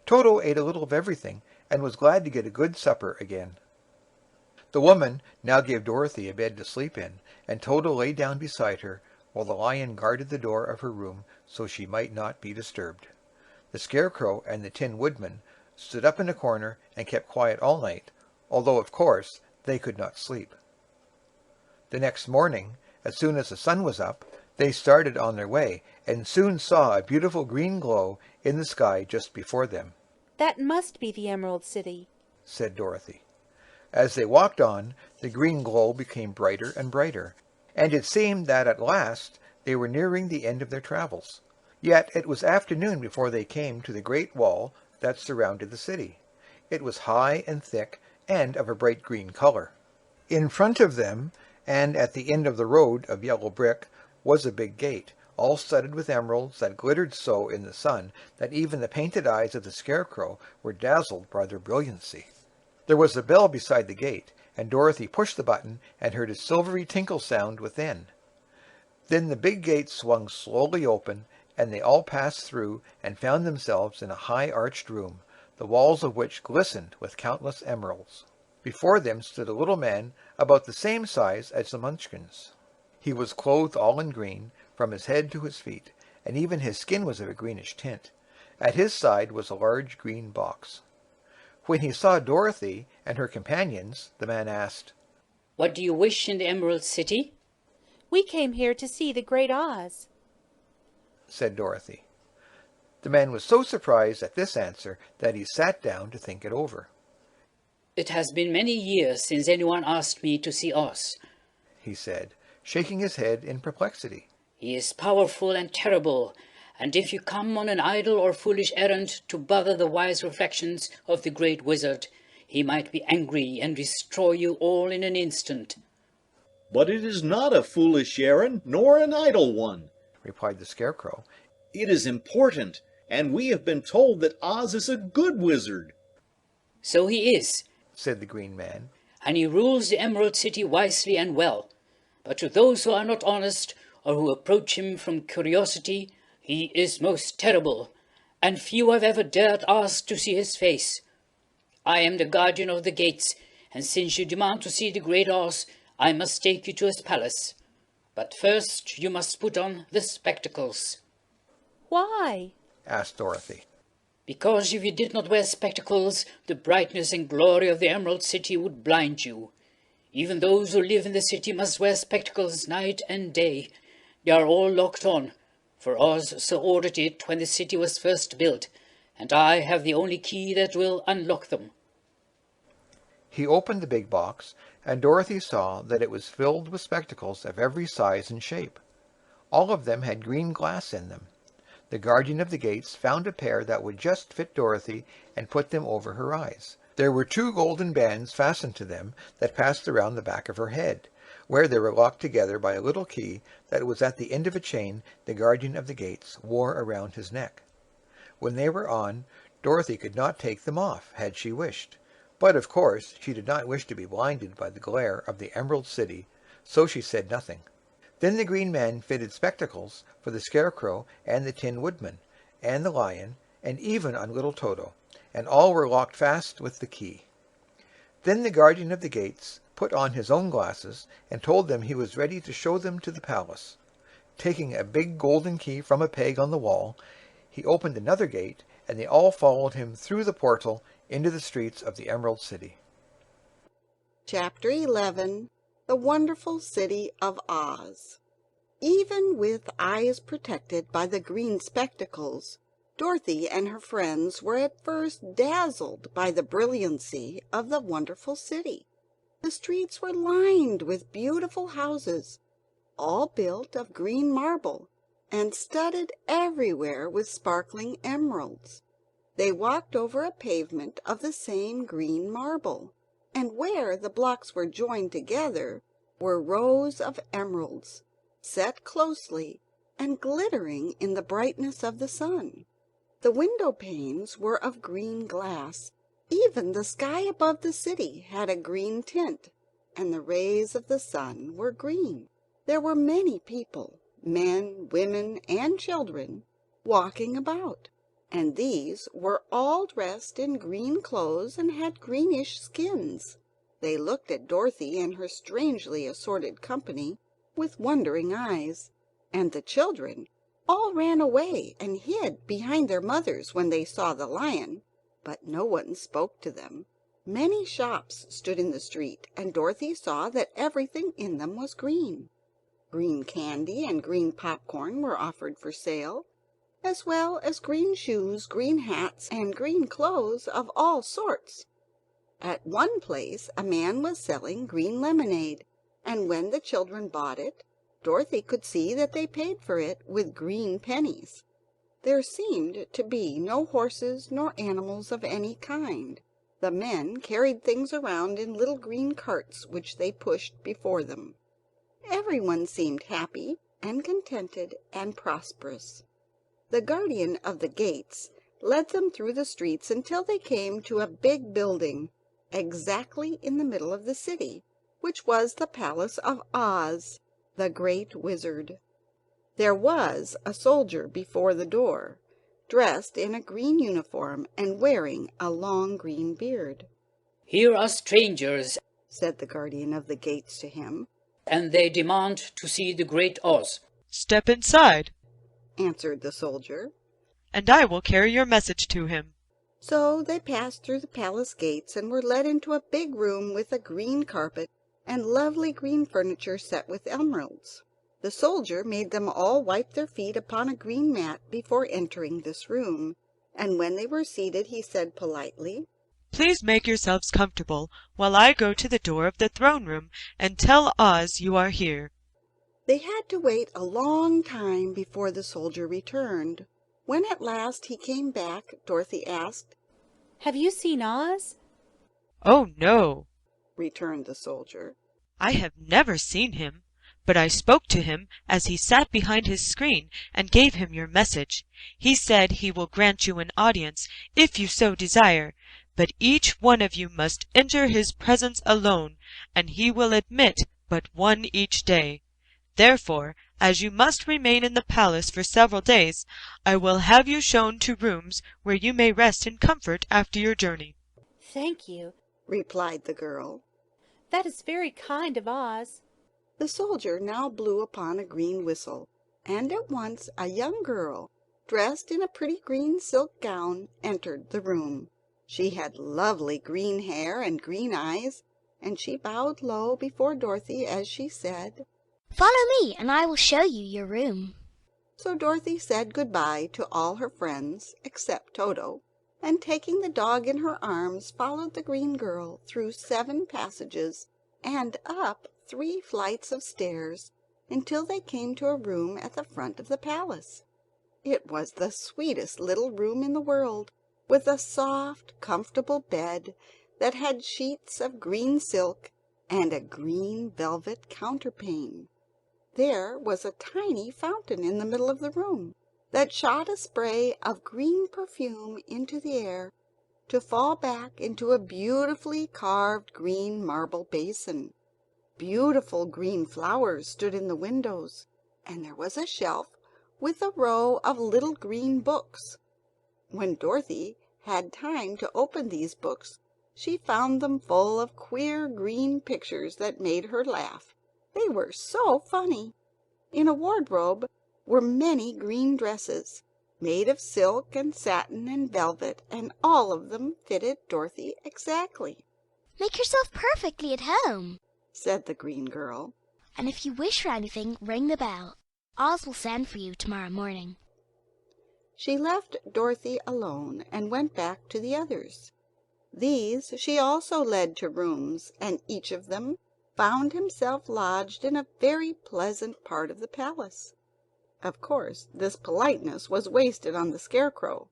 Toto ate a little of everything, and was glad to get a good supper again. The woman now gave Dorothy a bed to sleep in, and Toto lay down beside her, while the lion guarded the door of her room so she might not be disturbed. The Scarecrow and the Tin Woodman stood up in a corner and kept quiet all night, although of course they could not sleep. The next morning, as soon as the sun was up, they started on their way, and soon saw a beautiful green glow in the sky just before them. "That must be the Emerald City," said Dorothy. As they walked on, the green glow became brighter and brighter, and it seemed that at last they were nearing the end of their travels. Yet it was afternoon before they came to the great wall that surrounded the city. It was high and thick, and of a bright green color. In front of them, and at the end of the road of yellow brick, was a big gate, all studded with emeralds that glittered so in the sun that even the painted eyes of the Scarecrow were dazzled by their brilliancy. There was a bell beside the gate, and Dorothy pushed the button and heard a silvery tinkle sound within. Then the big gate swung slowly open, and they all passed through and found themselves in a high arched room, the walls of which glistened with countless emeralds. Before them stood a little man about the same size as the Munchkins. He was clothed all in green, from his head to his feet, and even his skin was of a greenish tint. At his side was a large green box. When he saw Dorothy and her companions, the man asked, "What do you wish in the Emerald City?" "We came here to see the Great Oz," said Dorothy. The man was so surprised at this answer that he sat down to think it over. "It has been many years since anyone asked me to see Oz," he said, shaking his head in perplexity. "He is powerful and terrible, and if you come on an idle or foolish errand to bother the wise reflections of the great wizard, he might be angry and destroy you all in an instant." "But it is not a foolish errand, nor an idle one," replied the Scarecrow. "It is important, and we have been told that Oz is a good wizard." "So he is," said the Green Man, "and he rules the Emerald City wisely and well. But to those who are not honest, or who approach him from curiosity, he is most terrible, and few have ever dared ask to see his face. I am the guardian of the gates, and since you demand to see the Great Oz, I must take you to his palace. But first you must put on the spectacles." "Why?" asked Dorothy. "Because if you did not wear spectacles, the brightness and glory of the Emerald City would blind you. Even those who live in the city must wear spectacles night and day. They are all locked on, for Oz so ordered it when the city was first built, and I have the only key that will unlock them." He opened the big box, and Dorothy saw that it was filled with spectacles of every size and shape. All of them had green glass in them. The guardian of the gates found a pair that would just fit Dorothy and put them over her eyes. There were 2 golden bands fastened to them that passed around the back of her head, where they were locked together by a little key that was at the end of a chain the guardian of the gates wore around his neck. When they were on, Dorothy could not take them off had she wished, but of course she did not wish to be blinded by the glare of the Emerald City, so she said nothing. Then the Green Man fitted spectacles for the Scarecrow and the Tin Woodman, and the Lion, and even on little Toto, and all were locked fast with the key. Then the guardian of the gates put on his own glasses and told them he was ready to show them to the palace. Taking a big golden key from a peg on the wall, he opened another gate, and they all followed him through the portal into the streets of the Emerald City. Chapter 11. The Wonderful City of Oz. Even with eyes protected by the green spectacles, Dorothy and her friends were at first dazzled by the brilliancy of the wonderful city. The streets were lined with beautiful houses, all built of green marble, and studded everywhere with sparkling emeralds. They walked over a pavement of the same green marble, and where the blocks were joined together were rows of emeralds, set closely and glittering in the brightness of the sun. The window panes were of green glass. Even the sky above the city had a green tint, and the rays of the sun were green. There were many people, men, women, and children, walking about, and these were all dressed in green clothes and had greenish skins. They looked at Dorothy and her strangely assorted company with wondering eyes, and the children all ran away and hid behind their mothers when they saw the lion, but no one spoke to them. Many shops stood in the street, and Dorothy saw that everything in them was green. Green candy and green popcorn were offered for sale, as well as green shoes, green hats, and green clothes of all sorts. At one place a man was selling green lemonade, and when the children bought it, Dorothy could see that they paid for it with green pennies. There seemed to be no horses nor animals of any kind. The men carried things around in little green carts which they pushed before them. Everyone seemed happy and contented and prosperous. The guardian of the gates led them through the streets until they came to a big building exactly in the middle of the city, which was the palace of Oz, the great wizard. There was a soldier before the door, dressed in a green uniform and wearing a long green beard. "Here are strangers," said the guardian of the gates to him, "and they demand to see the Great Oz." "Step inside," answered the soldier. and I will carry your message to him." So they passed through the palace gates and were led into a big room with a green carpet and lovely green furniture set with emeralds. The soldier made them all wipe their feet upon a green mat before entering this room, and when they were seated he said politely, "Please make yourselves comfortable while I go to the door of the throne room and tell Oz you are here." They had to wait a long time before the soldier returned. When at last he came back, Dorothy asked, "Have you seen Oz?" "Oh, no," returned the soldier. "I have never seen him, but I spoke to him as he sat behind his screen and gave him your message. He said he will grant you an audience if you so desire, but each one of you must enter his presence alone, and he will admit but one each day. Therefore, as you must remain in the palace for several days, I will have you shown to rooms where you may rest in comfort after your journey." "Thank you," replied the girl. "That is very kind of Oz." The soldier now blew upon a green whistle, and at once a young girl, dressed in a pretty green silk gown, entered the room. She had lovely green hair and green eyes, and she bowed low before Dorothy as she said, "Follow me, and I will show you your room." So Dorothy said good-bye to all her friends except Toto, and taking the dog in her arms followed the green girl through 7 passages and up 3 flights of stairs until they came to a room at the front of the palace. It was the sweetest little room in the world, with a soft, comfortable bed that had sheets of green silk and a green velvet counterpane. There was a tiny fountain in the middle of the room that shot a spray of green perfume into the air, to fall back into a beautifully carved green marble basin. Beautiful green flowers stood in the windows, and there was a shelf with a row of little green books. When Dorothy had time to open these books, she found them full of queer green pictures that made her laugh. They were so funny. In a wardrobe were many green dresses, made of silk and satin and velvet, and all of them fitted Dorothy exactly. "Make yourself perfectly at home," said the green girl. "and if you wish for anything, ring the bell. Oz will send for you tomorrow morning." She left Dorothy alone and went back to the others. These she also led to rooms, and each of them found himself lodged in a very pleasant part of the palace. Of course this politeness was wasted on the Scarecrow,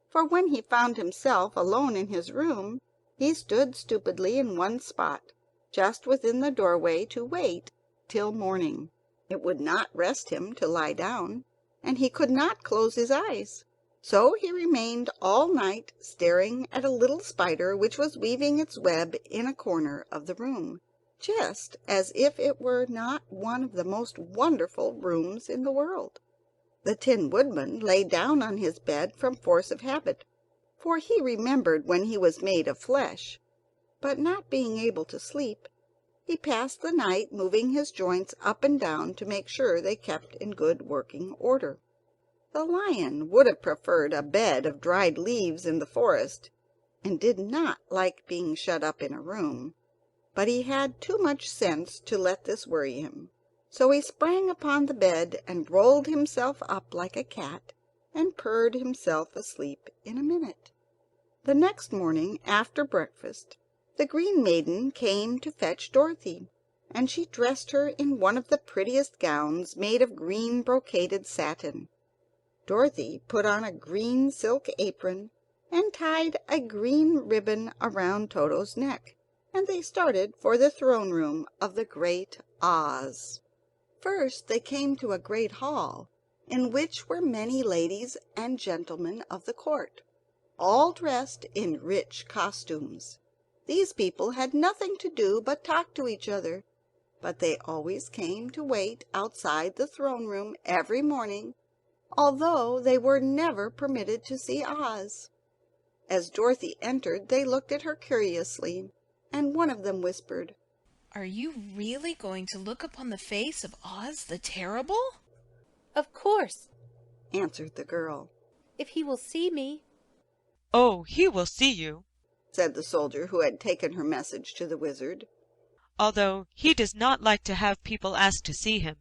for when he found himself alone in his room he stood stupidly in one spot, just within the doorway, to wait till morning. It would not rest him to lie down, and he could not close his eyes. So he remained all night staring at a little spider which was weaving its web in a corner of the room, just as if it were not one of the most wonderful rooms in the world. The Tin Woodman lay down on his bed from force of habit, for he remembered when he was made of flesh, but not being able to sleep, he passed the night moving his joints up and down to make sure they kept in good working order. The Lion would have preferred a bed of dried leaves in the forest, and did not like being shut up in a room, but he had too much sense to let this worry him. So he sprang upon the bed and rolled himself up like a cat, and purred himself asleep in a minute. The next morning, after breakfast, the Green Maiden came to fetch Dorothy, and she dressed her in one of the prettiest gowns made of green brocaded satin. Dorothy put on a green silk apron and tied a green ribbon around Toto's neck, and they started for the throne room of the great Oz. First they came to a great hall, in which were many ladies and gentlemen of the court, all dressed in rich costumes. These people had nothing to do but talk to each other, but they always came to wait outside the throne room every morning, although they were never permitted to see Oz. As Dorothy entered they looked at her curiously, and one of them whispered, "Are you really going to look upon the face of Oz the Terrible?" "Of course," answered the girl. if he will see me." "Oh, he will see you," said the soldier who had taken her message to the wizard, "although he does not like to have people ask to see him.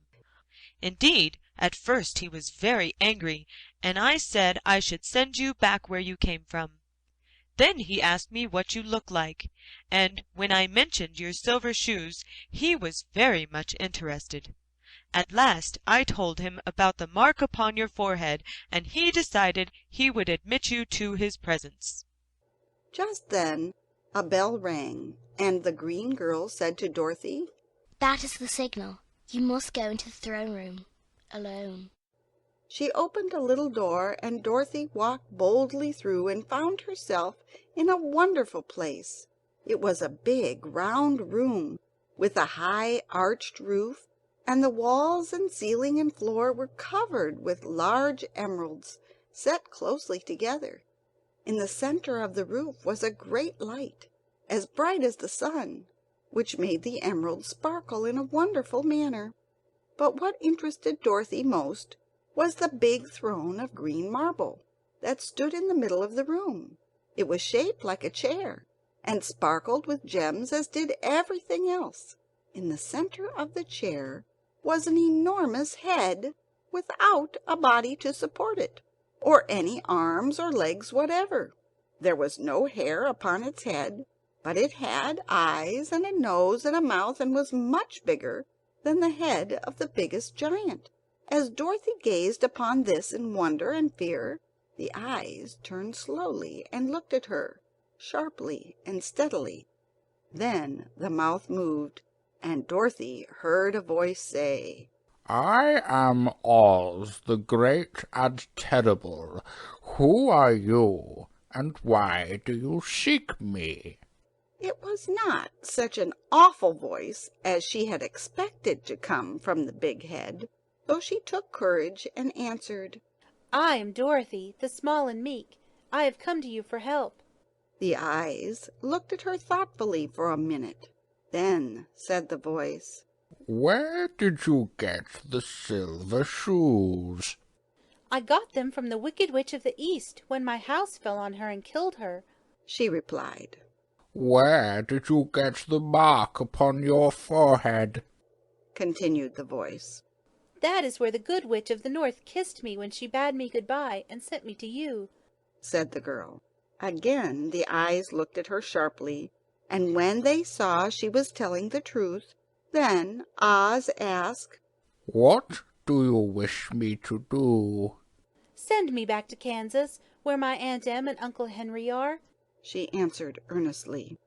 Indeed, at first he was very angry, and I said I should send you back where you came from. Then he asked me what you looked like, and when I mentioned your silver shoes he was very much interested. At last I told him about the mark upon your forehead, and he decided he would admit you to his presence." Just then a bell rang, and the green girl said to Dorothy, "That is the signal. You must go into the throne room alone." She opened a little door, and Dorothy walked boldly through and found herself in a wonderful place. It was a big round room with a high arched roof, and the walls and ceiling and floor were covered with large emeralds set closely together. In the center of the roof was a great light, as bright as the sun, which made the emeralds sparkle in a wonderful manner. But what interested Dorothy most was the big throne of green marble that stood in the middle of the room. It was shaped like a chair, and sparkled with gems as did everything else. In the center of the chair was an enormous head without a body to support it, or any arms or legs whatever. There was no hair upon its head, but it had eyes and a nose and a mouth, and was much bigger than the head of the biggest giant. As Dorothy gazed upon this in wonder and fear, the eyes turned slowly and looked at her sharply and steadily. Then the mouth moved, and Dorothy heard a voice say, "I am Oz, the great and terrible. Who are you, and why do you seek me?" It was not such an awful voice as she had expected to come from the big head, so she took courage and answered, "I am Dorothy, the small and meek. I have come to you for help." The eyes looked at her thoughtfully for a minute. Then said the voice, "Where did you get the silver shoes?" "I got them from the Wicked Witch of the East when my house fell on her and killed her," she replied. "Where did you get the mark upon your forehead?" continued the voice. "That is where the Good Witch of the North kissed me when she bade me good-bye and sent me to you," said the girl. Again the eyes looked at her sharply, and when they saw she was telling the truth, then Oz asked, "What do you wish me to do?" "Send me back to Kansas, where my Aunt Em and Uncle Henry are," she answered earnestly.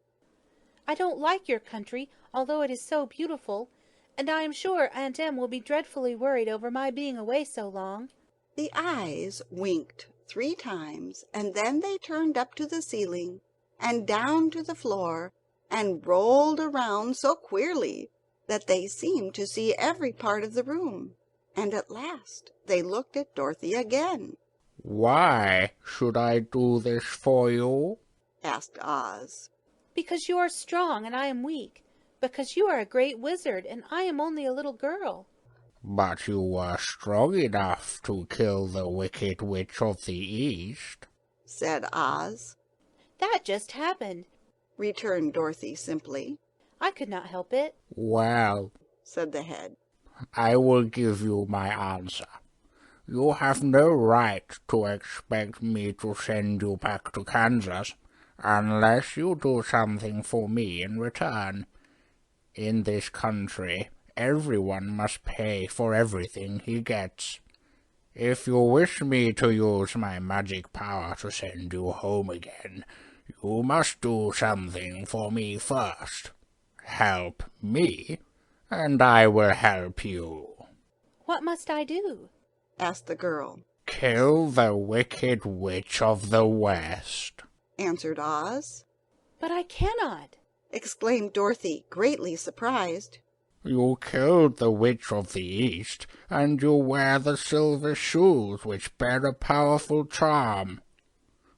"I don't like your country, although it is so beautiful, and I am sure Aunt Em will be dreadfully worried over my being away so long." The eyes winked 3 times, and then they turned up to the ceiling and down to the floor, and rolled around so queerly that they seemed to see every part of the room. And at last they looked at Dorothy again. "Why should I do this for you?" asked Oz. "Because you are strong and I am weak. Because you are a great wizard and I am only a little girl." "But you were strong enough to kill the Wicked Witch of the East," said Oz. "That just happened," returned Dorothy simply. "I could not help it." "Well," said the head, "I will give you my answer. You have no right to expect me to send you back to Kansas unless you do something for me in return. In this country, everyone must pay for everything he gets. If you wish me to use my magic power to send you home again, you must do something for me first. Help me, and I will help you." "What must I do?" asked the girl. "Kill the Wicked Witch of the West," answered Oz. "But I cannot," exclaimed Dorothy, greatly surprised. "You killed the Witch of the East, and you wear the silver shoes which bear a powerful charm.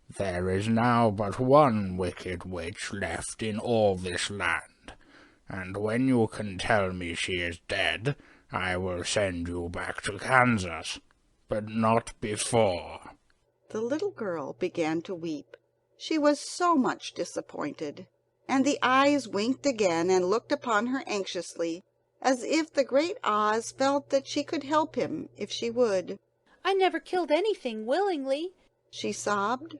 There is now but one Wicked Witch left in all this land, and when you can tell me she is dead, I will send you back to Kansas, but not before." The little girl began to weep. She was so much disappointed, and the eyes winked again and looked upon her anxiously, as if the great Oz felt that she could help him if she would. "I never killed anything willingly," she sobbed.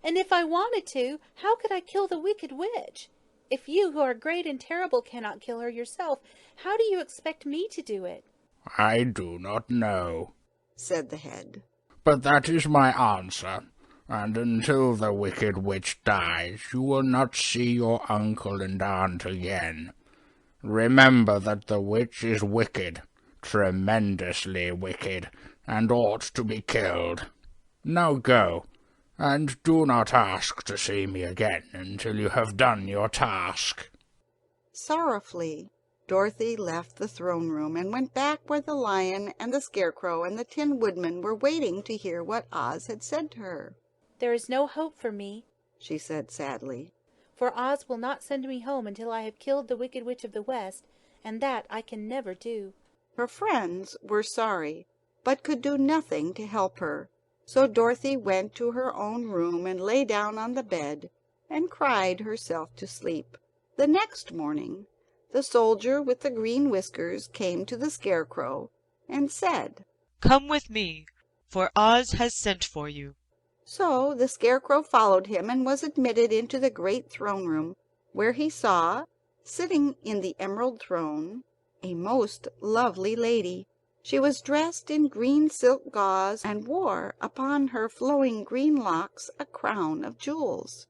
"and if I wanted to, how could I kill the wicked witch? If you, who are great and terrible, cannot kill her yourself, how do you expect me to do it?" "I do not know," said the head. "but that is my answer, and until the wicked witch dies, you will not see your uncle and aunt again. Remember that the witch is wicked, tremendously wicked, and ought to be killed. Now go, and do not ask to see me again until you have done your task." Sorrowfully, Dorothy left the throne room and went back where the lion and the Scarecrow and the Tin Woodman were waiting to hear what Oz had said to her. "There is no hope for me," she said sadly, "for Oz will not send me home until I have killed the Wicked Witch of the West, and that I can never do." Her friends were sorry, but could do nothing to help her, so Dorothy went to her own room and lay down on the bed and cried herself to sleep. The next morning the soldier with the green whiskers came to the Scarecrow and said, "Come with me, for Oz has sent for you." So the Scarecrow followed him and was admitted into the great throne room, where he saw, sitting in the emerald throne, a most lovely lady. She was dressed in green silk gauze and wore upon her flowing green locks a crown of jewels.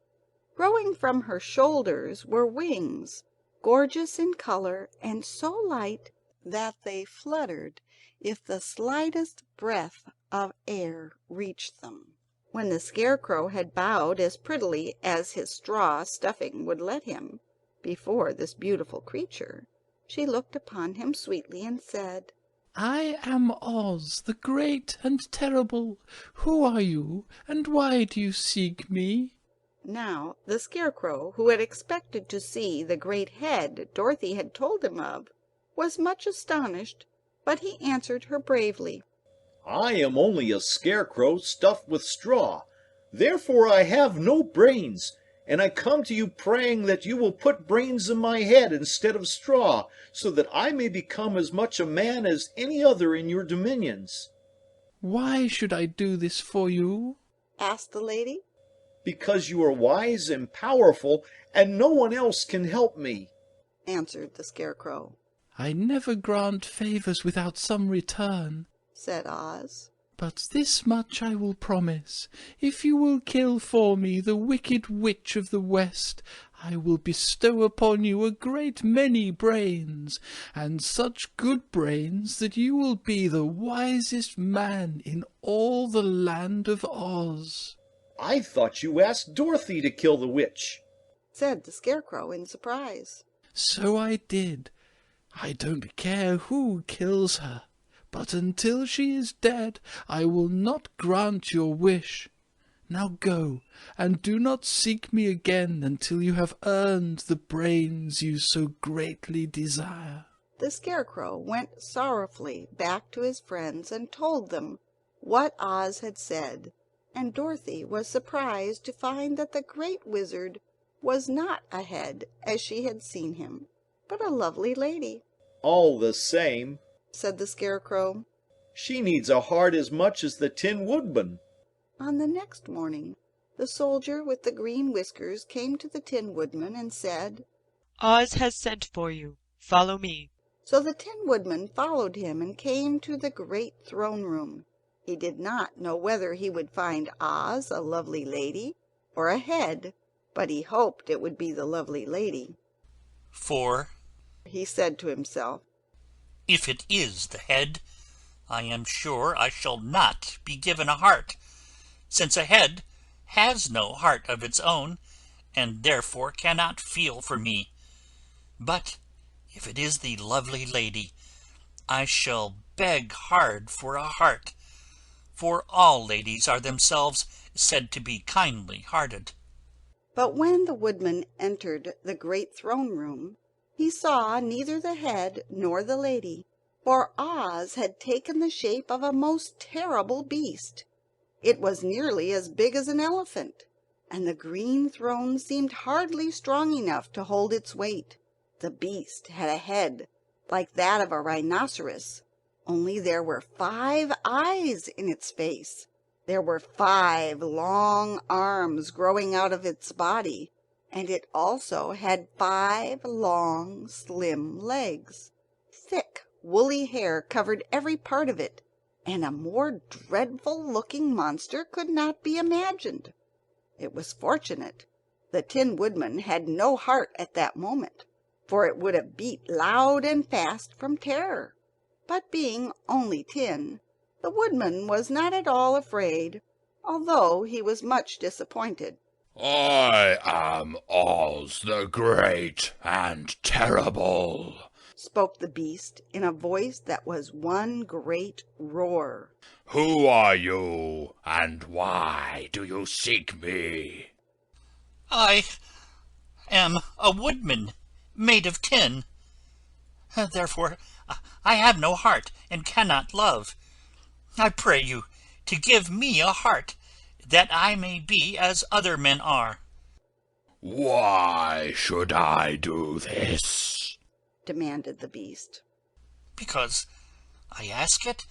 Growing from her shoulders were wings, gorgeous in color and so light that they fluttered if the slightest breath of air reached them. When the Scarecrow had bowed as prettily as his straw stuffing would let him before this beautiful creature, she looked upon him sweetly and said, "I am Oz, the great and terrible. Who are you, and why do you seek me?" Now the Scarecrow, who had expected to see the great head Dorothy had told him of, was much astonished, but he answered her bravely. "I am only a scarecrow stuffed with straw. Therefore I have no brains, and I come to you praying that you will put brains in my head instead of straw, so that I may become as much a man as any other in your dominions." "Why should I do this for you?" asked the lady. "Because you are wise and powerful, and no one else can help me," answered the Scarecrow. "I never grant favors without some return," said Oz. "but this much I will promise. If you will kill for me the Wicked Witch of the West, I will bestow upon you a great many brains, and such good brains that you will be the wisest man in all the land of Oz." "I thought you asked Dorothy to kill the witch," said the Scarecrow in surprise. "So I did. I don't care who kills her. But until she is dead, I will not grant your wish. Now go, and do not seek me again until you have earned the brains you so greatly desire." The Scarecrow went sorrowfully back to his friends and told them what Oz had said, and Dorothy was surprised to find that the great wizard was not a head as she had seen him, but a lovely lady. "All the same," said the Scarecrow, "she needs a heart as much as the Tin Woodman." On the next morning the soldier with the green whiskers came to the Tin Woodman and said, "Oz has sent for you. Follow me." So the Tin Woodman followed him and came to the great throne room. He did not know whether he would find Oz a lovely lady or a head, but he hoped it would be the lovely lady. "For," he said to himself, "if it is the head, I am sure I shall not be given a heart, since a head has no heart of its own, and therefore cannot feel for me. But if it is the lovely lady, I shall beg hard for a heart, for all ladies are themselves said to be kindly-hearted." But when the woodman entered the great throne room, he saw neither the head nor the lady, for Oz had taken the shape of a most terrible beast. It was nearly as big as an elephant, and the green throne seemed hardly strong enough to hold its weight. The beast had a head like that of a rhinoceros, only there were 5 eyes in its face. There were 5 long arms growing out of its body, and it also had 5 long, slim legs. Thick, woolly hair covered every part of it, and a more dreadful-looking monster could not be imagined. It was fortunate the Tin Woodman had no heart at that moment, for it would have beat loud and fast from terror. But being only tin, the Woodman was not at all afraid, although he was much disappointed. "I am Oz the Great and Terrible," spoke the beast in a voice that was one great roar. "Who are you, and why do you seek me?" I am a woodman, made of tin. Therefore I have no heart, and cannot love. I pray you to give me a heart, that I may be as other men are. "Why should I do this?" demanded the beast. Because I ask it,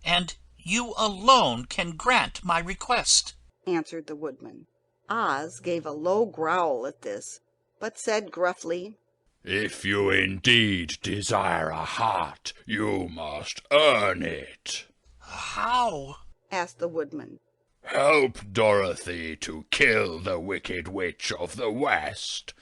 and you alone can grant my request, answered the Woodman. Oz gave a low growl at this, but said gruffly, "If you indeed desire a heart, you must earn it." "How?" asked the Woodman. "Help Dorothy to kill the Wicked Witch of the West.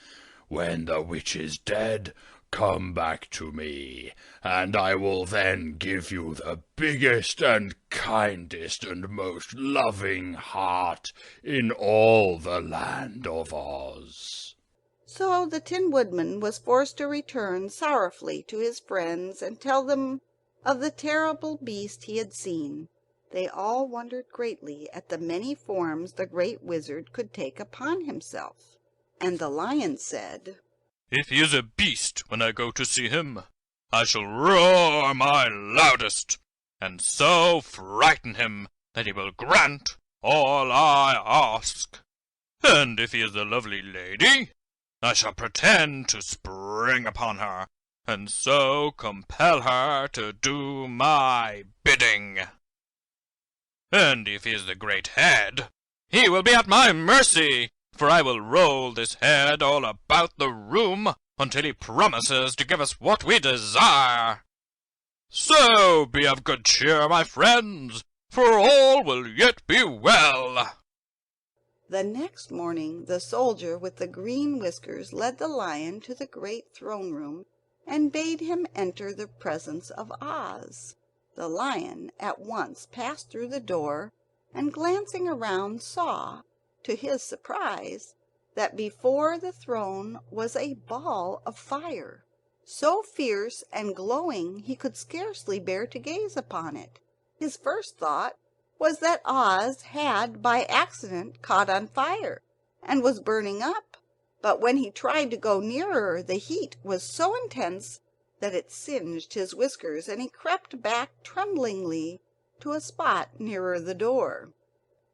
When the witch is dead, come back to me, and I will then give you the biggest and kindest and most loving heart in all the land of Oz." So the Tin Woodman was forced to return sorrowfully to his friends and tell them of the terrible beast he had seen. They all wondered greatly at the many forms the great wizard could take upon himself. And the Lion said, "If he is a beast when I go to see him, I shall roar my loudest, and so frighten him that he will grant all I ask. And if he is a lovely lady, I shall pretend to spring upon her, and so compel her to do my bidding. And if he is the great head, he will be at my mercy, for I will roll this head all about the room until he promises to give us what we desire. So be of good cheer, my friends, for all will yet be well." The next morning the soldier with the green whiskers led the Lion to the great throne room and bade him enter the presence of Oz. The Lion at once passed through the door, and glancing around saw, to his surprise, that before the throne was a ball of fire, so fierce and glowing he could scarcely bear to gaze upon it. His first thought was that Oz had by accident caught on fire and was burning up, but when he tried to go nearer the heat was so intense that it singed his whiskers, and he crept back tremblingly to a spot nearer the door.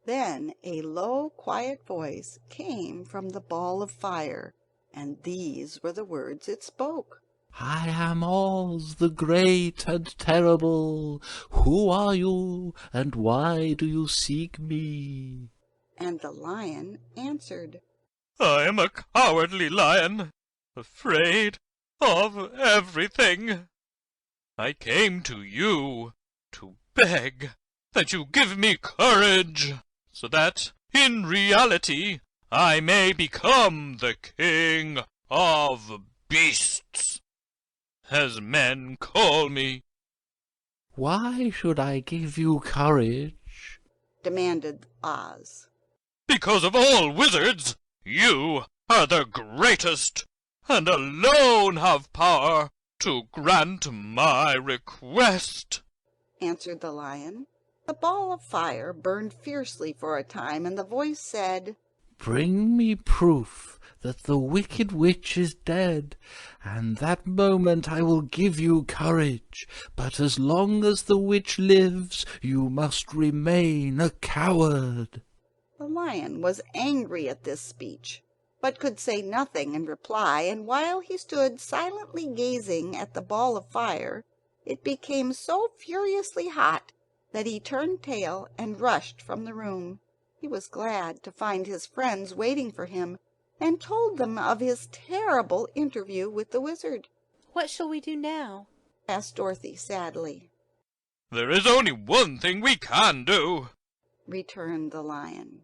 Then a low, quiet voice came from the ball of fire, and these were the words it spoke. "I am Oz the Great and Terrible. Who are you, and why do you seek me?" And the Lion answered, "I am a cowardly lion, afraid of everything. I came to you to beg that you give me courage, so that, in reality, I may become the king of beasts, as men call me." "Why should I give you courage?" demanded Oz. "Because of all wizards, you are the greatest, and alone have power to grant my request," answered the Lion. The ball of fire burned fiercely for a time, and the voice said, "Bring me proof that the wicked witch is dead, and that moment I will give you courage. But as long as the witch lives, you must remain a coward." The lion was angry at this speech, but could say nothing in reply, and while he stood silently gazing at the ball of fire, it became so furiously hot that he turned tail and rushed from the room. He was glad to find his friends waiting for him, and told them of his terrible interview with the wizard. "What shall we do now?" asked Dorothy sadly. "There is only one thing we can do," returned the lion,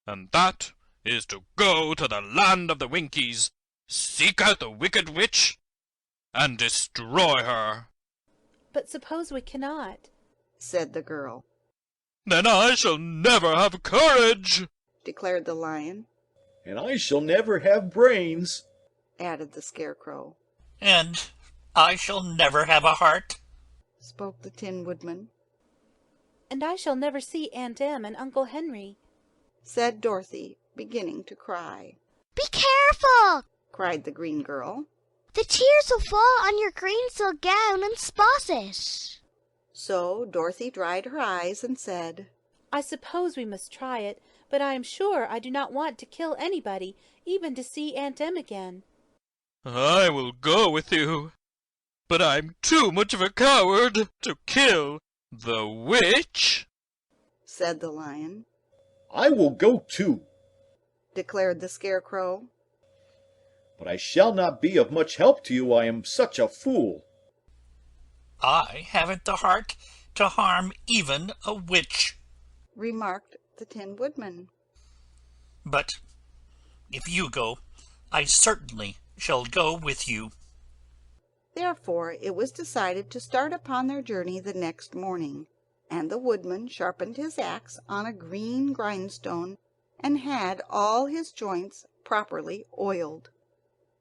"and that is to go to the land of the Winkies, seek out the wicked witch, and destroy her." "But suppose we cannot?" said the girl. "Then I shall never have courage," declared the lion. "And I shall never have brains," added the Scarecrow. "And I shall never have a heart," spoke the Tin Woodman. "And I shall never see Aunt Em and Uncle Henry," said Dorothy, beginning to cry. "Be careful!" cried the green girl. "The tears will fall on your green silk gown and spot it." So Dorothy dried her eyes and said, "I suppose we must try it, but I am sure I do not want to kill anybody, even to see Aunt Em again." "I will go with you, but I'm too much of a coward to kill the witch," said the lion. "I will go too," declared the Scarecrow. "but I shall not be of much help to you, I am such a fool." "I haven't the heart to harm even a witch," remarked the Tin Woodman. "but if you go, I certainly shall go with you." Therefore it was decided to start upon their journey the next morning, and the woodman sharpened his axe on a green grindstone and had all his joints properly oiled.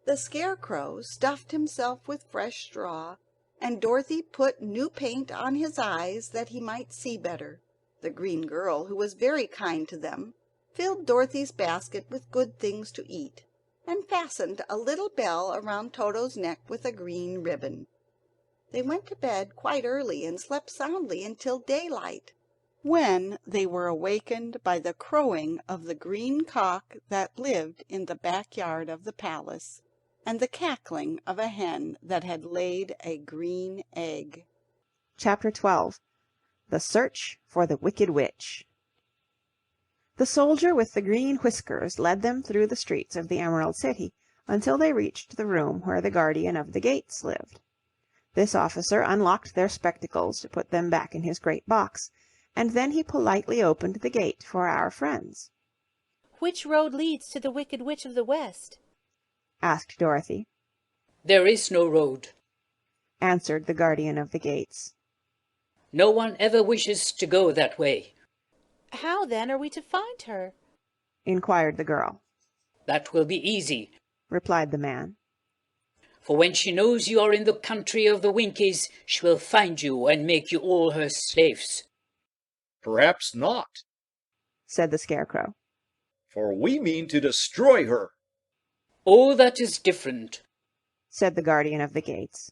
The Scarecrow stuffed himself with fresh straw, and Dorothy put new paint on his eyes that he might see better. The green girl, who was very kind to them, filled Dorothy's basket with good things to eat, and fastened a little bell around Toto's neck with a green ribbon. They went to bed quite early and slept soundly until daylight, when they were awakened by the crowing of the green cock that lived in the backyard of the palace, and the cackling of a hen that had laid a green egg. Chapter 12. The Search for the Wicked Witch. The soldier with the green whiskers led them through the streets of the Emerald City until they reached the room where the guardian of the gates lived. This officer unlocked their spectacles to put them back in his great box, and then he politely opened the gate for our friends. "Which road leads to the Wicked Witch of the West?" asked Dorothy. "There is no road," answered the guardian of the gates. "No one ever wishes to go that way." "How, then, are we to find her?" inquired the girl. "That will be easy," replied the man. "For when she knows you are in the country of the Winkies, she will find you and make you all her slaves." "Perhaps not," said the Scarecrow. "for we mean to destroy her." "Oh, that is different," said the guardian of the gates.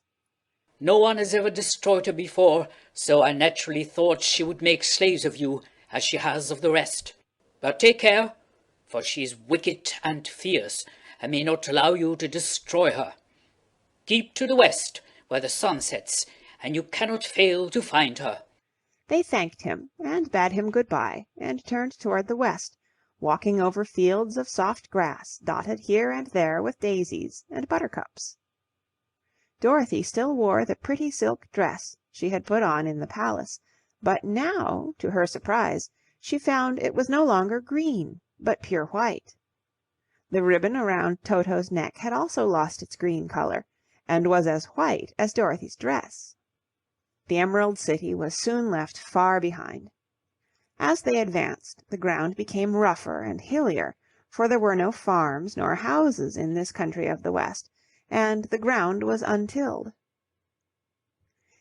"No one has ever destroyed her before, so I naturally thought she would make slaves of you, as she has of the rest. But take care, for she is wicked and fierce, and may not allow you to destroy her. Keep to the west, where the sun sets, and you cannot fail to find her." They thanked him, and bade him good-bye, and turned toward the west, walking over fields of soft grass, dotted here and there with daisies and buttercups. Dorothy still wore the pretty silk dress she had put on in the palace, but now, to her surprise, she found it was no longer green, but pure white. The ribbon around Toto's neck had also lost its green color, and was as white as Dorothy's dress. The Emerald City was soon left far behind. As they advanced, the ground became rougher and hillier, for there were no farms nor houses in this country of the West, and the ground was untilled.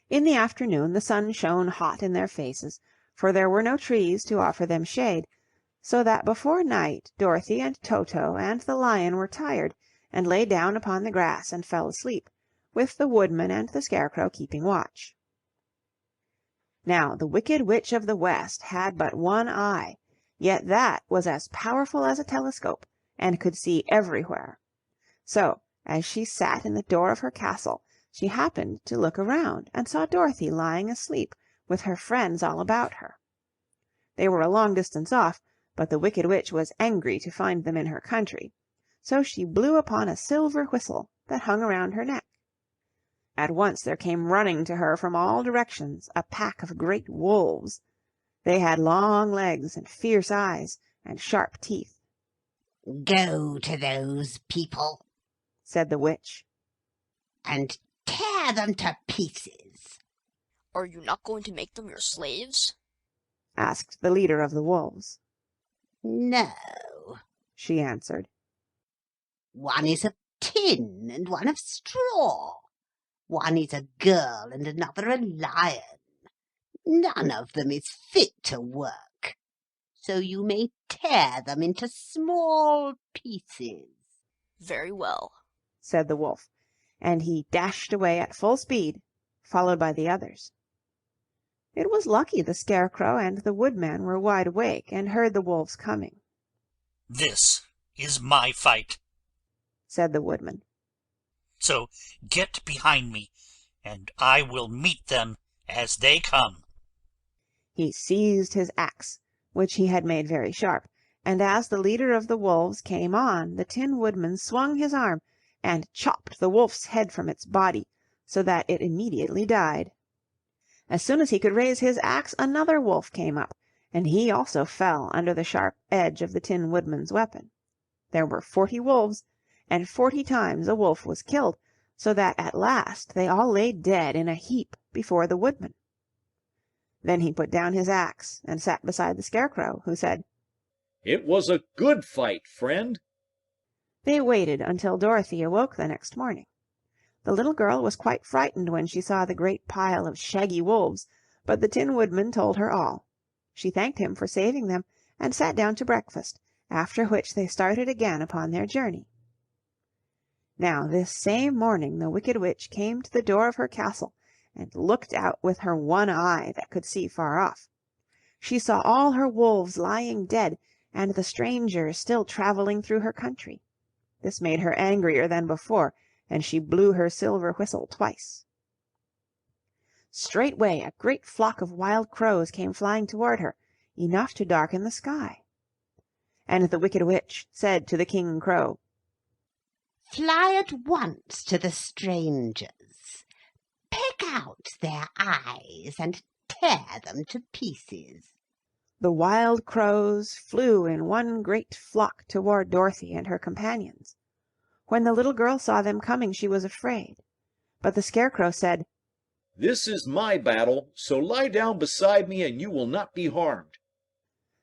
In the afternoon the sun shone hot in their faces, for there were no trees to offer them shade, so that before night Dorothy and Toto and the lion were tired, and lay down upon the grass and fell asleep, with the woodman and the Scarecrow keeping watch. Now the Wicked Witch of the West had but one eye, yet that was as powerful as a telescope, and could see everywhere. So, as she sat in the door of her castle, she happened to look around, and saw Dorothy lying asleep, with her friends all about her. They were a long distance off, but the Wicked Witch was angry to find them in her country, so she blew upon a silver whistle that hung around her neck. At once there came running to her from all directions a pack of great wolves. They had long legs and fierce eyes and sharp teeth. "Go to those people," said the witch, "and tear them to pieces." "Are you not going to make them your slaves?" asked the leader of the wolves. "No," she answered. "One is of tin and one of straw. One is a girl and another a lion. None of them is fit to work, so you may tear them into small pieces." "Very well," said the wolf, and he dashed away at full speed, followed by the others. It was lucky the Scarecrow and the Woodman were wide awake and heard the wolves coming. "This is my fight," said the Woodman. "So get behind me, and I will meet them as they come." He seized his axe, which he had made very sharp, and as the leader of the wolves came on, the Tin Woodman swung his arm and chopped the wolf's head from its body, so that it immediately died. As soon as he could raise his axe, another wolf came up, and he also fell under the sharp edge of the Tin Woodman's weapon. There were 40 wolves, and 40 times a wolf was killed, so that at last they all lay dead in a heap before the Woodman. Then he put down his axe and sat beside the Scarecrow, who said, "It was a good fight, friend." They waited until Dorothy awoke the next morning. The little girl was quite frightened when she saw the great pile of shaggy wolves, but the Tin Woodman told her all. She thanked him for saving them, and sat down to breakfast, after which they started again upon their journey. Now this same morning the Wicked Witch came to the door of her castle, and looked out with her one eye that could see far off. She saw all her wolves lying dead, and the strangers still travelling through her country. This made her angrier than before, and she blew her silver whistle twice. Straightway a great flock of wild crows came flying toward her, enough to darken the sky. And the Wicked Witch said to the King Crow, "Fly at once to the strangers. Pick out their eyes and tear them to pieces." The wild crows flew in one great flock toward Dorothy and her companions. When the little girl saw them coming, she was afraid. But the Scarecrow said, "This is my battle, so lie down beside me and you will not be harmed."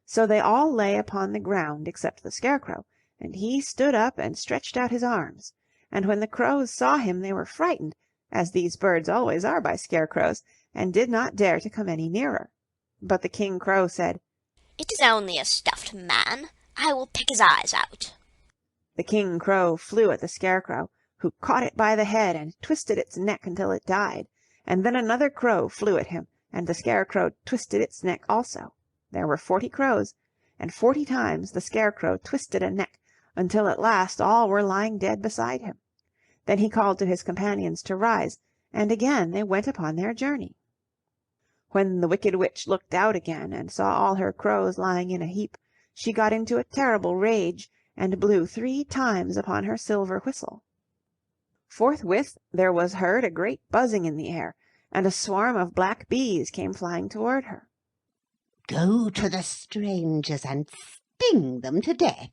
So they all lay upon the ground except the Scarecrow, and he stood up and stretched out his arms. And when the crows saw him they were frightened, as these birds always are by scarecrows, and did not dare to come any nearer. But the King Crow said, "It is only a stuffed man. I will pick his eyes out." The King Crow flew at the Scarecrow, who caught it by the head and twisted its neck until it died, and then another crow flew at him, and the Scarecrow twisted its neck also. There were 40 crows, and 40 times the Scarecrow twisted a neck, until at last all were lying dead beside him. Then he called to his companions to rise, and again they went upon their journey. When the Wicked Witch looked out again and saw all her crows lying in a heap, she got into a terrible rage, and blew 3 times upon her silver whistle. Forthwith there was heard a great buzzing in the air, and a swarm of black bees came flying toward her. "Go to the strangers and sting them to death,"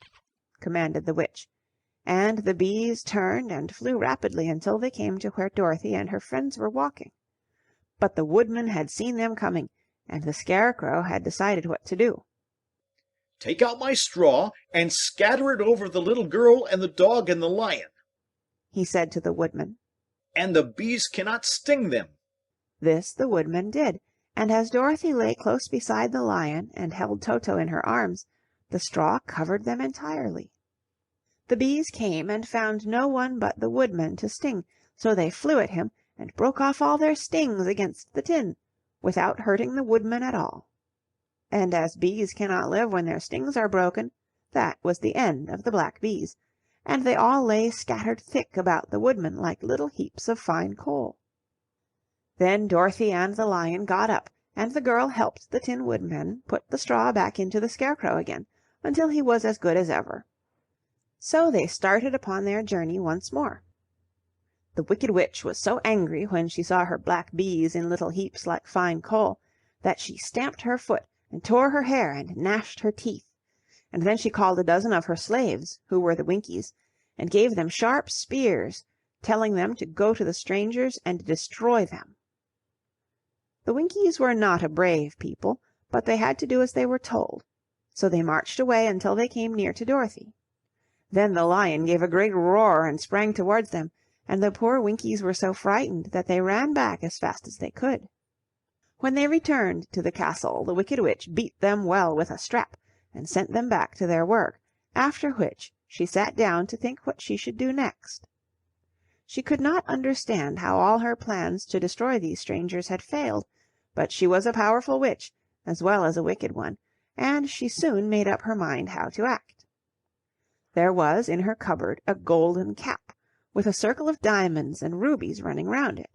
commanded the witch, and the bees turned and flew rapidly until they came to where Dorothy and her friends were walking. But the Woodman had seen them coming, and the Scarecrow had decided what to do. "Take out my straw and scatter it over the little girl and the dog and the lion," he said to the Woodman. "and the bees cannot sting them." This the Woodman did, and as Dorothy lay close beside the lion and held Toto in her arms, The straw covered them entirely. The bees came and found no one but the woodman to sting, so they flew at him and broke off all their stings against the tin, without hurting the woodman at all. And as bees cannot live when their stings are broken, that was the end of the black bees, and they all lay scattered thick about the woodman like little heaps of fine coal. Then Dorothy and the lion got up, and the girl helped the Tin Woodman put the straw back into the Scarecrow again, until he was as good as ever. So they started upon their journey once more. The Wicked Witch was so angry when she saw her black bees in little heaps like fine coal, that she stamped her foot and tore her hair and gnashed her teeth, and then she called a dozen of her slaves, who were the Winkies, and gave them sharp spears, telling them to go to the strangers and destroy them. The Winkies were not a brave people, but they had to do as they were told, so they marched away until they came near to Dorothy. Then the lion gave a great roar and sprang towards them, and the poor Winkies were so frightened that they ran back as fast as they could. When they returned to the castle, the Wicked Witch beat them well with a strap, and sent them back to their work, after which she sat down to think what she should do next. She could not understand how all her plans to destroy these strangers had failed, but she was a powerful witch, as well as a wicked one, and she soon made up her mind how to act. There was in her cupboard a golden cap, with a circle of diamonds and rubies running round it.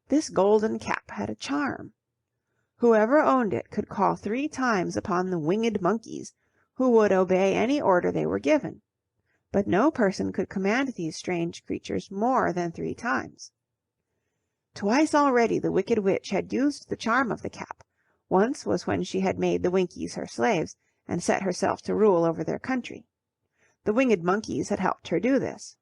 This golden cap had a charm. Whoever owned it could call 3 times upon the winged monkeys, who would obey any order they were given, but no person could command these strange creatures more than 3 times. Twice already the Wicked Witch had used the charm of the cap. Once was when she had made the Winkies her slaves, and set herself to rule over their country. The winged monkeys had helped her do this.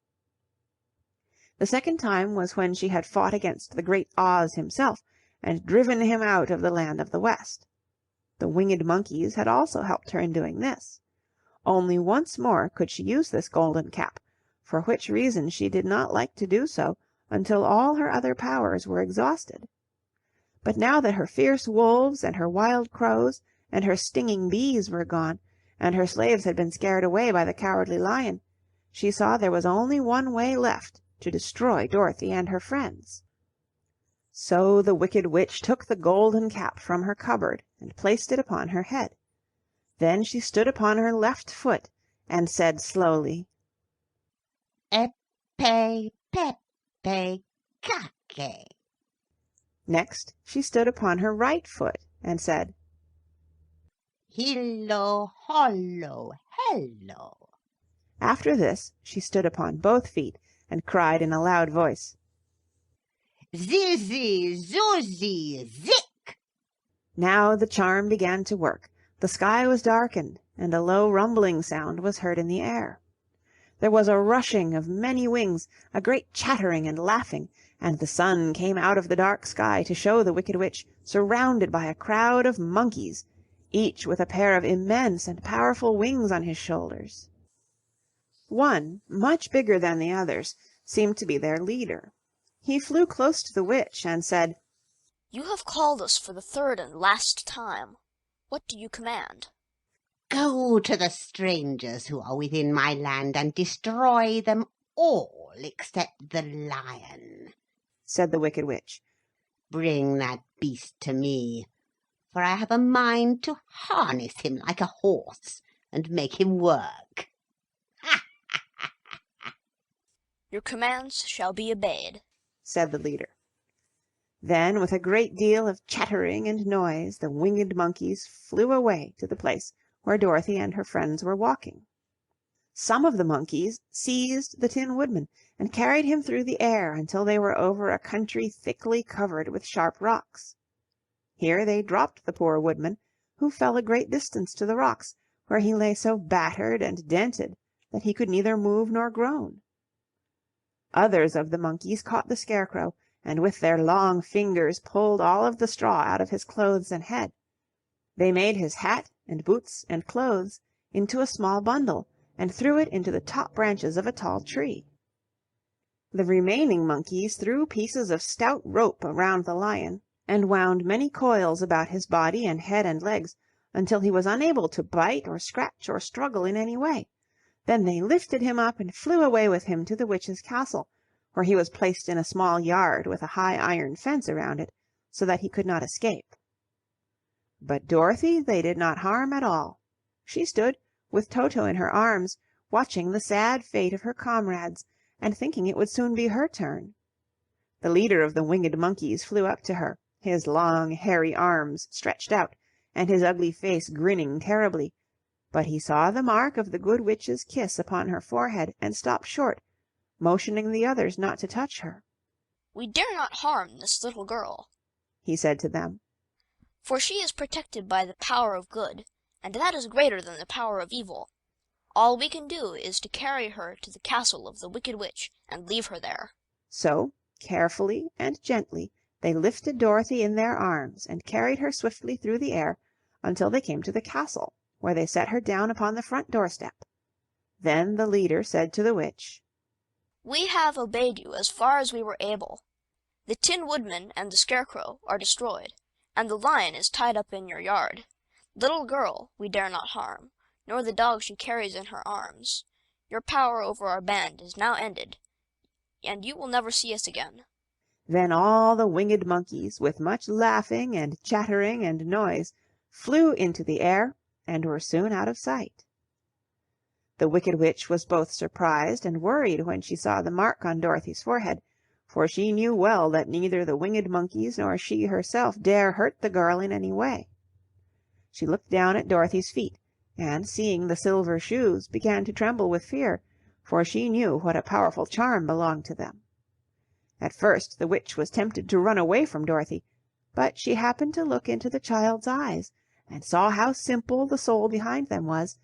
The second time was when she had fought against the great Oz himself, and driven him out of the land of the West. The winged monkeys had also helped her in doing this. Only once more could she use this golden cap, for which reason she did not like to do so until all her other powers were exhausted. But now that her fierce wolves and her wild crows and her stinging bees were gone, and her slaves had been scared away by the cowardly lion, she saw there was only one way left to destroy Dorothy and her friends. So the Wicked Witch took the golden cap from her cupboard and placed it upon her head. Then she stood upon her left foot and said slowly, Epe pepe kake. Next she stood upon her right foot and said, Hillo hollo hello. After this she stood upon both feet and cried in a loud voice, Zizi zuzi zik. Now the charm began to work. The sky was darkened, and a low rumbling sound was heard in the air. There was a rushing of many wings, a great chattering and laughing, and the sun came out of the dark sky to show the Wicked Witch surrounded by a crowd of monkeys, each with a pair of immense and powerful wings on his shoulders. One, much bigger than the others, seemed to be their leader. He flew close to the witch and said, You have called us for the 3rd and last time. What do you command? Go to the strangers who are within my land and destroy them all except the lion, said the Wicked Witch. Bring that beast to me, for I have a mind to harness him like a horse and make him work. Your commands shall be obeyed, said the leader. Then, with a great deal of chattering and noise, the winged monkeys flew away to the place where Dorothy and her friends were walking. Some of the monkeys seized the Tin Woodman and carried him through the air until they were over a country thickly covered with sharp rocks. Here they dropped the poor woodman, who fell a great distance to the rocks, where he lay so battered and dented that he could neither move nor groan. Others of the monkeys caught the Scarecrow, and with their long fingers pulled all of the straw out of his clothes and head. They made his hat and boots and clothes into a small bundle, and threw it into the top branches of a tall tree. The remaining monkeys threw pieces of stout rope around the lion, and wound many coils about his body and head and legs, until he was unable to bite or scratch or struggle in any way. Then they lifted him up and flew away with him to the witch's castle, where he was placed in a small yard with a high iron fence around it, so that he could not escape. But Dorothy they did not harm at all. She stood, with Toto in her arms, watching the sad fate of her comrades, and thinking it would soon be her turn. The leader of the winged monkeys flew up to her, his long, hairy arms stretched out, and his ugly face grinning terribly. But he saw the mark of the good witch's kiss upon her forehead, and stopped short, motioning the others not to touch her. "We dare not harm this little girl," he said to them, "for she is protected by the power of good, and that is greater than the power of evil. All we can do is to carry her to the castle of the wicked witch, and leave her there." So, carefully and gently, they lifted Dorothy in their arms, and carried her swiftly through the air until they came to the castle, where they set her down upon the front doorstep. Then the leader said to the witch, "We have obeyed you as far as we were able. The Tin Woodman and the Scarecrow are destroyed, and the lion is tied up in your yard. The little girl we dare not harm, nor the dog she carries in her arms. Your power over our band is now ended, and you will never see us again." Then all the winged monkeys, with much laughing and chattering and noise, flew into the air, and were soon out of sight. The wicked witch was both surprised and worried when she saw the mark on Dorothy's forehead, for she knew well that neither the winged monkeys nor she herself dare hurt the girl in any way. She looked down at Dorothy's feet, and, seeing the silver shoes, began to tremble with fear, for she knew what a powerful charm belonged to them. At first the witch was tempted to run away from Dorothy, but she happened to look into the child's eyes, and saw how simple the soul behind them was,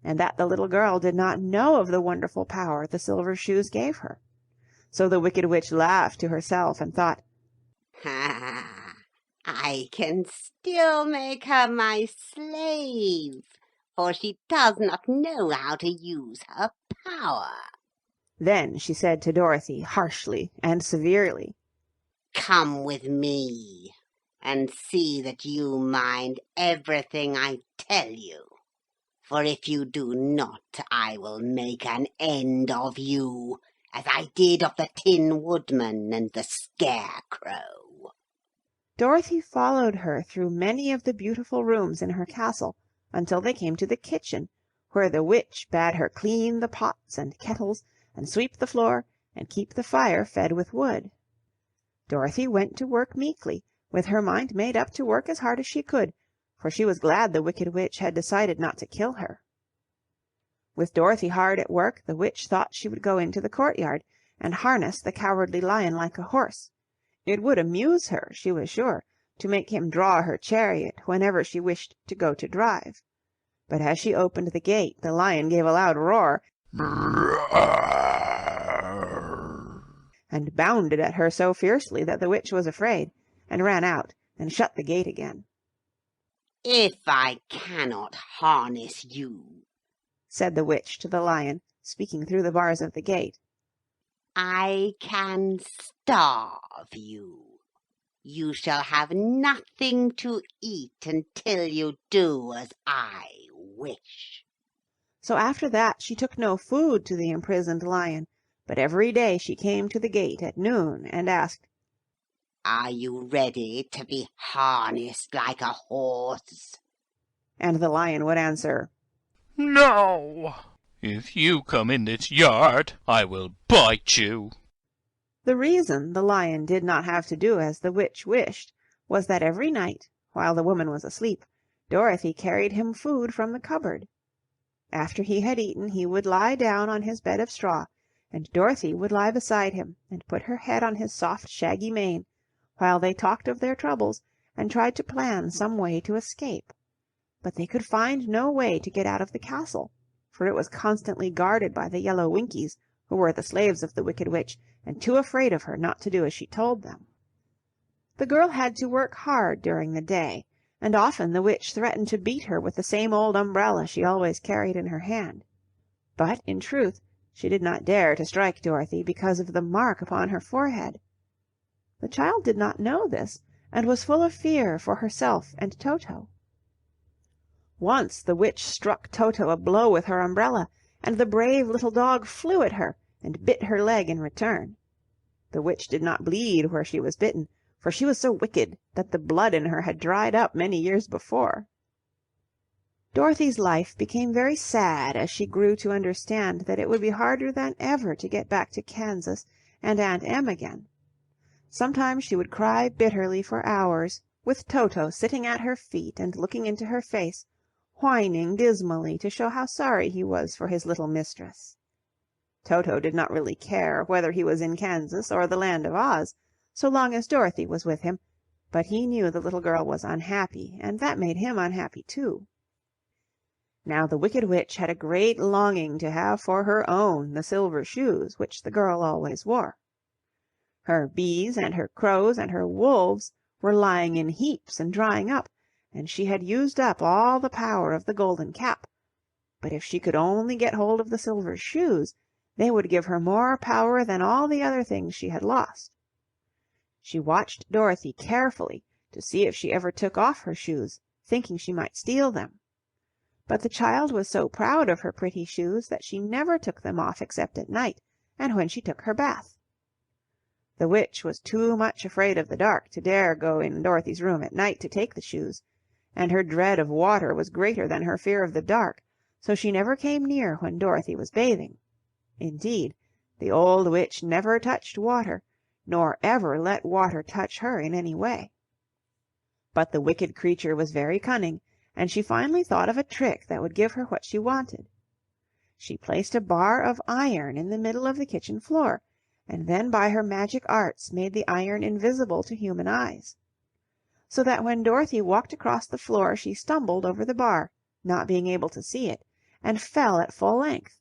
and that the little girl did not know of the wonderful power the silver shoes gave her. So the wicked witch laughed to herself, and thought, "Ha! I can still make her my slave, for she does not know how to use her power." Then she said to Dorothy harshly and severely, "Come with me, and see that you mind everything I tell you. For if you do not, I will make an end of you, as I did of the Tin Woodman and the Scarecrow." Dorothy followed her through many of the beautiful rooms in her castle, until they came to the kitchen, where the witch bade her clean the pots and kettles, and sweep the floor, and keep the fire fed with wood. Dorothy went to work meekly, with her mind made up to work as hard as she could, for she was glad the wicked witch had decided not to kill her. With Dorothy hard at work, the witch thought she would go into the courtyard, and harness the Cowardly Lion like a horse. It would amuse her, she was sure, to make him draw her chariot whenever she wished to go to drive. But as she opened the gate, the lion gave a loud roar, and bounded at her so fiercely that the witch was afraid, and ran out and shut the gate again. "If I cannot harness you," said the witch to the lion, speaking through the bars of the gate, "I can starve you. You shall have nothing to eat until you do as I wish." So after that she took no food to the imprisoned lion, but every day she came to the gate at noon and asked, "Are you ready to be harnessed like a horse?" And the lion would answer, "No! If you come in this yard, I will bite you." The reason the lion did not have to do as the witch wished was that every night, while the woman was asleep, Dorothy carried him food from the cupboard. After he had eaten, he would lie down on his bed of straw, and Dorothy would lie beside him and put her head on his soft shaggy mane, while they talked of their troubles and tried to plan some way to escape. But they could find no way to get out of the castle, for it was constantly guarded by the yellow Winkies, who were the slaves of the wicked witch, and too afraid of her not to do as she told them. The girl had to work hard during the day, and often the witch threatened to beat her with the same old umbrella she always carried in her hand. But, in truth, she did not dare to strike Dorothy because of the mark upon her forehead. The child did not know this, and was full of fear for herself and Toto. Once the witch struck Toto a blow with her umbrella, and the brave little dog flew at her and bit her leg in return. The witch did not bleed where she was bitten, for she was so wicked that the blood in her had dried up many years before. Dorothy's life became very sad as she grew to understand that it would be harder than ever to get back to Kansas and Aunt Em again. Sometimes she would cry bitterly for hours, with Toto sitting at her feet and looking into her face, whining dismally to show how sorry he was for his little mistress. Toto did not really care whether he was in Kansas or the Land of Oz, so long as Dorothy was with him, but he knew the little girl was unhappy, and that made him unhappy too. Now the Wicked Witch had a great longing to have for her own the silver shoes which the girl always wore. Her bees and her crows and her wolves were lying in heaps and drying up, and she had used up all the power of the golden cap. But if she could only get hold of the silver shoes, they would give her more power than all the other things she had lost. She watched Dorothy carefully to see if she ever took off her shoes, thinking she might steal them. But the child was so proud of her pretty shoes that she never took them off except at night, and when she took her bath. The witch was too much afraid of the dark to dare go in Dorothy's room at night to take the shoes, and her dread of water was greater than her fear of the dark, so she never came near when Dorothy was bathing. Indeed, the old witch never touched water, nor ever let water touch her in any way. But the wicked creature was very cunning, and she finally thought of a trick that would give her what she wanted. She placed a bar of iron in the middle of the kitchen floor, and then by her magic arts made the iron invisible to human eyes, so that when Dorothy walked across the floor she stumbled over the bar, not being able to see it, and fell at full length.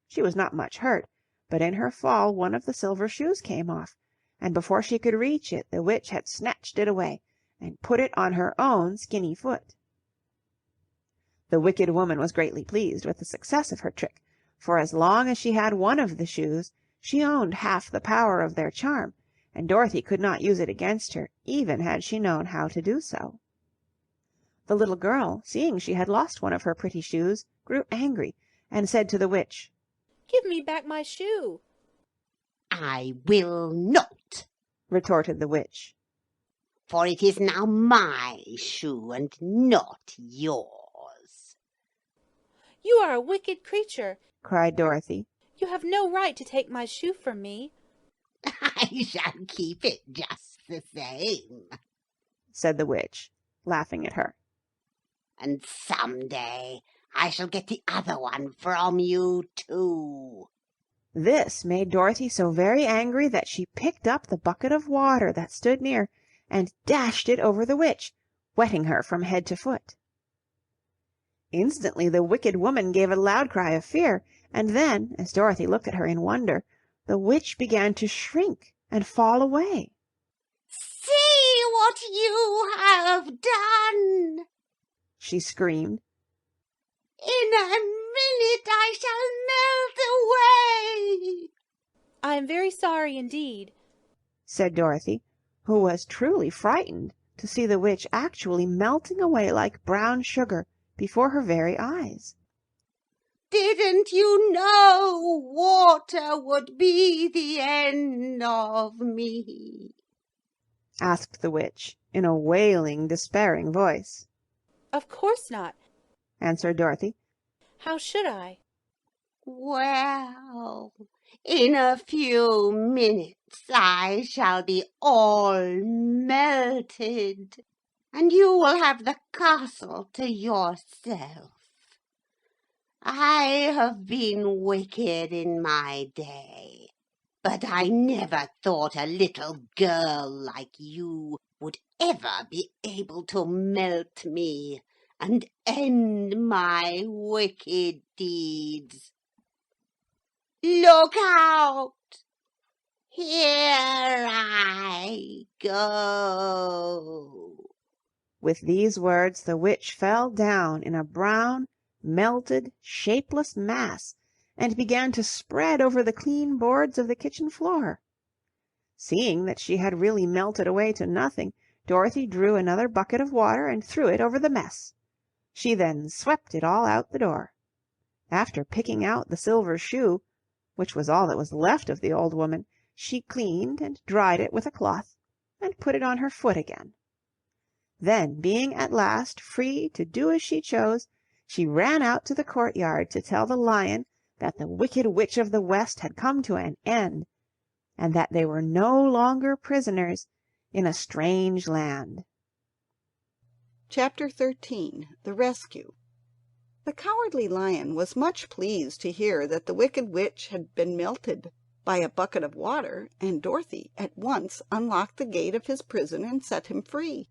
She was not much hurt, but in her fall one of the silver shoes came off, and before she could reach it the witch had snatched it away and put it on her own skinny foot. The wicked woman was greatly pleased with the success of her trick, for as long as she had one of the shoes, she owned half the power of their charm, and Dorothy could not use it against her, even had she known how to do so. The little girl, seeing she had lost one of her pretty shoes, grew angry, and said to the witch, "Give me back my shoe." "I will not," retorted the witch, "for it is now my shoe and not yours." "You are a wicked creature," cried Dorothy. "You have no right to take my shoe from me." "I shall keep it just the same," said the witch, laughing at her. "And some day I shall get the other one from you too." This made Dorothy so very angry that she picked up the bucket of water that stood near and dashed it over the witch, wetting her from head to foot. Instantly the wicked woman gave a loud cry of fear, and then, as Dorothy looked at her in wonder, the witch began to shrink and fall away. "See what you have done!" she screamed. "In a minute I shall melt away." "I am very sorry indeed," said Dorothy, who was truly frightened to see the witch actually melting away like brown sugar before her very eyes. "Didn't you know water would be the end of me?" asked the witch in a wailing, despairing voice. "Of course not," answered Dorothy. "How should I?" "Well, in a few minutes I shall be all melted, and you will have the castle to yourself. I have been wicked in my day, but I never thought a little girl like you would ever be able to melt me and end my wicked deeds. Look out! Here I go." With these words the witch fell down in a brown, melted, shapeless mass, and began to spread over the clean boards of the kitchen floor. Seeing that she had really melted away to nothing, Dorothy drew another bucket of water and threw it over the mess. She then swept it all out the door. After picking out the silver shoe, which was all that was left of the old woman, she cleaned and dried it with a cloth, and put it on her foot again. Then, being at last free to do as she chose, she ran out to the courtyard to tell the lion that the Wicked Witch of the West had come to an end, and that they were no longer prisoners in a strange land. Chapter 13. The Rescue. The Cowardly Lion was much pleased to hear that the Wicked Witch had been melted by a bucket of water, and Dorothy at once unlocked the gate of his prison and set him free.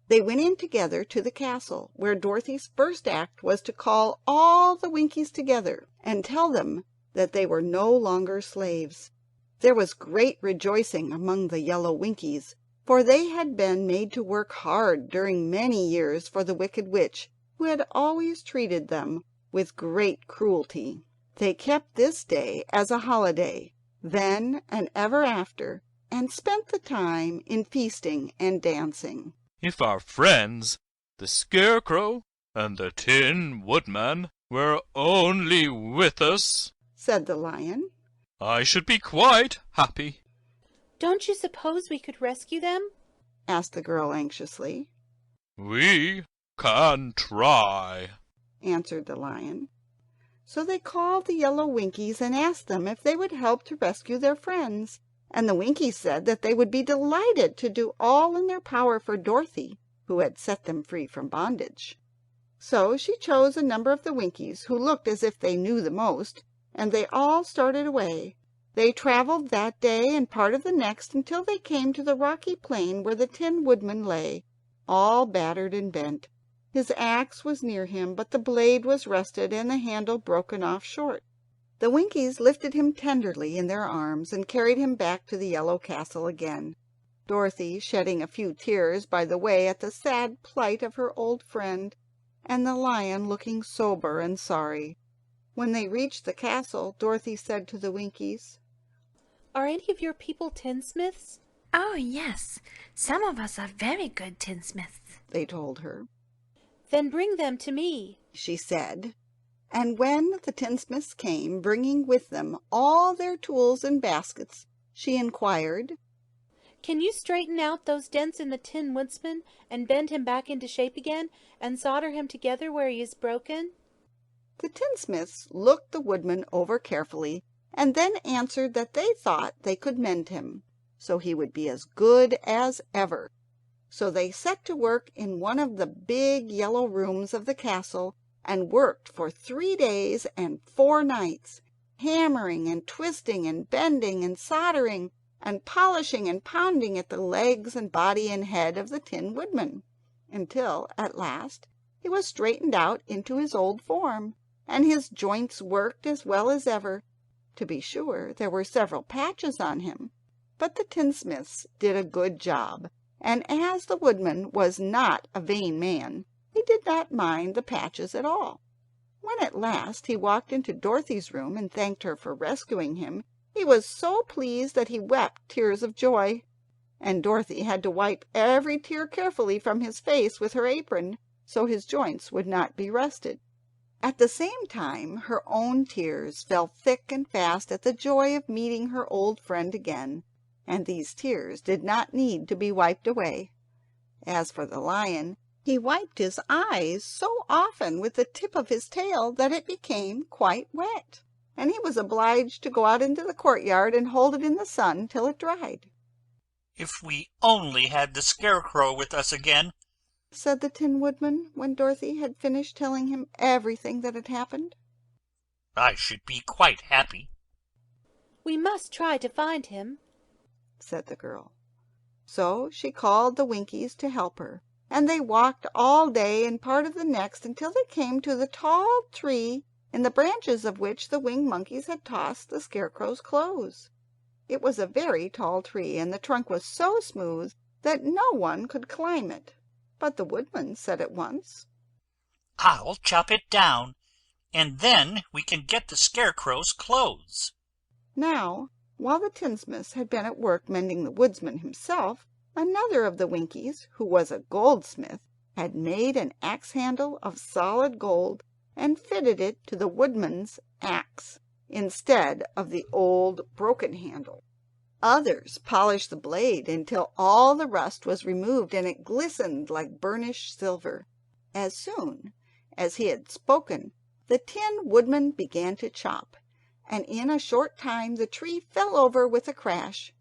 They went in together to the castle, where Dorothy's first act was to call all the Winkies together and tell them that they were no longer slaves. There was great rejoicing among the yellow Winkies, for they had been made to work hard during many years for the Wicked Witch, who had always treated them with great cruelty. They kept this day as a holiday, then and ever after, and spent the time in feasting and dancing. If our friends, the Scarecrow and the Tin Woodman, were only with us, said the lion, I should be quite happy. Don't you suppose we could rescue them? asked the girl anxiously. We can try, answered the lion. So they called the yellow Winkies and asked them if they would help to rescue their friends, and the Winkies said that they would be delighted to do all in their power for Dorothy, who had set them free from bondage. So she chose a number of the Winkies who looked as if they knew the most, and they all started away. They travelled that day and part of the next until they came to the rocky plain where the Tin Woodman lay, all battered and bent. His axe was near him, but the blade was rusted and the handle broken off short. The Winkies lifted him tenderly in their arms and carried him back to the yellow castle again, Dorothy shedding a few tears by the way at the sad plight of her old friend, and the lion looking sober and sorry. When they reached the castle, Dorothy said to the Winkies, "Are any of your people tinsmiths?" "Oh, yes. Some of us are very good tinsmiths," they told her. "Then bring them to me," she said. And when the tinsmiths came, bringing with them all their tools in baskets, she inquired, "Can you straighten out those dents in the Tin Woodsman, and bend him back into shape again, and solder him together where he is broken?" The tinsmiths looked the woodman over carefully, and then answered that they thought they could mend him, so he would be as good as ever. So they set to work in one of the big yellow rooms of the castle, and worked for 3 days and 4 nights, hammering and twisting and bending and soldering and polishing and pounding at the legs and body and head of the Tin Woodman, until at last he was straightened out into his old form, and his joints worked as well as ever. To be sure, there were several patches on him, but the tinsmiths did a good job, and as the woodman was not a vain man, he did not mind the patches at all. When at last he walked into Dorothy's room and thanked her for rescuing him, he was so pleased that he wept tears of joy, and Dorothy had to wipe every tear carefully from his face with her apron, so his joints would not be rusted. At the same time her own tears fell thick and fast at the joy of meeting her old friend again, and these tears did not need to be wiped away. As for the lion, he wiped his eyes so often with the tip of his tail that it became quite wet, and he was obliged to go out into the courtyard and hold it in the sun till it dried. "If we only had the Scarecrow with us again," said the Tin Woodman, when Dorothy had finished telling him everything that had happened. "I should be quite happy." "We must try to find him," said the girl. So she called the Winkies to help her, and they walked all day and part of the next until they came to the tall tree in the branches of which the Winged Monkeys had tossed the Scarecrow's clothes. It was a very tall tree, and the trunk was so smooth that no one could climb it. But the woodman said at once, "I'll chop it down, and then we can get the Scarecrow's clothes." Now, while the tinsmiths had been at work mending the woodsman himself, another of the Winkies, who was a goldsmith, had made an axe handle of solid gold and fitted it to the woodman's axe instead of the old broken handle. Others polished the blade until all the rust was removed and it glistened like burnished silver. As soon as he had spoken, the Tin Woodman began to chop, and in a short time the tree fell over with a crash,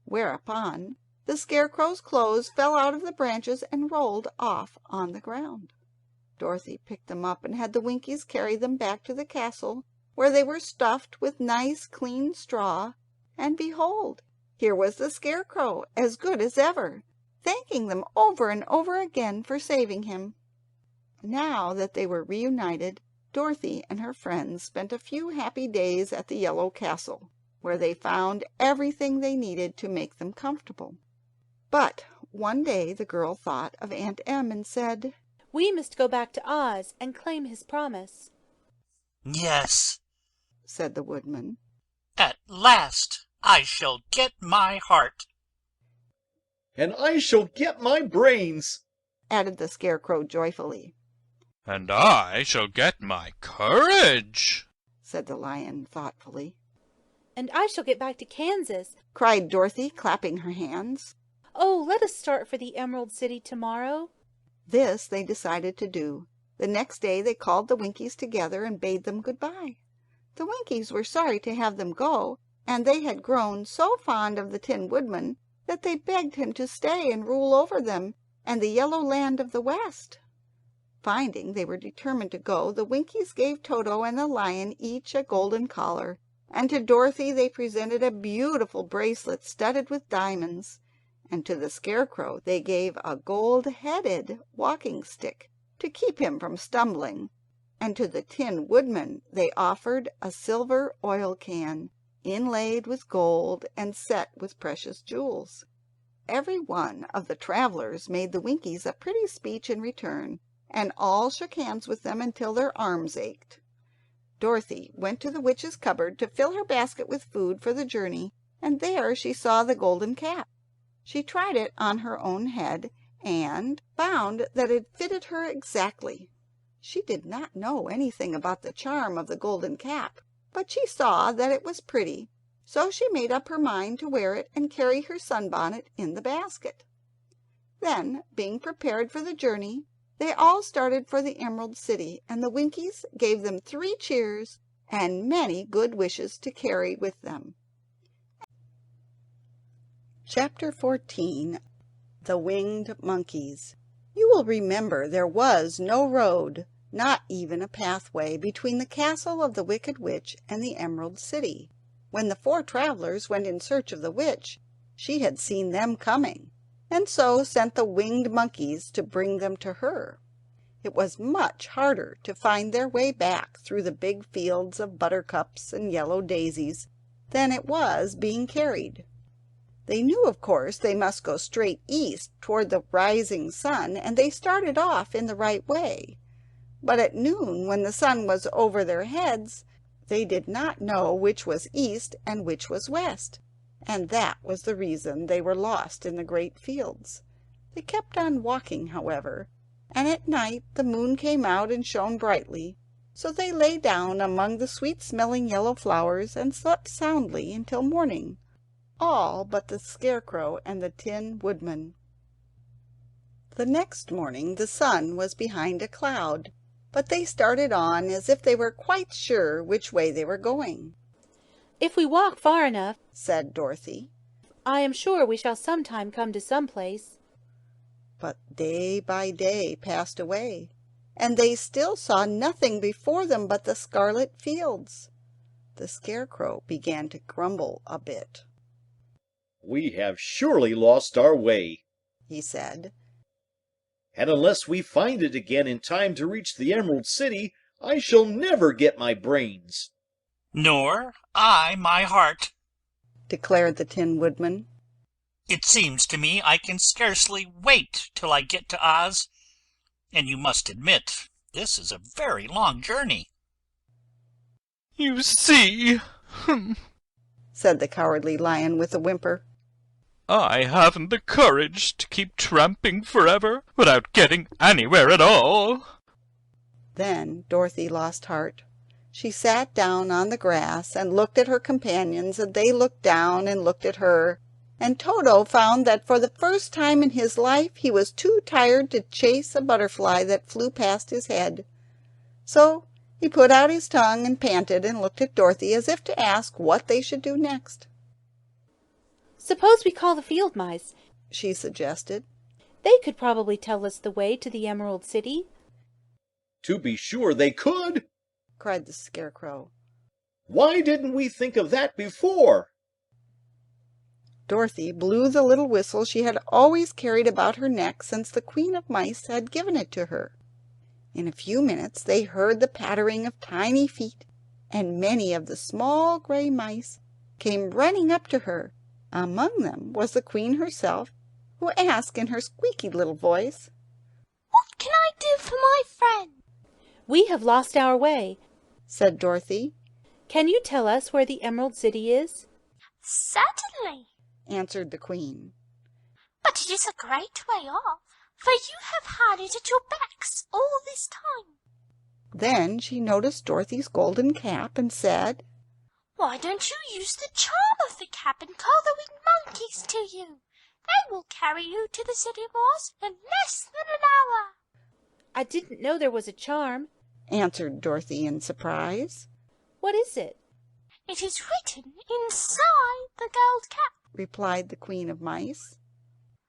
whereupon the Scarecrow's clothes fell out of the branches and rolled off on the ground. Dorothy picked them up and had the Winkies carry them back to the castle, where they were stuffed with nice clean straw, and behold, here was the Scarecrow, as good as ever, thanking them over and over again for saving him. Now that they were reunited, Dorothy and her friends spent a few happy days at the Yellow Castle, where they found everything they needed to make them comfortable. But one day the girl thought of Aunt Em and said, "We must go back to Oz and claim his promise." "Yes," said the Woodman. "At last I shall get my heart." "And I shall get my brains," added the Scarecrow joyfully. "And I shall get my courage," said the Lion thoughtfully. "And I shall get back to Kansas," cried Dorothy, clapping her hands. "Oh, let us start for the Emerald City tomorrow." This they decided to do. The next day they called the Winkies together and bade them good-bye. The Winkies were sorry to have them go, and they had grown so fond of the Tin Woodman that they begged him to stay and rule over them and the Yellow Land of the West. Finding they were determined to go, the Winkies gave Toto and the Lion each a golden collar, and to Dorothy they presented a beautiful bracelet studded with diamonds, and to the Scarecrow they gave a gold-headed walking stick to keep him from stumbling, and to the Tin Woodman they offered a silver oil can, inlaid with gold and set with precious jewels. Every one of the travellers made the Winkies a pretty speech in return, and all shook hands with them until their arms ached. Dorothy went to the witch's cupboard to fill her basket with food for the journey, and there she saw the golden cap. She tried it on her own head, and found that it fitted her exactly. She did not know anything about the charm of the golden cap, but she saw that it was pretty, so she made up her mind to wear it and carry her sunbonnet in the basket. Then, being prepared for the journey, they all started for the Emerald City, and the Winkies gave them 3 cheers and many good wishes to carry with them. Chapter 14. The Winged Monkeys. You will remember there was no road, not even a pathway, between the castle of the Wicked Witch and the Emerald City. When the 4 travellers went in search of the witch, she had seen them coming, and so sent the winged monkeys to bring them to her. It was much harder to find their way back through the big fields of buttercups and yellow daisies than it was being carried. They knew, of course, they must go straight east toward the rising sun, and they started off in the right way. But at noon, when the sun was over their heads, they did not know which was east and which was west, and that was the reason they were lost in the great fields. They kept on walking, however, and at night the moon came out and shone brightly, so they lay down among the sweet-smelling yellow flowers and slept soundly until morning, all but the Scarecrow and the Tin Woodman. The next morning the sun was behind a cloud, but they started on as if they were quite sure which way they were going. "If we walk far enough," said Dorothy, "I am sure we shall sometime come to some place." But day by day passed away, and they still saw nothing before them but the scarlet fields. The Scarecrow began to grumble a bit. "We have surely lost our way," he said. "And unless we find it again in time to reach the Emerald City, I shall never get my brains." "Nor I my heart," declared the Tin Woodman. "It seems to me I can scarcely wait till I get to Oz, and you must admit this is a very long journey." "You see," said the Cowardly Lion with a whimper. I haven't the courage to keep tramping forever without getting anywhere at all." Then Dorothy lost heart. She sat down on the grass and looked at her companions, and they looked down and looked at her, and Toto found that for the first time in his life he was too tired to chase a butterfly that flew past his head. So he put out his tongue and panted and looked at Dorothy as if to ask what they should do next. "Suppose we call the field mice," she suggested. "They could probably tell us the way to the Emerald City." To be sure they could, cried the Scarecrow. "Why didn't we think of that before?" Dorothy blew the little whistle she had always carried about her neck since the Queen of Mice had given it to her. In a few minutes they heard the pattering of tiny feet, and many of the small gray mice came running up to her. Among them was the Queen herself, who asked in her squeaky little voice, "What can I do for my friend?" "We have lost our way," said Dorothy. "Can you tell us where the Emerald City is?" "Certainly," answered the Queen. "but it is a great way off, for you have had it at your backs all this time." Then she noticed Dorothy's golden cap and said, "Why don't you use the charm of the cap and call the winged monkeys to you? They will carry you to the city walls in less than an hour." "I didn't know there was a charm," answered Dorothy in surprise. "What is it?" "It is written inside the gold cap," replied the Queen of Mice.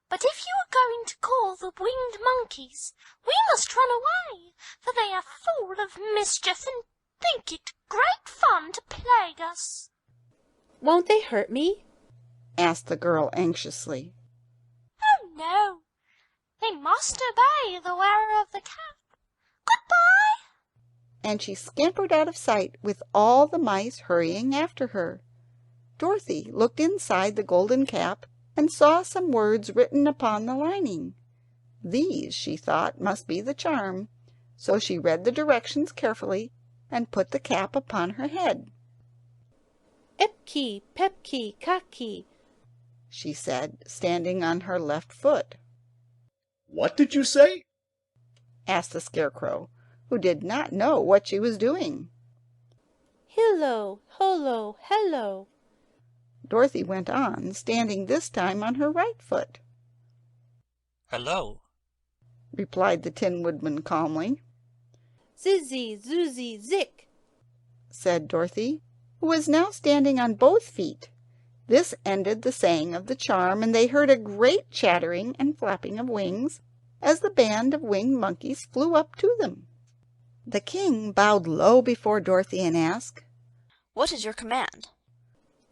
"But if you are going to call the winged monkeys, we must run away, for they are full of mischief and think it great fun to plague us." "Won't they hurt me?" asked the girl anxiously. "Oh, no. They must obey the wearer of the cap. Goodbye." And she scampered out of sight with all the mice hurrying after her. Dorothy looked inside the golden cap and saw some words written upon the lining. These, she thought, must be the charm, so she read the directions carefully and put the cap upon her head. "Epki, pepki, kaki," she said, standing on her left foot. "What did you say?" asked the Scarecrow, who did not know what she was doing. "Hillo, holo, hello." Dorothy went on, standing this time on her right foot. "Hello," replied the Tin Woodman calmly. "Zizzy, zoozy, zick," said Dorothy, who was now standing on both feet. This ended the saying of the charm, and they heard a great chattering and flapping of wings as the band of winged monkeys flew up to them. The king bowed low before Dorothy and asked, "What is your command?"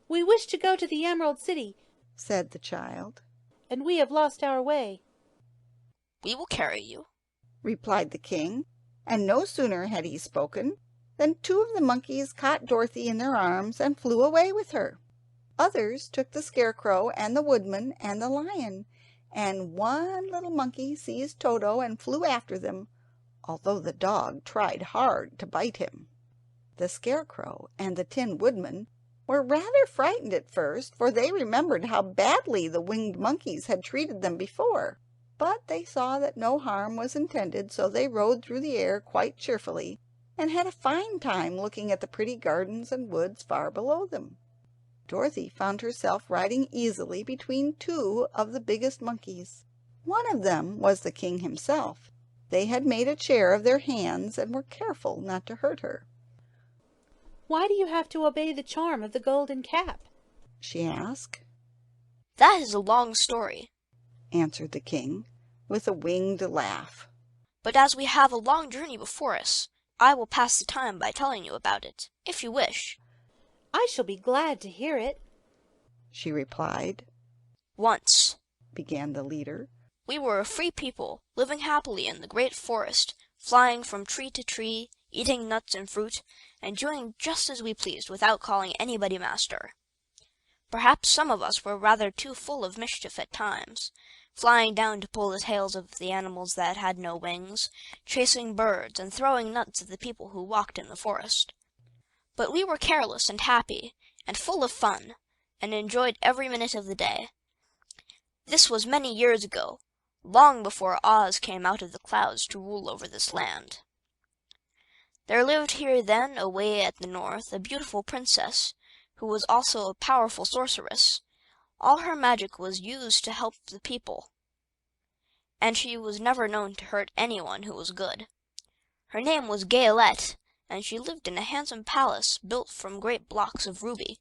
"We wish to go to the Emerald City," said the child. "and we have lost our way." "We will carry you," replied the king, and no sooner had he spoken than two of the monkeys caught Dorothy in their arms and flew away with her. Others took the Scarecrow and the Woodman and the Lion, and one little monkey seized Toto and flew after them, although the dog tried hard to bite him. The Scarecrow and the Tin Woodman were rather frightened at first, for they remembered how badly the winged monkeys had treated them before. But they saw that no harm was intended, so they rode through the air quite cheerfully, and had a fine time looking at the pretty gardens and woods far below them. Dorothy found herself riding easily between two of the biggest monkeys. One of them was the king himself. They had made a chair of their hands and were careful not to hurt her. "Why do you have to obey the charm of the golden cap?" she asked. "That is a long story," answered the king, with a winged laugh. "but as we have a long journey before us, I will pass the time by telling you about it, if you wish." "I shall be glad to hear it," she replied. "Once," began the leader, "we were a free people, living happily in the great forest, flying from tree to tree, eating nuts and fruit, and doing just as we pleased without calling anybody master. Perhaps some of us were rather too full of mischief at times, flying down to pull the tails of the animals that had no wings, chasing birds, and throwing nuts at the people who walked in the forest. But we were careless and happy, and full of fun, and enjoyed every minute of the day. This was many years ago, long before Oz came out of the clouds to rule over this land. There lived here then, away at the north, a beautiful princess, who was also a powerful sorceress. All her magic was used to help the people, and she was never known to hurt anyone who was good. Her name was Gale, and she lived in a handsome palace built from great blocks of ruby.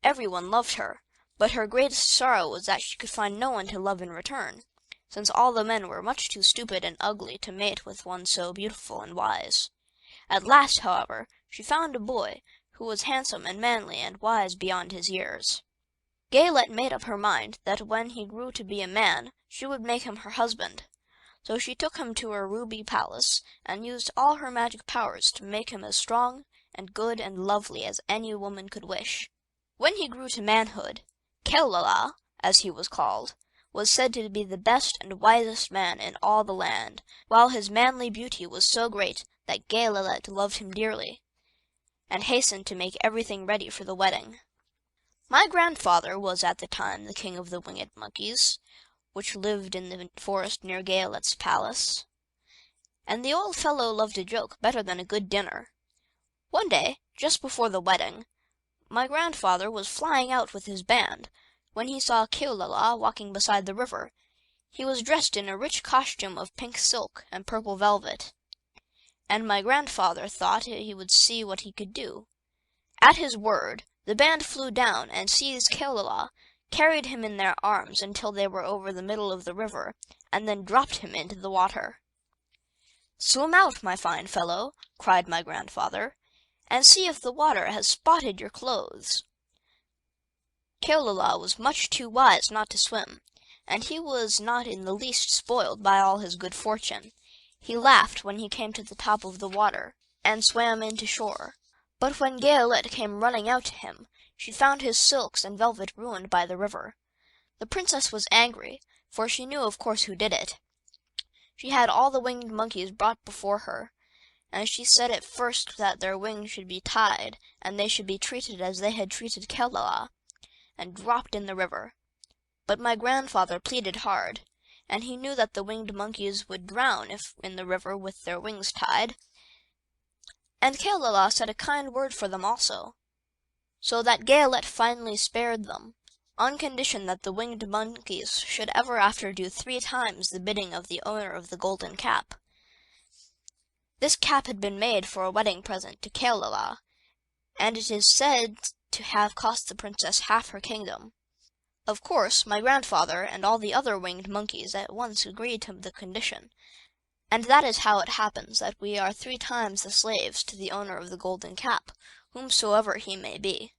Everyone loved her, but her greatest sorrow was that she could find no one to love in return, since all the men were much too stupid and ugly to mate with one so beautiful and wise. At last, however, she found a boy who was handsome and manly and wise beyond his years. Gale made up her mind that when he grew to be a man, she would make him her husband. So she took him to her ruby palace and used all her magic powers to make him as strong and good and lovely as any woman could wish. When he grew to manhood, Gale, as he was called, was said to be the best and wisest man in all the land, while his manly beauty was so great that Gale loved him dearly, and hastened to make everything ready for the wedding. My grandfather was at the time the king of the winged monkeys, which lived in the forest near Gale's palace, and the old fellow loved a joke better than a good dinner. One day, just before the wedding, my grandfather was flying out with his band, when he saw Gale walking beside the river. He was dressed in a rich costume of pink silk and purple velvet, and my grandfather thought he would see what he could do. At his word, the band flew down and seized Gale, carried him in their arms until they were over the middle of the river, and then dropped him into the water. "Swim out, my fine fellow," cried my grandfather, "and see if the water has spotted your clothes." Gale was much too wise not to swim, and he was not in the least spoiled by all his good fortune. He laughed when he came to the top of the water, and swam in to shore. But when Gale came running out to him, she found his silks and velvet ruined by the river. The princess was angry, for she knew of course who did it. She had all the winged monkeys brought before her, and she said at first that their wings should be tied, and they should be treated as they had treated Gale, and dropped in the river. But my grandfather pleaded hard, and he knew that the winged monkeys would drown if in the river with their wings tied, and Gale said a kind word for them also, so that Gale finally spared them, on condition that the winged monkeys should ever after do 3 times the bidding of the owner of the golden cap. This cap had been made for a wedding present to Gale, and it is said to have cost the princess half her kingdom. Of course, my grandfather and all the other winged monkeys at once agreed to the condition, and that is how it happens that we are 3 times the slaves to the owner of the golden cap, whomsoever he may be.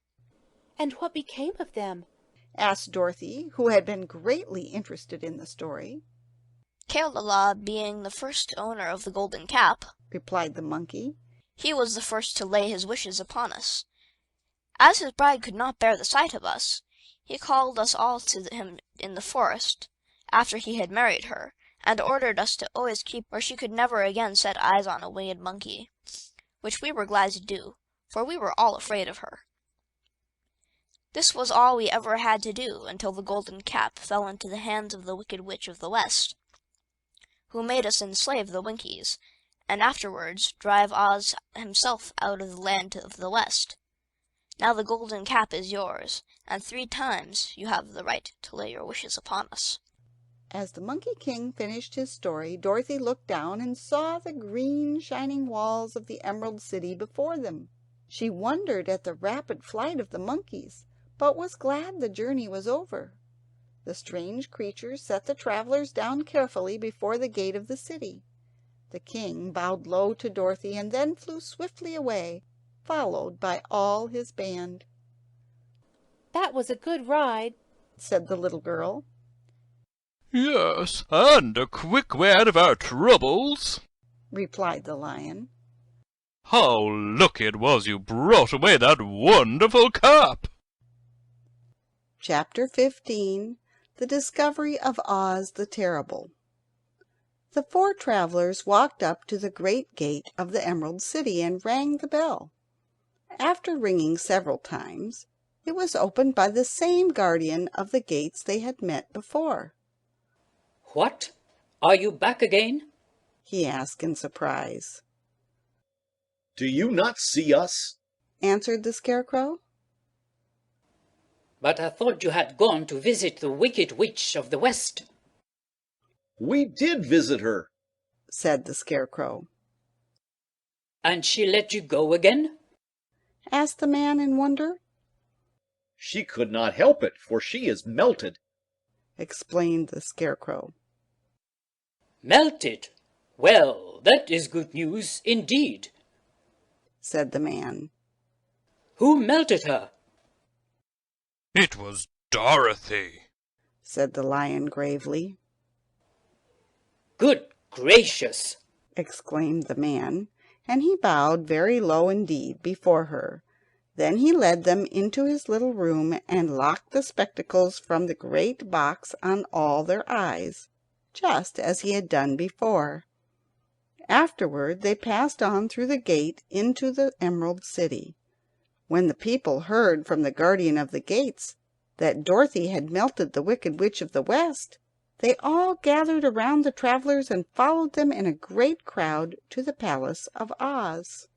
"And what became of them?" asked Dorothy, who had been greatly interested in the story. Gale being the first owner of the golden cap, replied the monkey, he was the first to lay his wishes upon us. As his bride could not bear the sight of us, he called us all to him in the forest, after he had married her, and ordered us to always keep where she could never again set eyes on a winged monkey, which we were glad to do, for we were all afraid of her. This was all we ever had to do until the golden cap fell into the hands of the Wicked Witch of the West, who made us enslave the Winkies, and afterwards drive Oz himself out of the land of the West. Now the golden cap is yours, and 3 times you have the right to lay your wishes upon us. As the Monkey King finished his story, Dorothy looked down and saw the green shining walls of the Emerald City before them. She wondered at the rapid flight of the monkeys, but was glad the journey was over. The strange creatures set the travelers down carefully before the gate of the city. The king bowed low to Dorothy and then flew swiftly away, followed by all his band. "That was a good ride," said the little girl. "Yes, and a quick way out of our troubles," replied the lion. "How lucky it was you brought away that wonderful cap!" Chapter 15. The Discovery of Oz the Terrible. The 4 travelers walked up to the great gate of the Emerald City and rang the bell. After ringing several times, It was opened by the same guardian of the gates they had met before. What? Are you back again? He asked in surprise. Do you not see us? Answered the Scarecrow. But I thought you had gone to visit the Wicked Witch of the West. We did visit her, said the Scarecrow. And she let you go again? Asked the man in wonder. She could not help it, for she is melted, explained the Scarecrow. Melted? Well, that is good news indeed, said the man. Who melted her? It was Dorothy, said the lion gravely. Good gracious, exclaimed the man, and he bowed very low indeed before her. Then he led them into his little room and locked the spectacles from the great box on all their eyes, just as he had done before. Afterward they passed on through the gate into the Emerald City. When the people heard from the guardian of the gates that Dorothy had melted the Wicked Witch of the West, they all gathered around the travelers and followed them in a great crowd to the palace of Oz.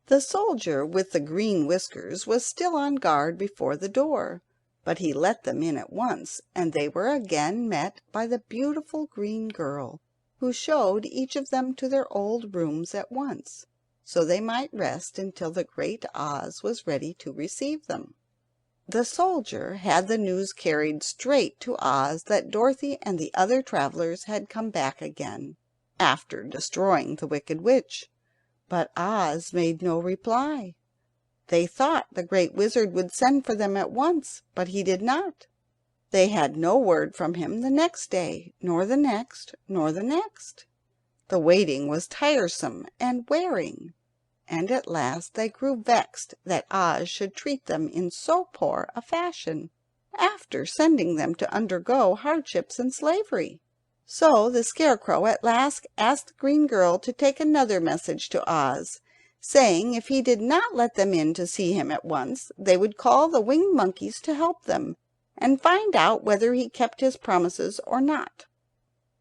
The soldier with the green whiskers was still on guard before the door, but he let them in at once, and they were again met by the beautiful green girl, who showed each of them to their old rooms at once, so they might rest until the great Oz was ready to receive them. The soldier had the news carried straight to Oz that Dorothy and the other travelers had come back again, after destroying the Wicked Witch. But Oz made no reply. They thought the great wizard would send for them at once, but he did not. They had no word from him the next day, nor the next, nor the next. The waiting was tiresome and wearing, and at last they grew vexed that Oz should treat them in so poor a fashion, after sending them to undergo hardships and slavery. So the Scarecrow at last asked the green girl to take another message to Oz, saying if he did not let them in to see him at once, they would call the winged monkeys to help them, and find out whether he kept his promises or not.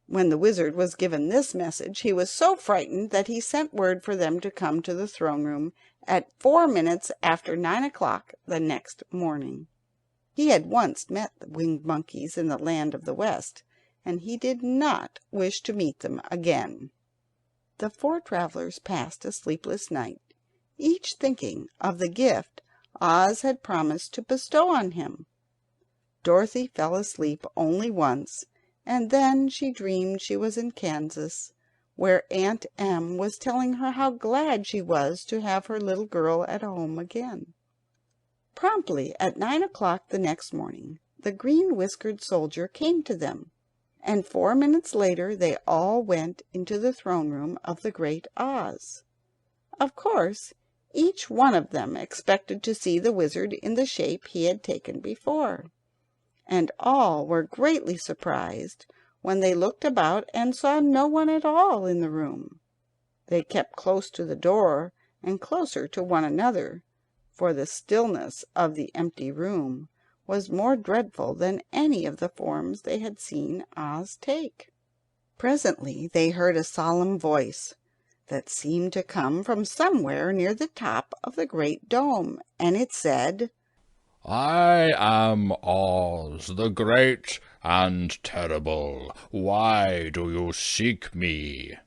When the wizard was given this message, he was so frightened that he sent word for them to come to the throne room at 4 minutes after 9 o'clock the next morning. He had once met the winged monkeys in the land of the West, and he did not wish to meet them again. The four travelers passed a sleepless night, each thinking of the gift Oz had promised to bestow on him. Dorothy fell asleep only once, and then she dreamed she was in Kansas, where Aunt Em was telling her how glad she was to have her little girl at home again. Promptly at 9 o'clock the next morning, the green-whiskered soldier came to them, and 4 minutes later they all went into the throne room of the great Oz. Of course, each one of them expected to see the wizard in the shape he had taken before, and all were greatly surprised when they looked about and saw no one at all in the room. They kept close to the door and closer to one another, for the stillness of the empty room was more dreadful than any of the forms they had seen Oz take. Presently they heard a solemn voice that seemed to come from somewhere near the top of the great dome, and it said, I am Oz, the great and terrible. Why do you seek me?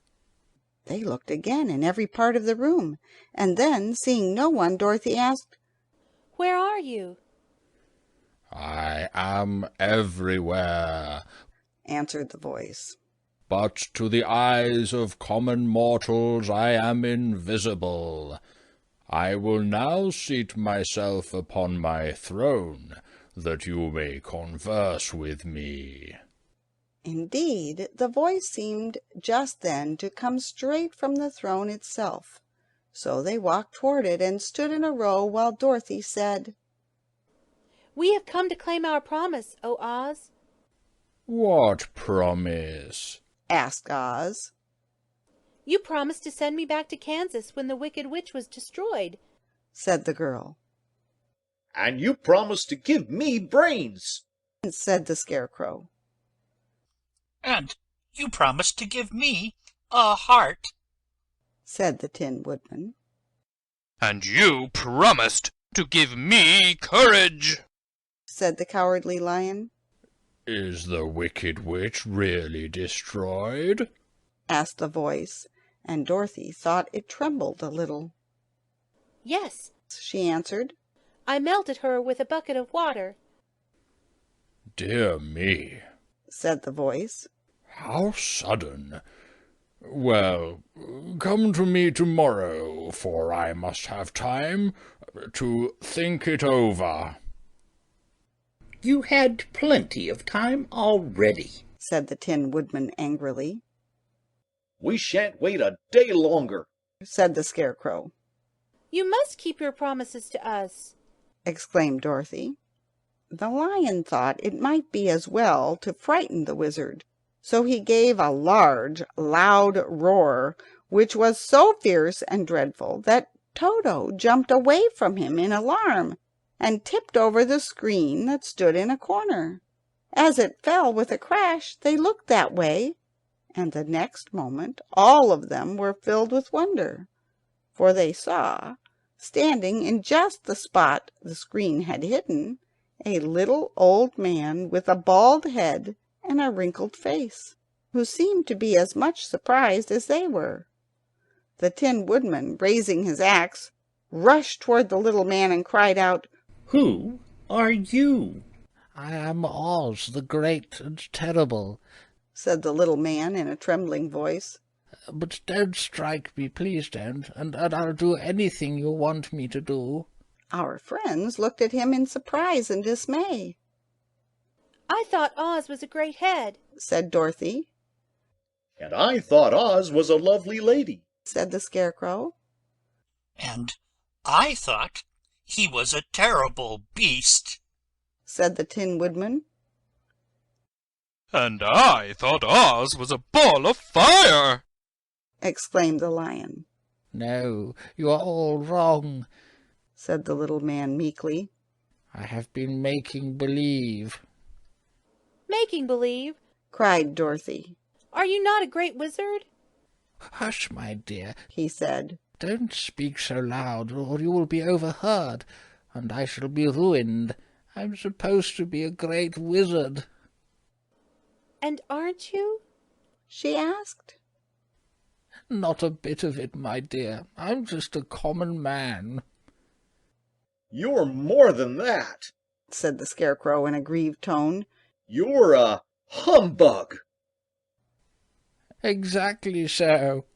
They looked again in every part of the room, and then, seeing no one, Dorothy asked, Where are you? I am everywhere, answered the voice. But to the eyes of common mortals I am invisible. I will now seat myself upon my throne, that you may converse with me. Indeed, the voice seemed just then to come straight from the throne itself, so they walked toward it and stood in a row while Dorothy said, We have come to claim our promise, O Oz. What promise? asked Oz. You promised to send me back to Kansas when the Wicked Witch was destroyed, said the girl. And you promised to give me brains, said the Scarecrow. And you promised to give me a heart, said the Tin Woodman. And you promised to give me courage, said the Cowardly Lion. Is the Wicked Witch really destroyed? asked the voice, and Dorothy thought it trembled a little. Yes, she answered. I melted her with a bucket of water. Dear me, said the voice. How sudden. Well, come to me tomorrow, for I must have time to think it over. You had plenty of time already, said the Tin Woodman angrily. We shan't wait a day longer, said the Scarecrow. You must keep your promises to us, exclaimed Dorothy. The Lion thought it might be as well to frighten the Wizard, so he gave a large, loud roar, which was so fierce and dreadful that Toto jumped away from him in alarm, and tipped over the screen that stood in a corner. As it fell with a crash, they looked that way, and the next moment all of them were filled with wonder, for they saw, standing in just the spot the screen had hidden, a little old man with a bald head and a wrinkled face, who seemed to be as much surprised as they were. The Tin Woodman, raising his axe, rushed toward the little man and cried out, Who are you? I am Oz, the Great and Terrible, said the little man in a trembling voice. But don't strike me, please don't, and I'll do anything you want me to do. Our friends looked at him in surprise and dismay. I thought Oz was a great head, said Dorothy. And I thought Oz was a lovely lady, said the Scarecrow. And I thought he was a terrible beast, said the Tin Woodman. And I thought Oz was a ball of fire, exclaimed the Lion. No, you are all wrong, said the little man meekly. I have been making believe. Making believe? cried Dorothy. Are you not a great wizard? Hush, my dear, he said. Don't speak so loud, or you will be overheard, and I shall be ruined. I'm supposed to be a great wizard. And aren't you? she asked. Not a bit of it, my dear. I'm just a common man. You're more than that, said the Scarecrow in a grieved tone. You're a humbug. Exactly so,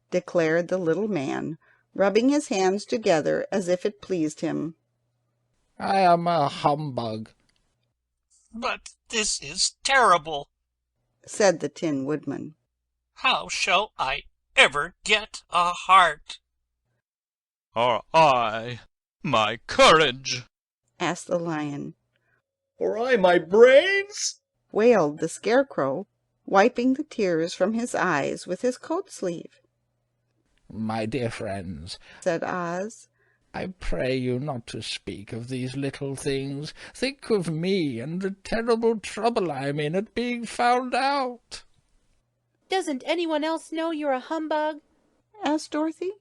declared the little man, rubbing his hands together as if it pleased him. I am a humbug. But this is terrible, said the Tin Woodman. How shall I ever get a heart? or I my courage? asked the Lion. Or I my brains? wailed the Scarecrow, wiping the tears from his eyes with his coat sleeve. My dear friends, said Oz, I pray you not to speak of these little things. Think of me and the terrible trouble I'm in at being found out. Doesn't anyone else know you're a humbug? asked Dorothy.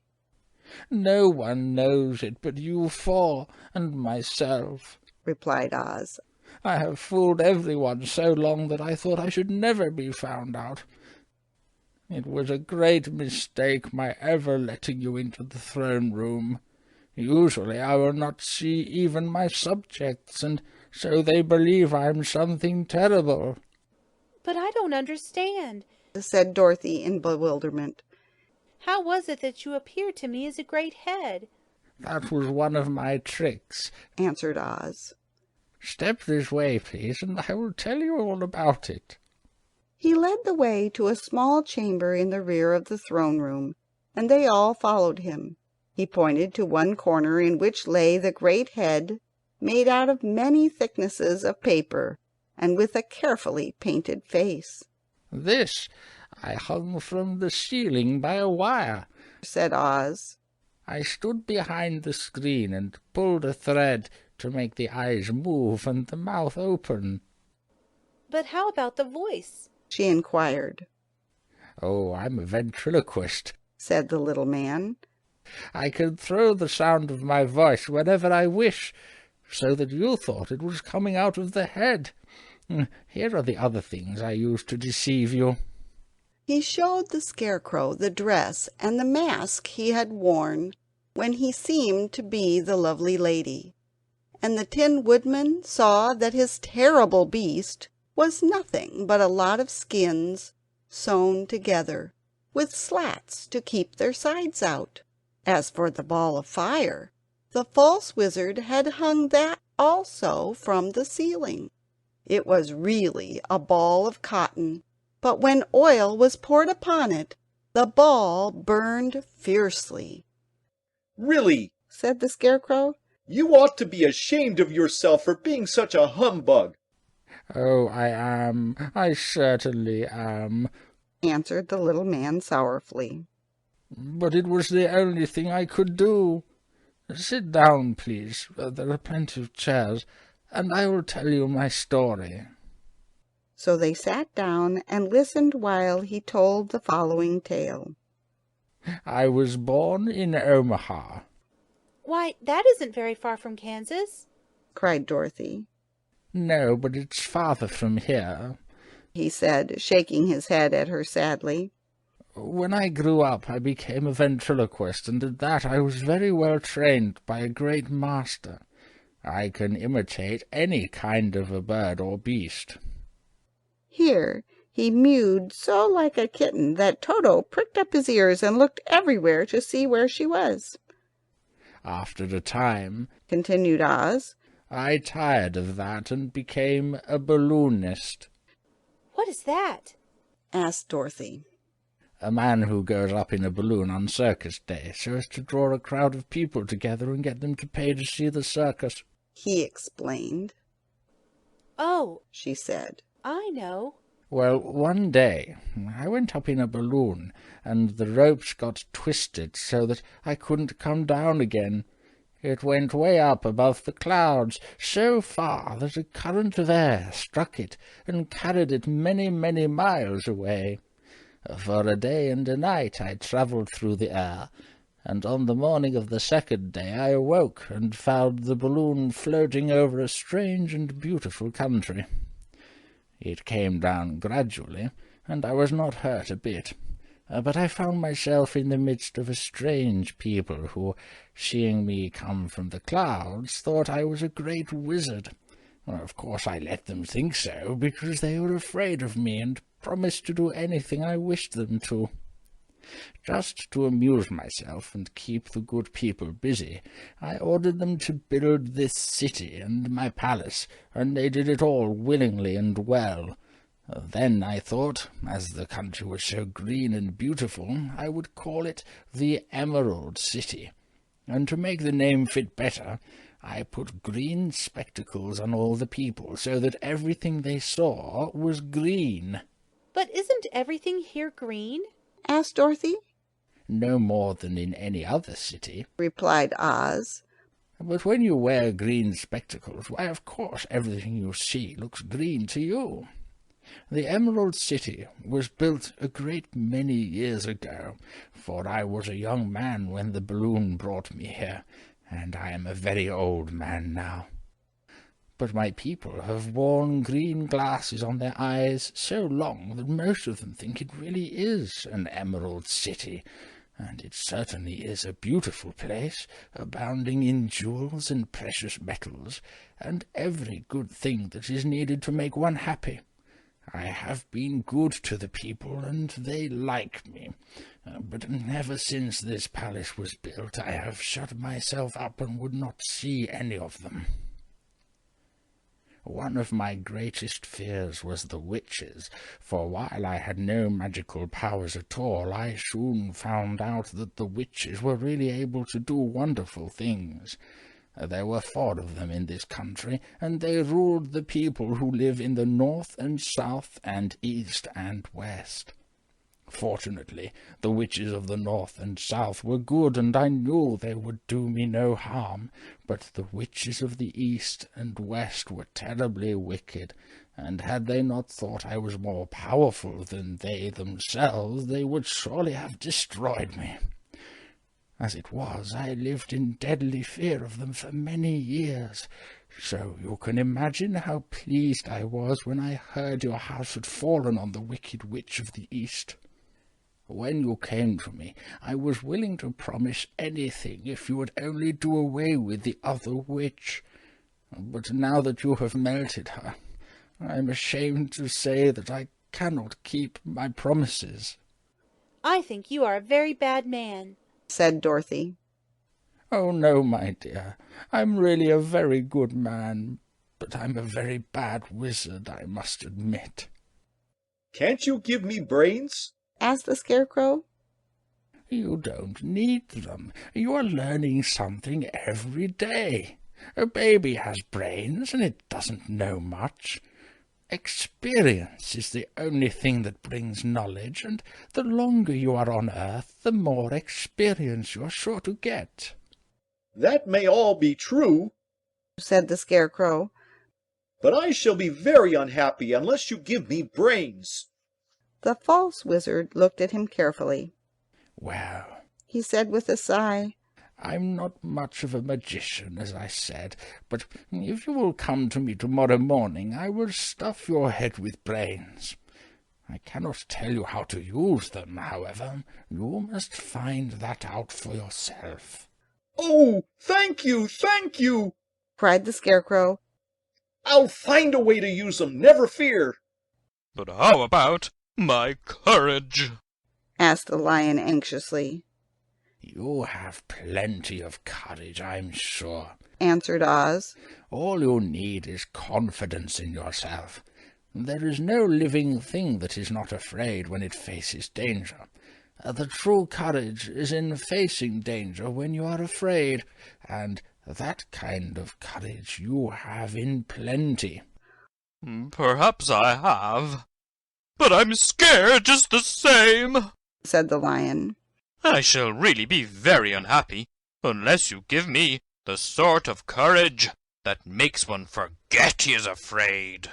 No one knows it but you four and myself, replied Oz. I have fooled everyone so long that I thought I should never be found out. It was a great mistake my ever letting you into the throne room. Usually I will not see even my subjects, and so they believe I'm something terrible. But I don't understand, said Dorothy in bewilderment. How was it that you appeared to me as a great head? That was one of my tricks, answered Oz. Step this way, please, and I will tell you all about it. He led the way to a small chamber in the rear of the throne room, and they all followed him. He pointed to one corner in which lay the great head, made out of many thicknesses of paper, and with a carefully painted face. This I hung from the ceiling by a wire, said Oz. I stood behind the screen and pulled a thread to make the eyes move and the mouth open." "But how about the voice?" she inquired. "Oh, I'm a ventriloquist," said the little man. "I can throw the sound of my voice whenever I wish, so that you thought it was coming out of the head. Here are the other things I used to deceive you." He showed the Scarecrow the dress and the mask he had worn when he seemed to be the lovely lady, and the Tin Woodman saw that his terrible beast was nothing but a lot of skins sewn together, with slats to keep their sides out. As for the ball of fire, the false wizard had hung that also from the ceiling. It was really a ball of cotton, but when oil was poured upon it, the ball burned fiercely. "Really," said the Scarecrow, "you ought to be ashamed of yourself for being such a humbug." "Oh, I am. I certainly am," answered the little man sorrowfully. "But it was the only thing I could do. Sit down, please. There are plenty of chairs, and I will tell you my story." So they sat down and listened while he told the following tale. "I was born in Omaha." "Why, that isn't very far from Kansas," cried Dorothy. "No, but it's farther from here," he said, shaking his head at her sadly. "When I grew up I became a ventriloquist, and at that I was very well trained by a great master. I can imitate any kind of a bird or beast." Here he mewed so like a kitten that Toto pricked up his ears and looked everywhere to see where she was. "After a time," continued Oz, "I tired of that and became a balloonist." "What is that?" asked Dorothy. "A man who goes up in a balloon on circus day so as to draw a crowd of people together and get them to pay to see the circus," he explained. "Oh," she said, "I know." "Well, one day I went up in a balloon, and the ropes got twisted so that I couldn't come down again. It went way up above the clouds, so far that a current of air struck it and carried it many, many miles away. For a day and a night I travelled through the air, and on the morning of the second day I awoke and found the balloon floating over a strange and beautiful country. It came down gradually, and I was not hurt a bit, but I found myself in the midst of a strange people who, seeing me come from the clouds, thought I was a great wizard. Of course I let them think so, because they were afraid of me and promised to do anything I wished them to. Just to amuse myself and keep the good people busy, I ordered them to build this city and my palace, and they did it all willingly and well. Then I thought, as the country was so green and beautiful, I would call it the Emerald City, and to make the name fit better, I put green spectacles on all the people, so that everything they saw was green." "But isn't everything here green?" asked Dorothy. "No more than in any other city," replied Oz. "But when you wear green spectacles, why, of course, everything you see looks green to you. The Emerald City was built a great many years ago, for I was a young man when the balloon brought me here, and I am a very old man now. But my people have worn green glasses on their eyes so long that most of them think it really is an Emerald City, and it certainly is a beautiful place, abounding in jewels and precious metals, and every good thing that is needed to make one happy. I have been good to the people, and they like me, but ever since this palace was built I have shut myself up and would not see any of them. One of my greatest fears was the witches, for while I had no magical powers at all, I soon found out that the witches were really able to do wonderful things. There were 4 of them in this country, and they ruled the people who live in the north and south and east and west. Fortunately, the witches of the north and south were good, and I knew they would do me no harm. But the witches of the east and west were terribly wicked, and had they not thought I was more powerful than they themselves, they would surely have destroyed me. As it was, I lived in deadly fear of them for many years, so you can imagine how pleased I was when I heard your house had fallen on the wicked witch of the east. When you came to me, I was willing to promise anything if you would only do away with the other witch. But now that you have melted her, I am ashamed to say that I cannot keep my promises. I think you are a very bad man, said Dorothy. Oh, no, my dear. I'm really a very good man, but I'm a very bad wizard, I must admit. Can't you give me brains? Asked the Scarecrow. You don't need them. You are learning something every day. A baby has brains, and it doesn't know much. Experience is the only thing that brings knowledge, and the longer you are on Earth, the more experience you are sure to get. That may all be true, said the Scarecrow, but I shall be very unhappy unless you give me brains. The false wizard looked at him carefully. Well, he said with a sigh, I'm not much of a magician, as I said, but if you will come to me tomorrow morning, I will stuff your head with brains. I cannot tell you how to use them, however. You must find that out for yourself. Oh, thank you, cried the Scarecrow. I'll find a way to use them, never fear. But how about my courage? Asked the Lion anxiously. You have plenty of courage, I'm sure, answered Oz. All you need is confidence in yourself. There is no living thing that is not afraid when it faces danger. The true courage is in facing danger when you are afraid, and that kind of courage you have in plenty. Perhaps I have, but I'm scared just the same, said the Lion. I shall really be very unhappy unless you give me the sort of courage that makes one forget he is afraid.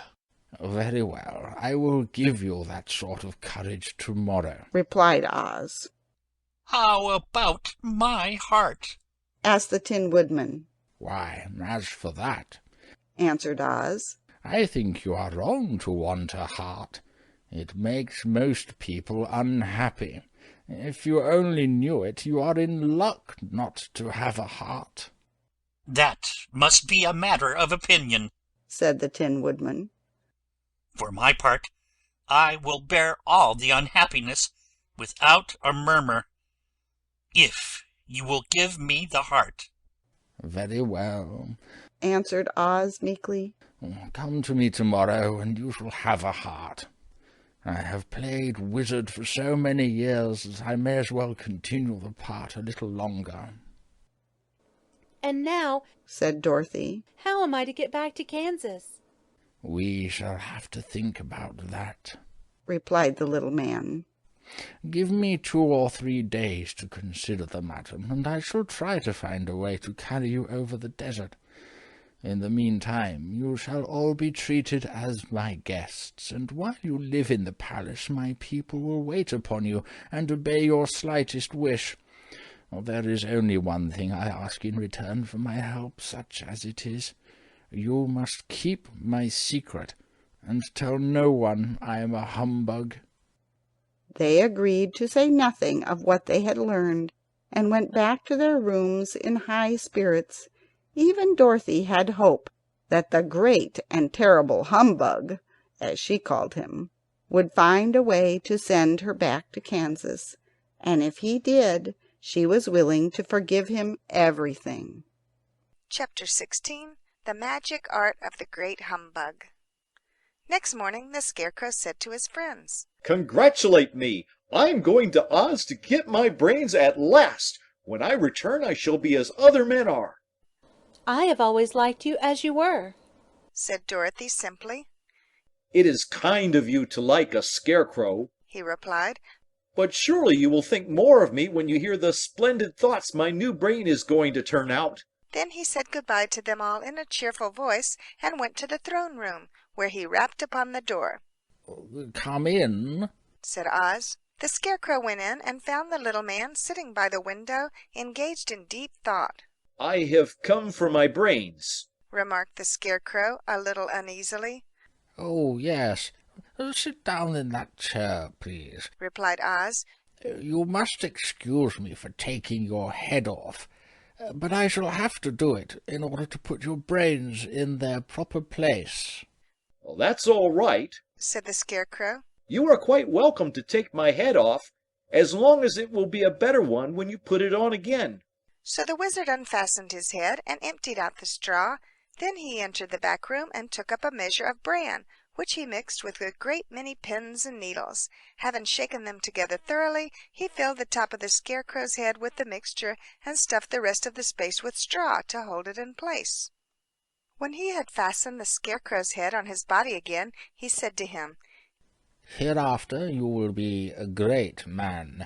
Very well, I will give you that sort of courage tomorrow, replied Oz. How about my heart? Asked the Tin Woodman. Why, as for that, answered Oz, I think you are wrong to want a heart. It makes most people unhappy. If you only knew it, you are in luck not to have a heart. That must be a matter of opinion, said the Tin Woodman. For my part, I will bear all the unhappiness without a murmur, if you will give me the heart. Very well, answered Oz meekly. Come to me tomorrow, and you shall have a heart. I have played wizard for so many years that I may as well continue the part a little longer. And now, said Dorothy, how am I to get back to Kansas? We shall have to think about that, replied the little man. Give me 2 or 3 days to consider the matter, and I shall try to find a way to carry you over the desert. In the meantime, you shall all be treated as my guests, and while you live in the palace, my people will wait upon you and obey your slightest wish. There is only one thing I ask in return for my help, such as it is. You must keep my secret, and tell no one I am a humbug. They agreed to say nothing of what they had learned, and went back to their rooms in high spirits. Even Dorothy had hope that the great and terrible humbug, as she called him, would find a way to send her back to Kansas, and if he did, she was willing to forgive him everything. Chapter 16. The Magic Art of the Great Humbug. Next morning the Scarecrow said to his friends, Congratulate me! I'm going to Oz to get my brains at last. When I return, I shall be as other men are. I have always liked you as you were, said Dorothy simply. It is kind of you to like a scarecrow, he replied. But surely you will think more of me when you hear the splendid thoughts my new brain is going to turn out." Then he said good-bye to them all in a cheerful voice, and went to the throne room, where he rapped upon the door. "Come in," said Oz. The Scarecrow went in and found the little man sitting by the window, engaged in deep thought. "I have come for my brains," remarked the Scarecrow a little uneasily. "Oh, yes. Sit down in that chair, please," replied Oz. "You must excuse me for taking your head off, but I shall have to do it in order to put your brains in their proper place." "Well, that's all right," said the Scarecrow. "You are quite welcome to take my head off, as long as it will be a better one when you put it on again." So the Wizard unfastened his head and emptied out the straw. Then he entered the back room and took up a measure of bran, which he mixed with a great many pins and needles. Having shaken them together thoroughly, he filled the top of the Scarecrow's head with the mixture and stuffed the rest of the space with straw to hold it in place. When he had fastened the Scarecrow's head on his body again, he said to him, "Hereafter you will be a great man,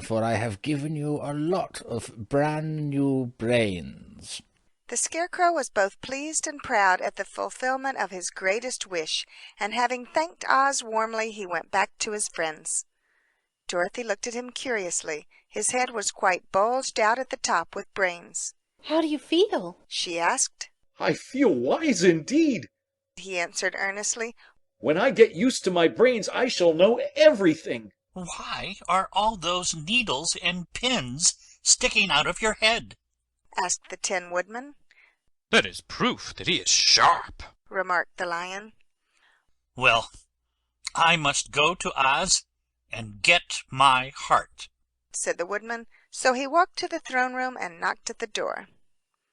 for I have given you a lot of brand new brains." The Scarecrow was both pleased and proud at the fulfillment of his greatest wish, and having thanked Oz warmly, he went back to his friends. Dorothy looked at him curiously. His head was quite bulged out at the top with brains. "How do you feel?" she asked. "I feel wise indeed," he answered earnestly. "When I get used to my brains, I shall know everything." "Why are all those needles and pins sticking out of your head?" asked the Tin Woodman. "That is proof that he is sharp," remarked the Lion. "Well, I must go to Oz and get my heart," said the Woodman. So he walked to the throne room and knocked at the door.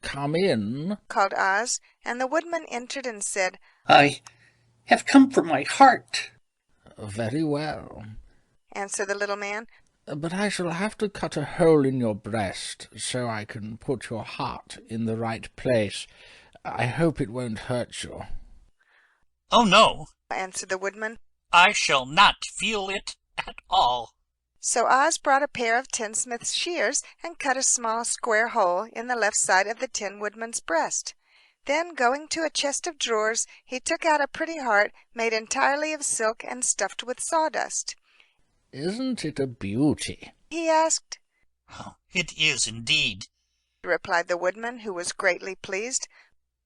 "Come in," called Oz, and the Woodman entered and said, "I have come for my heart." "Very well," answered the little man. "but I shall have to cut a hole in your breast so I can put your heart in the right place. I hope it won't hurt you." "Oh, no," answered the Woodman. "I shall not feel it at all." So Oz brought a pair of tinsmith's shears and cut a small square hole in the left side of the Tin Woodman's breast. Then, going to a chest of drawers, he took out a pretty heart made entirely of silk and stuffed with sawdust. "Isn't it a beauty?" he asked. "Oh, it is indeed," replied the Woodman, who was greatly pleased.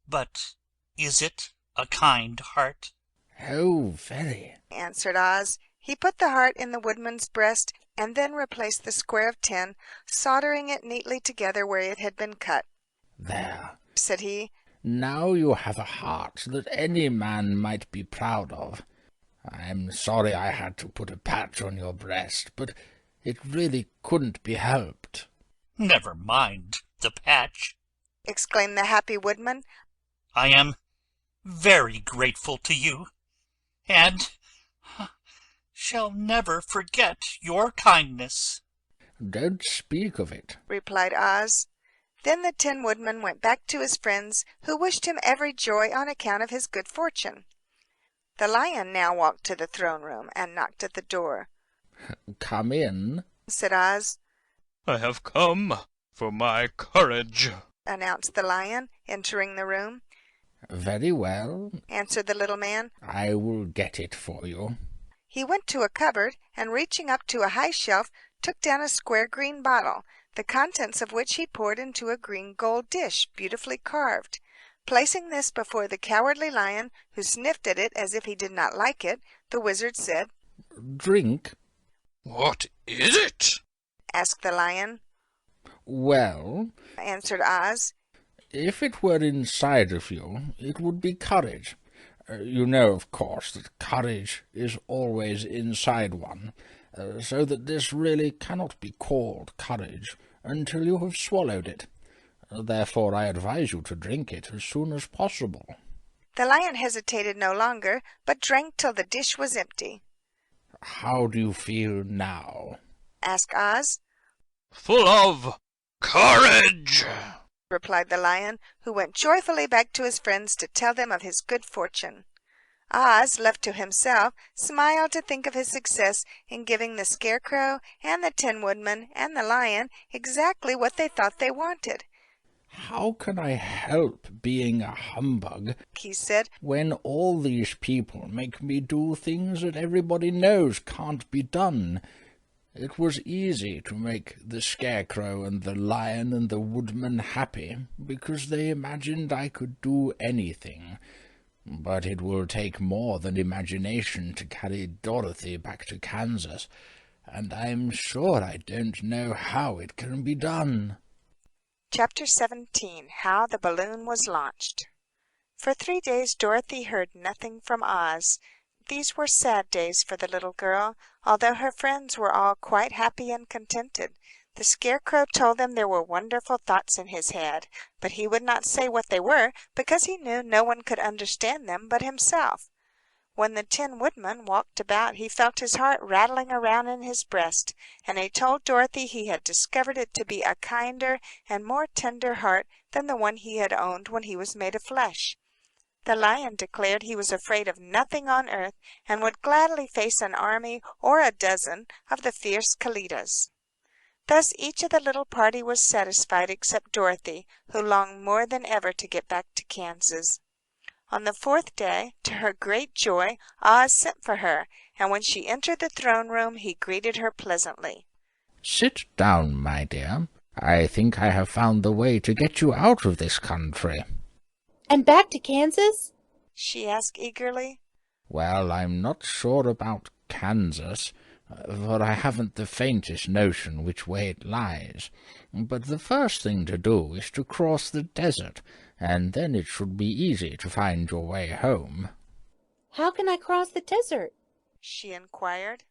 "But is it a kind heart?" "Oh, very," answered Oz. He put the heart in the Woodman's breast, and then replaced the square of tin, soldering it neatly together where it had been cut. "There," said he. "Now you have a heart that any man might be proud of. I'm sorry I had to put a patch on your breast, but it really couldn't be helped." "Never mind the patch," exclaimed the happy Woodman. "I am very grateful to you, and shall never forget your kindness." "Don't speak of it," replied Oz. Then the Tin Woodman went back to his friends, who wished him every joy on account of his good fortune. The Lion now walked to the throne room and knocked at the door. "Come in," said Oz. "I have come for my courage," announced the Lion, entering the room. "Very well," answered the little man. "I will get it for you." He went to a cupboard, and reaching up to a high shelf, took down a square green bottle, the contents of which he poured into a green gold dish, beautifully carved. Placing this before the Cowardly Lion, who sniffed at it as if he did not like it, the Wizard said, "Drink." "What is it?" asked the Lion. "Well," answered Oz, "if it were inside of you, it would be courage. You know, of course, that courage is always inside one, so that this really cannot be called courage until you have swallowed it. Therefore I advise you to drink it as soon as possible." The Lion hesitated no longer, but drank till the dish was empty. "How do you feel now?" asked Oz. "Full of courage," replied the Lion, who went joyfully back to his friends to tell them of his good fortune. Oz, left to himself, smiled to think of his success in giving the Scarecrow and the Tin Woodman and the Lion exactly what they thought they wanted. "How can I help being a humbug," he said, "when all these people make me do things that everybody knows can't be done? It was easy to make the Scarecrow and the Lion and the Woodman happy, because they imagined I could do anything. But it will take more than imagination to carry Dorothy back to Kansas, and I'm sure I don't know how it can be done." Chapter 17. How the Balloon Was Launched. For 3 days Dorothy heard nothing from Oz. These were sad days for the little girl, although her friends were all quite happy and contented. The Scarecrow told them there were wonderful thoughts in his head, but he would not say what they were, because he knew no one could understand them but himself. When the Tin Woodman walked about, he felt his heart rattling around in his breast, and he told Dorothy he had discovered it to be a kinder and more tender heart than the one he had owned when he was made of flesh. The Lion declared he was afraid of nothing on earth, and would gladly face an army or a dozen of the fierce Kalidas. Thus each of the little party was satisfied except Dorothy, who longed more than ever to get back to Kansas. On the 4th day, to her great joy, Oz sent for her, and when she entered the throne room he greeted her pleasantly. "Sit down, my dear. I think I have found the way to get you out of this country." "And back to Kansas?" she asked eagerly. "Well, I'm not sure about Kansas, for I haven't the faintest notion which way it lies. But the first thing to do is to cross the desert, and then it should be easy to find your way home." "How can I cross the desert?" she inquired.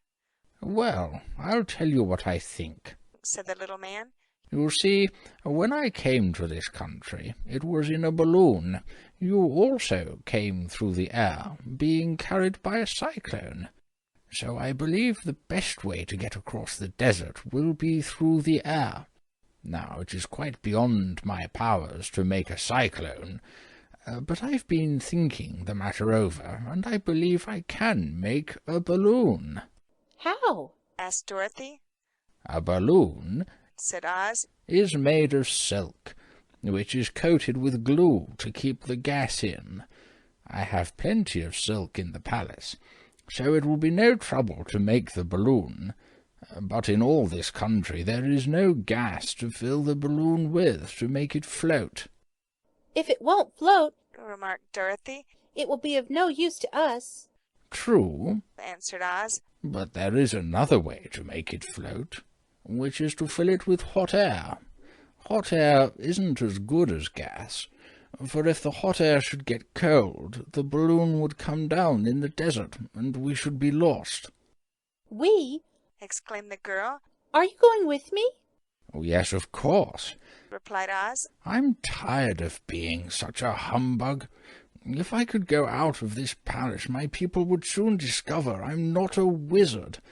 "Well, I'll tell you what I think," said the little man. "You see, when I came to this country, it was in a balloon. You also came through the air, being carried by a cyclone. So I believe the best way to get across the desert will be through the air. Now, it is quite beyond my powers to make a cyclone, but I've been thinking the matter over, and I believe I can make a balloon." "How?" asked Dorothy. "A balloon," said Oz, "is made of silk, which is coated with glue to keep the gas in. I have plenty of silk in the palace, so it will be no trouble to make the balloon. But in all this country there is no gas to fill the balloon with to make it float." "If it won't float," remarked Dorothy, "it will be of no use to us." "True," answered Oz, "but there is another way to make it float, which is to fill it with hot air. Hot air isn't as good as gas, for if the hot air should get cold, the balloon would come down in the desert, and we should be lost." "We?" exclaimed the girl. "Are you going with me?" "Oh, yes, of course," replied Oz. "I'm tired of being such a humbug. If I could go out of this palace, my people would soon discover I'm not a wizard,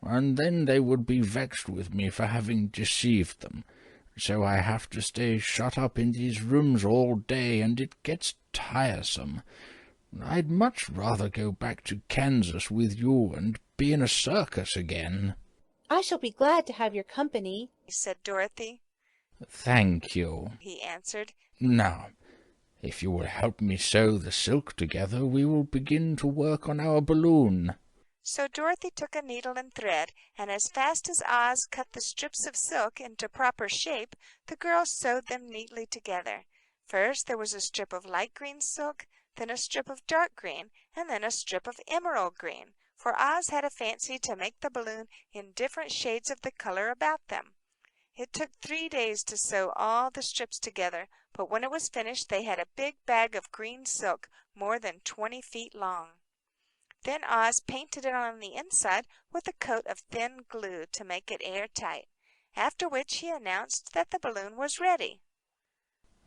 and then they would be vexed with me for having deceived them. So I have to stay shut up in these rooms all day, and it gets tiresome. I'd much rather go back to Kansas with you and be in a circus again." "I shall be glad to have your company," said Dorothy. "Thank you," he answered. "Now, if you will help me sew the silk together, we will begin to work on our balloon." So Dorothy took a needle and thread, and as fast as Oz cut the strips of silk into proper shape, the girls sewed them neatly together. First there was a strip of light green silk, then a strip of dark green, and then a strip of emerald green, for Oz had a fancy to make the balloon in different shades of the color about them. It took 3 days to sew all the strips together, but when it was finished they had a big bag of green silk more than 20 feet long. Then Oz painted it on the inside with a coat of thin glue to make it airtight, after which he announced that the balloon was ready.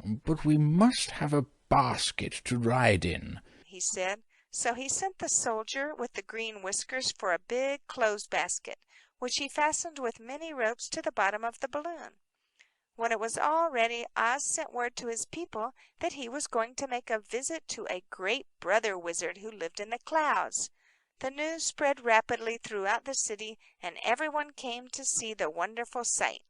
"But we must have a basket to ride in," he said. So he sent the soldier with the green whiskers for a big clothes basket, which he fastened with many ropes to the bottom of the balloon. When it was all ready, Oz sent word to his people that he was going to make a visit to a great brother wizard who lived in the clouds. The news spread rapidly throughout the city, and everyone came to see the wonderful sight.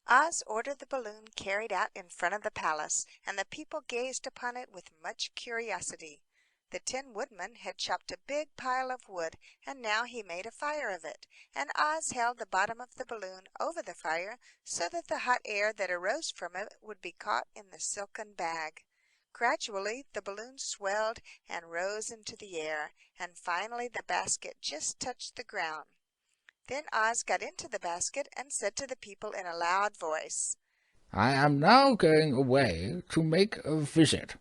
Oz ordered the balloon carried out in front of the palace, and the people gazed upon it with much curiosity. The Tin Woodman had chopped a big pile of wood, and now he made a fire of it, and Oz held the bottom of the balloon over the fire so that the hot air that arose from it would be caught in the silken bag. Gradually the balloon swelled and rose into the air, and finally the basket just touched the ground. Then Oz got into the basket and said to the people in a loud voice, I am now going away to make a visit.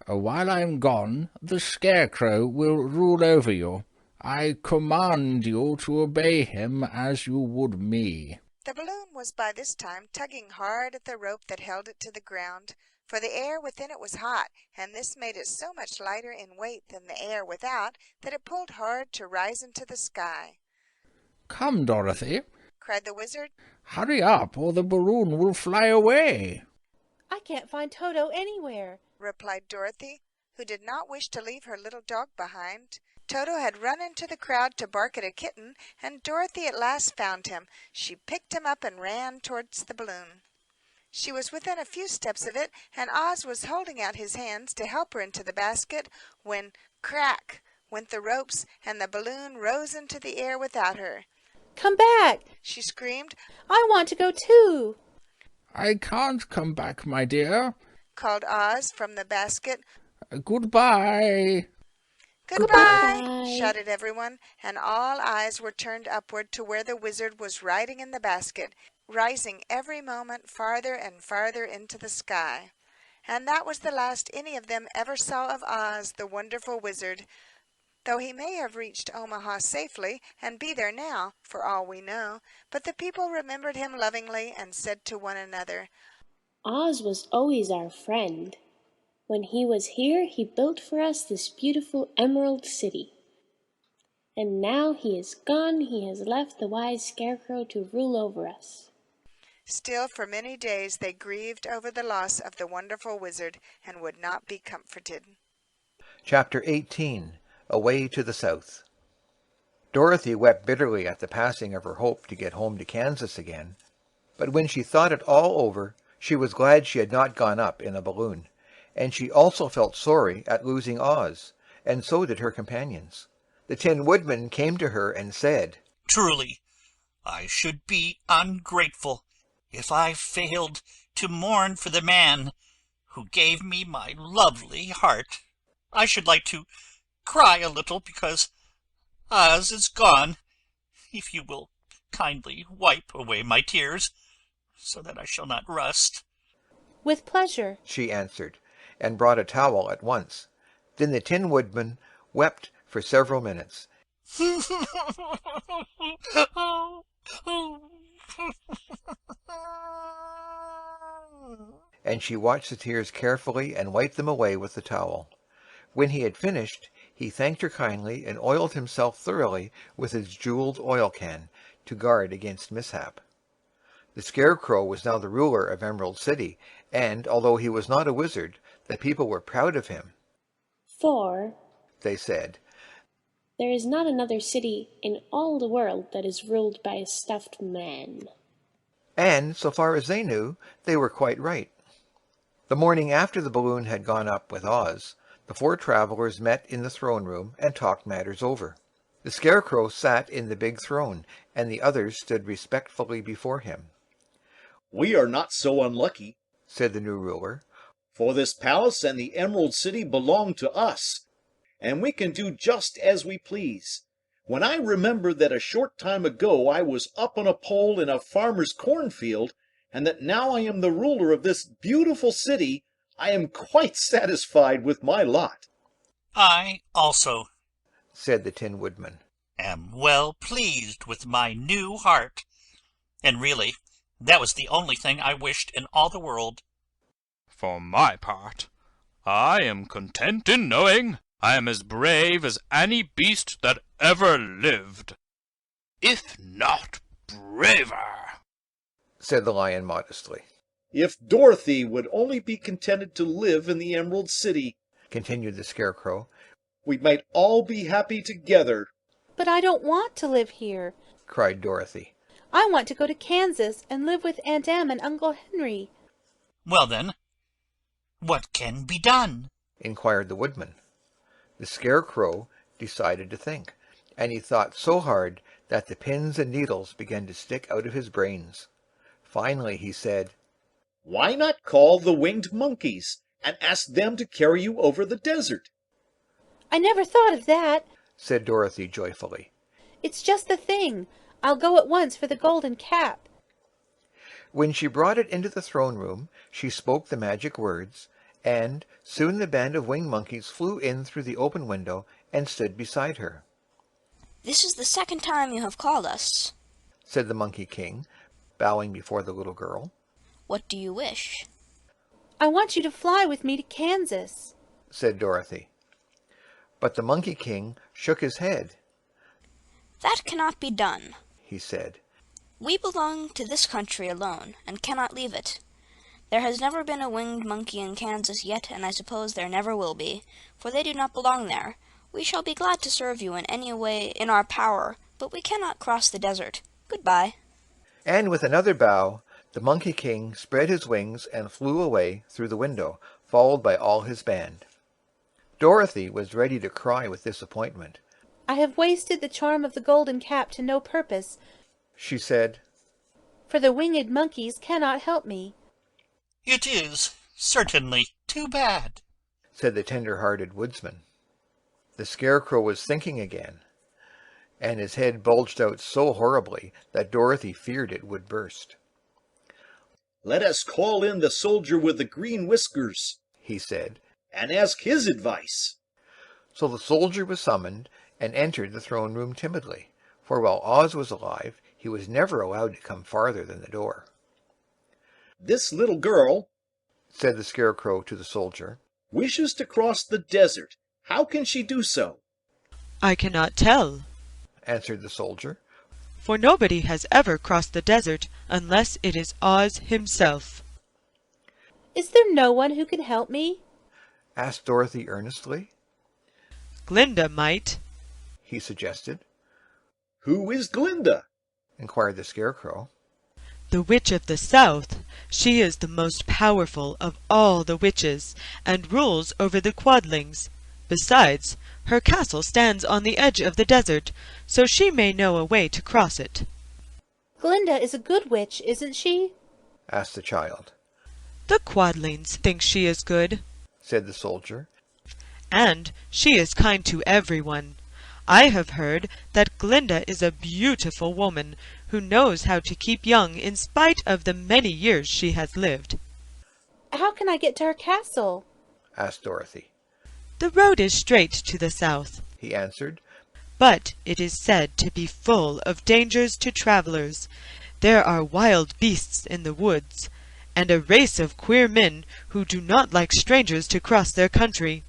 While I am gone, the Scarecrow will rule over you. I command you to obey him as you would me. The balloon was by this time tugging hard at the rope that held it to the ground, for the air within it was hot, and this made it so much lighter in weight than the air without that it pulled hard to rise into the sky. Come, Dorothy, cried the wizard. Hurry up, or the balloon will fly away. I can't find Toto anywhere, replied Dorothy, who did not wish to leave her little dog behind. Toto had run into the crowd to bark at a kitten, and Dorothy at last found him. She picked him up and ran towards the balloon. She was within a few steps of it, and Oz was holding out his hands to help her into the basket, when crack went the ropes, and the balloon rose into the air without her. Come back, she screamed. I want to go too. I can't come back, my dear, called Oz from the basket. Goodbye. Goodbye, shouted everyone, and all eyes were turned upward to where the wizard was riding in the basket, rising every moment farther and farther into the sky. And that was the last any of them ever saw of Oz, the wonderful wizard, though he may have reached Omaha safely and be there now, for all we know. But the people remembered him lovingly and said to one another, Oz was always our friend. When he was here, he built for us this beautiful Emerald City. And now he is gone, he has left the wise Scarecrow to rule over us. Still, for many days they grieved over the loss of the wonderful wizard and would not be comforted. Chapter 18. Away to the South. Dorothy wept bitterly at the passing of her hope to get home to Kansas again, but when she thought it all over, she was glad she had not gone up in a balloon, and she also felt sorry at losing Oz, and so did her companions. The Tin Woodman came to her and said, Truly, I should be ungrateful if I failed to mourn for the man who gave me my lovely heart. I should like to cry a little because Oz is gone. If you will kindly wipe away my tears, so that I shall not rust. With pleasure, she answered, and brought a towel at once. Then the Tin Woodman wept for several minutes. And she watched the tears carefully and wiped them away with the towel. When he had finished, he thanked her kindly and oiled himself thoroughly with his jeweled oil can to guard against mishap. The Scarecrow was now the ruler of Emerald City, and although he was not a wizard, the people were proud of him. For, they said, there is not another city in all the world that is ruled by a stuffed man. And, so far as they knew, they were quite right. The morning after the balloon had gone up with Oz, the four travelers met in the throne room and talked matters over. The Scarecrow sat in the big throne, and the others stood respectfully before him. We are not so unlucky, said the new ruler, for this palace and the Emerald City belong to us, and we can do just as we please. When I remember that a short time ago I was up on a pole in a farmer's cornfield, and that now I am the ruler of this beautiful city, I am quite satisfied with my lot. I also, said the Tin Woodman, am well pleased with my new heart, and really, that was the only thing I wished in all the world. For my part, I am content in knowing I am as brave as any beast that ever lived, if not braver, said the Lion modestly. If Dorothy would only be contented to live in the Emerald City, continued the Scarecrow, we might all be happy together. But I don't want to live here, cried Dorothy. I want to go to Kansas and live with Aunt Em and Uncle Henry. Well then, what can be done? Inquired the Woodman. The Scarecrow decided to think, and he thought so hard that the pins and needles began to stick out of his brains. Finally he said, Why not call the winged monkeys and ask them to carry you over the desert? I never thought of that, said Dorothy joyfully. It's just the thing. I'll go at once for the golden cap. When she brought it into the throne room, she spoke the magic words, and soon the band of winged monkeys flew in through the open window and stood beside her. This is the second time you have called us, said the Monkey King, bowing before the little girl. What do you wish? I want you to fly with me to Kansas, said Dorothy. But the Monkey King shook his head. That cannot be done, he said. We belong to this country alone, and cannot leave it. There has never been a winged monkey in Kansas yet, and I suppose there never will be, for they do not belong there. We shall be glad to serve you in any way in our power, but we cannot cross the desert. Goodbye. And with another bow, the Monkey King spread his wings and flew away through the window, followed by all his band. Dorothy was ready to cry with disappointment. I have wasted the charm of the golden cap to no purpose, she said, for the winged monkeys cannot help me. It is certainly too bad, said the tender-hearted woodsman. The Scarecrow was thinking again, and his head bulged out so horribly that Dorothy feared it would burst. Let us call in the soldier with the green whiskers, he said, and ask his advice. So the soldier was summoned and entered the throne room timidly, for while Oz was alive, he was never allowed to come farther than the door. This little girl, said the Scarecrow to the soldier, wishes to cross the desert. How can she do so? I cannot tell, answered the soldier, for nobody has ever crossed the desert unless it is Oz himself. Is there no one who can help me? asked Dorothy earnestly. Glinda might, he suggested. Who is Glinda? inquired the Scarecrow. The Witch of the South. She is the most powerful of all the witches, and rules over the Quadlings. Besides, her castle stands on the edge of the desert, so she may know a way to cross it. Glinda is a good witch, isn't she? asked the child. The Quadlings think she is good, said the soldier. And she is kind to everyone. I have heard that Glinda is a beautiful woman who knows how to keep young in spite of the many years she has lived. How can I get to her castle? asked Dorothy. The road is straight to the south, he answered. But it is said to be full of dangers to travelers. There are wild beasts in the woods, and a race of queer men who do not like strangers to cross their country.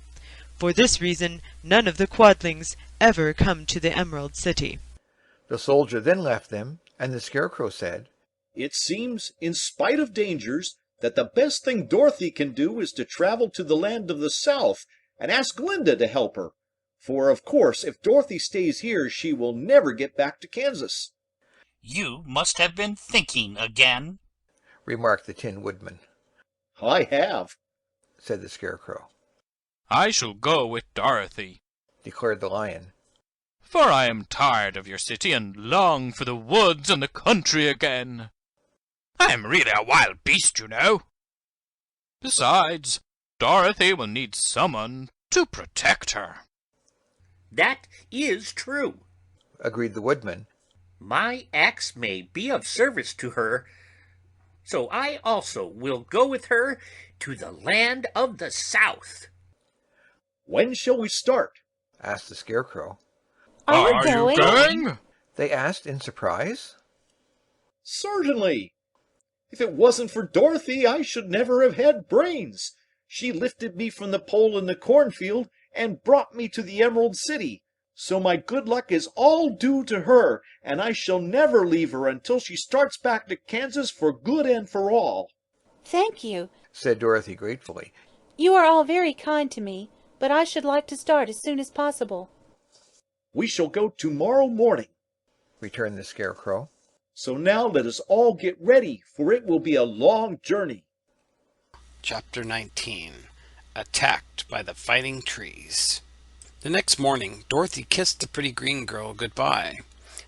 For this reason, none of the Quadlings ever come to the Emerald City. The soldier then left them, and the Scarecrow said, It seems, in spite of dangers, that the best thing Dorothy can do is to travel to the land of the South and ask Glinda to help her. For, of course, if Dorothy stays here, she will never get back to Kansas. You must have been thinking again, remarked the Tin Woodman. I have, said the Scarecrow. I shall go with Dorothy, declared the Lion. For I am tired of your city and long for the woods and the country again. I am really a wild beast, you know. Besides, Dorothy will need someone to protect her. That is true, agreed the Woodman. My axe may be of service to her, so I also will go with her to the land of the South. When shall we start? asked the Scarecrow. Are you going? They asked in surprise. Certainly. If it wasn't for Dorothy, I should never have had brains. She lifted me from the pole in the cornfield and brought me to the Emerald City. So my good luck is all due to her, and I shall never leave her until she starts back to Kansas for good and for all. Thank you, said Dorothy gratefully. You are all very kind to me, but I should like to start as soon as possible. We shall go tomorrow morning, returned the Scarecrow. So now let us all get ready, for it will be a long journey. Chapter 19. Attacked by the Fighting Trees. The next morning, Dorothy kissed the pretty green girl goodbye,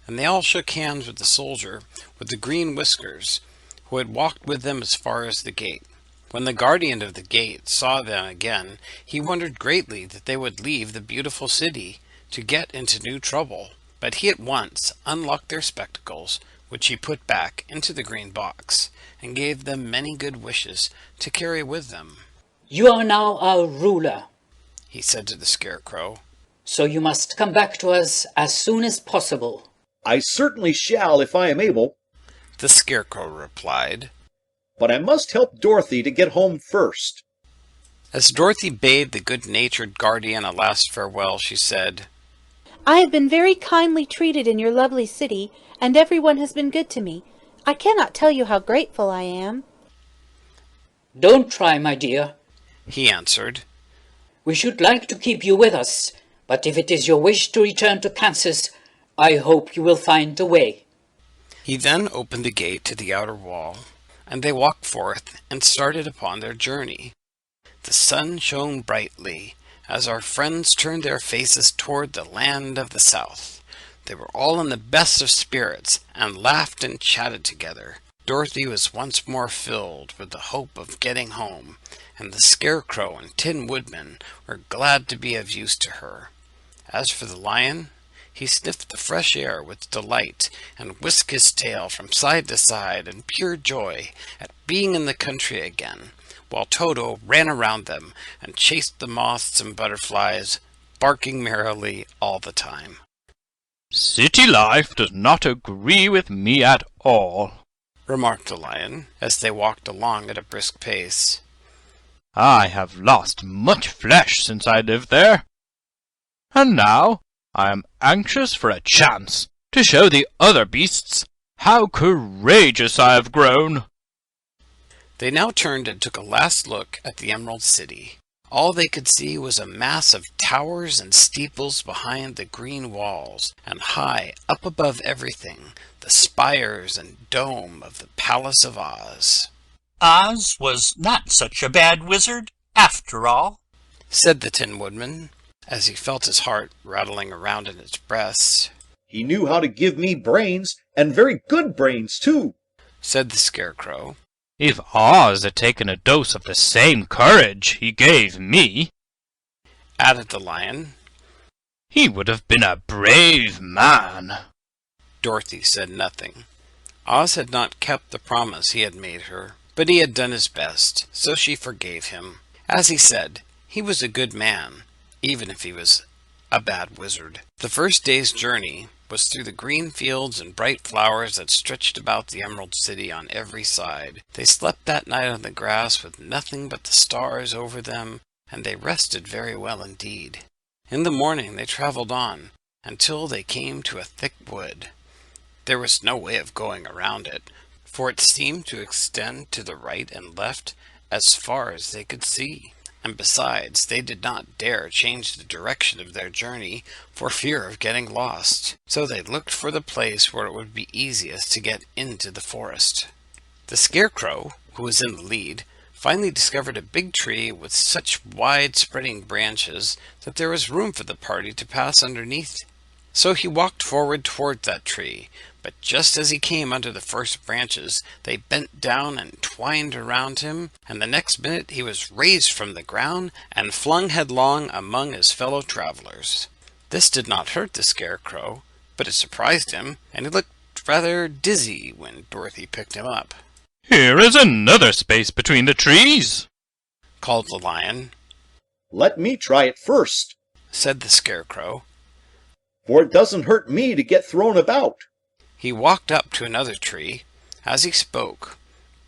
and they all shook hands with the soldier with the green whiskers, who had walked with them as far as the gate. When the guardian of the gate saw them again, he wondered greatly that they would leave the beautiful city to get into new trouble, but he at once unlocked their spectacles, which he put back into the green box, and gave them many good wishes to carry with them. "You are now our ruler," he said to the Scarecrow. "so you must come back to us as soon as possible." I certainly shall if I am able, the Scarecrow replied. But I must help Dorothy to get home first. As Dorothy bade the good-natured guardian a last farewell, she said, I have been very kindly treated in your lovely city, and everyone has been good to me. I cannot tell you how grateful I am. "Don't try, my dear," he answered. "We should like to keep you with us, but if it is your wish to return to Kansas, I hope you will find a way." He then opened the gate to the outer wall, and they walked forth and started upon their journey. The sun shone brightly as our friends turned their faces toward the land of the south. They were all in the best of spirits and laughed and chatted together. Dorothy was once more filled with the hope of getting home, and the Scarecrow and Tin Woodman were glad to be of use to her. As for the lion, he sniffed the fresh air with delight and whisked his tail from side to side in pure joy at being in the country again, while Toto ran around them and chased the moths and butterflies, barking merrily all the time. "City life does not agree with me at all," remarked the lion, as they walked along at a brisk pace. "I have lost much flesh since I lived there, and now I am anxious for a chance to show the other beasts how courageous I have grown." They now turned and took a last look at the Emerald City. All they could see was a mass of towers and steeples behind the green walls, and high up above everything, the spires and dome of the Palace of Oz. Oz was not such a bad wizard, after all, said the Tin Woodman, as he felt his heart rattling around in its breast. He knew how to give me brains, and very good brains, too, said the Scarecrow. "If Oz had taken a dose of the same courage he gave me," added the lion, "he would have been a brave man." Dorothy said nothing. Oz had not kept the promise he had made her, but he had done his best, so she forgave him. As he said, he was a good man, even if he was a bad wizard. The first day's journey was through the green fields and bright flowers that stretched about the Emerald City on every side. They slept that night on the grass with nothing but the stars over them, and they rested very well indeed. In the morning they traveled on, until they came to a thick wood. There was no way of going around it, for it seemed to extend to the right and left as far as they could see. And besides, they did not dare change the direction of their journey for fear of getting lost. So they looked for the place where it would be easiest to get into the forest. The Scarecrow, who was in the lead, finally discovered a big tree with such wide-spreading branches that there was room for the party to pass underneath. So he walked forward toward that tree, but just as he came under the first branches, they bent down and twined around him, and the next minute he was raised from the ground and flung headlong among his fellow travelers. This did not hurt the Scarecrow, but it surprised him, and he looked rather dizzy when Dorothy picked him up. "Here is another space between the trees," called the lion. "Let me try it first," said the Scarecrow, "for it doesn't hurt me to get thrown about." He walked up to another tree as he spoke,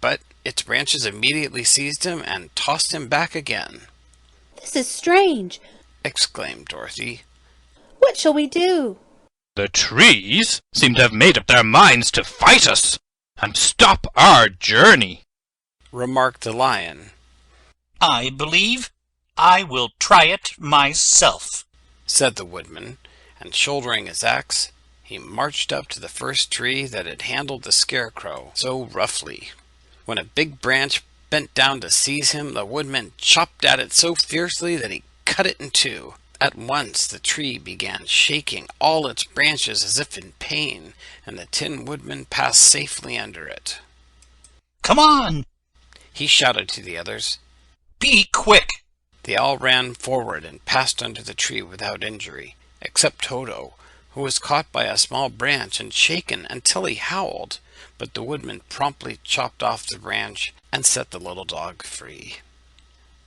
but its branches immediately seized him and tossed him back again. This is strange, exclaimed Dorothy. What shall we do? "The trees seem to have made up their minds to fight us and stop our journey," remarked the Lion. I believe I will try it myself, said the Woodman, and shouldering his axe, he marched up to the first tree that had handled the Scarecrow so roughly. When a big branch bent down to seize him, the Woodman chopped at it so fiercely that he cut it in two. At once the tree began shaking all its branches as if in pain, and the Tin Woodman passed safely under it. "Come on!" he shouted to the others. "Be quick!" They all ran forward and passed under the tree without injury, except Toto, who was caught by a small branch and shaken until he howled, but the Woodman promptly chopped off the branch and set the little dog free.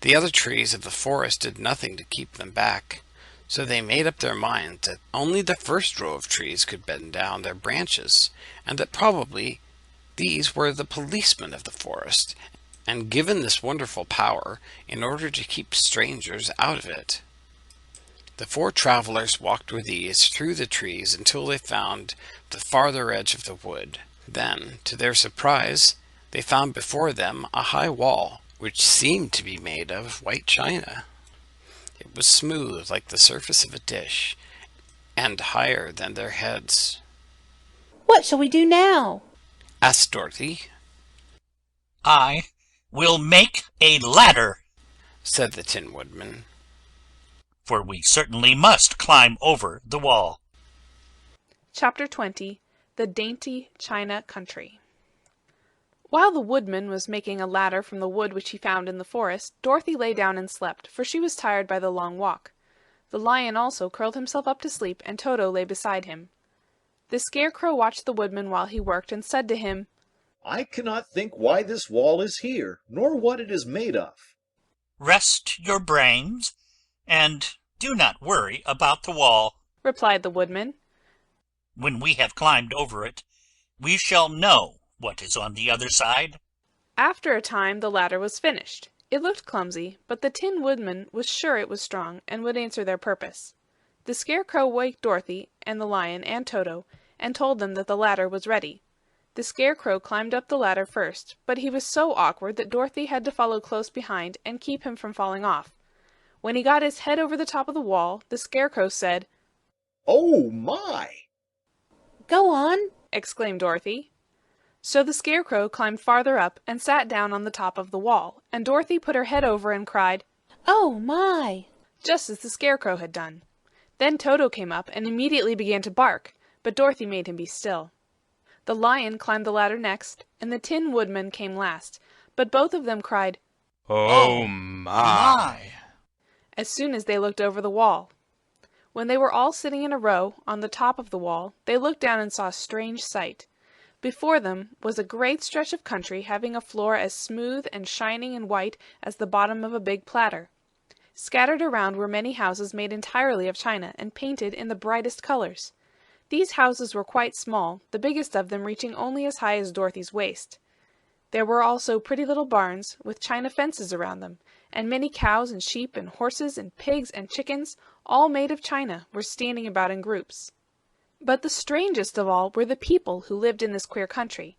The other trees of the forest did nothing to keep them back, so they made up their minds that only the first row of trees could bend down their branches, and that probably these were the policemen of the forest, and given this wonderful power in order to keep strangers out of it. The four travelers walked with ease through the trees until they found the farther edge of the wood. Then, to their surprise, they found before them a high wall, which seemed to be made of white china. It was smooth like the surface of a dish, and higher than their heads. "What shall we do now?" asked Dorothy. "I will make a ladder," said the Tin Woodman. "For we certainly must climb over the wall." Chapter 20. The Dainty China Country. While the Woodman was making a ladder from the wood which he found in the forest, Dorothy lay down and slept, for she was tired by the long walk. The Lion also curled himself up to sleep, and Toto lay beside him. The Scarecrow watched the Woodman while he worked, and said to him, "I cannot think why this wall is here, nor what it is made of." "Rest your brains, and do not worry about the wall," replied the Woodman. "When we have climbed over it, we shall know what is on the other side." After a time the ladder was finished. It looked clumsy, but the Tin Woodman was sure it was strong, and would answer their purpose. The Scarecrow waked Dorothy, and the Lion, and Toto, and told them that the ladder was ready. The Scarecrow climbed up the ladder first, but he was so awkward that Dorothy had to follow close behind and keep him from falling off. When he got his head over the top of the wall, the Scarecrow said, "Oh, my!" "Go on!" exclaimed Dorothy. So the Scarecrow climbed farther up and sat down on the top of the wall, and Dorothy put her head over and cried, "Oh, my!" just as the Scarecrow had done. Then Toto came up and immediately began to bark, but Dorothy made him be still. The Lion climbed the ladder next, and the Tin Woodman came last, but both of them cried, "Oh, my!" as soon as they looked over the wall. When they were all sitting in a row on the top of the wall, they looked down and saw a strange sight. Before them was a great stretch of country having a floor as smooth and shining and white as the bottom of a big platter. Scattered around were many houses made entirely of china and painted in the brightest colors. These houses were quite small, the biggest of them reaching only as high as Dorothy's waist. There were also pretty little barns with china fences around them, and many cows and sheep and horses and pigs and chickens, all made of china, were standing about in groups. But the strangest of all were the people who lived in this queer country.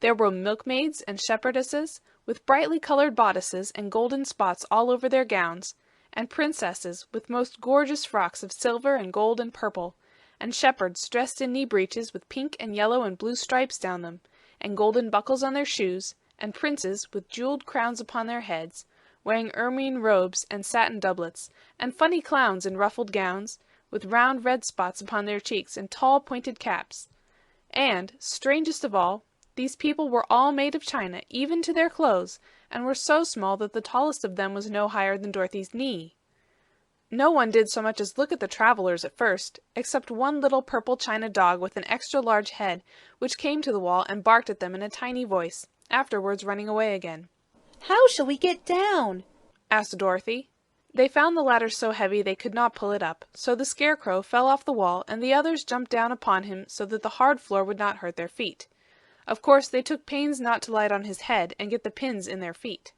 There were milkmaids and shepherdesses, with brightly colored bodices and golden spots all over their gowns, and princesses with most gorgeous frocks of silver and gold and purple, and shepherds dressed in knee breeches with pink and yellow and blue stripes down them, and golden buckles on their shoes, and princes with jeweled crowns upon their heads, wearing ermine robes and satin doublets, and funny clowns in ruffled gowns, with round red spots upon their cheeks and tall pointed caps. And, strangest of all, these people were all made of china, even to their clothes, and were so small that the tallest of them was no higher than Dorothy's knee. No one did so much as look at the travelers at first, except one little purple china dog with an extra large head, which came to the wall and barked at them in a tiny voice, afterwards running away again. "How shall we get down?" asked Dorothy. They found the ladder so heavy they could not pull it up, so the Scarecrow fell off the wall, and the others jumped down upon him so that the hard floor would not hurt their feet. Of course they took pains not to light on his head and get the pins in their feet.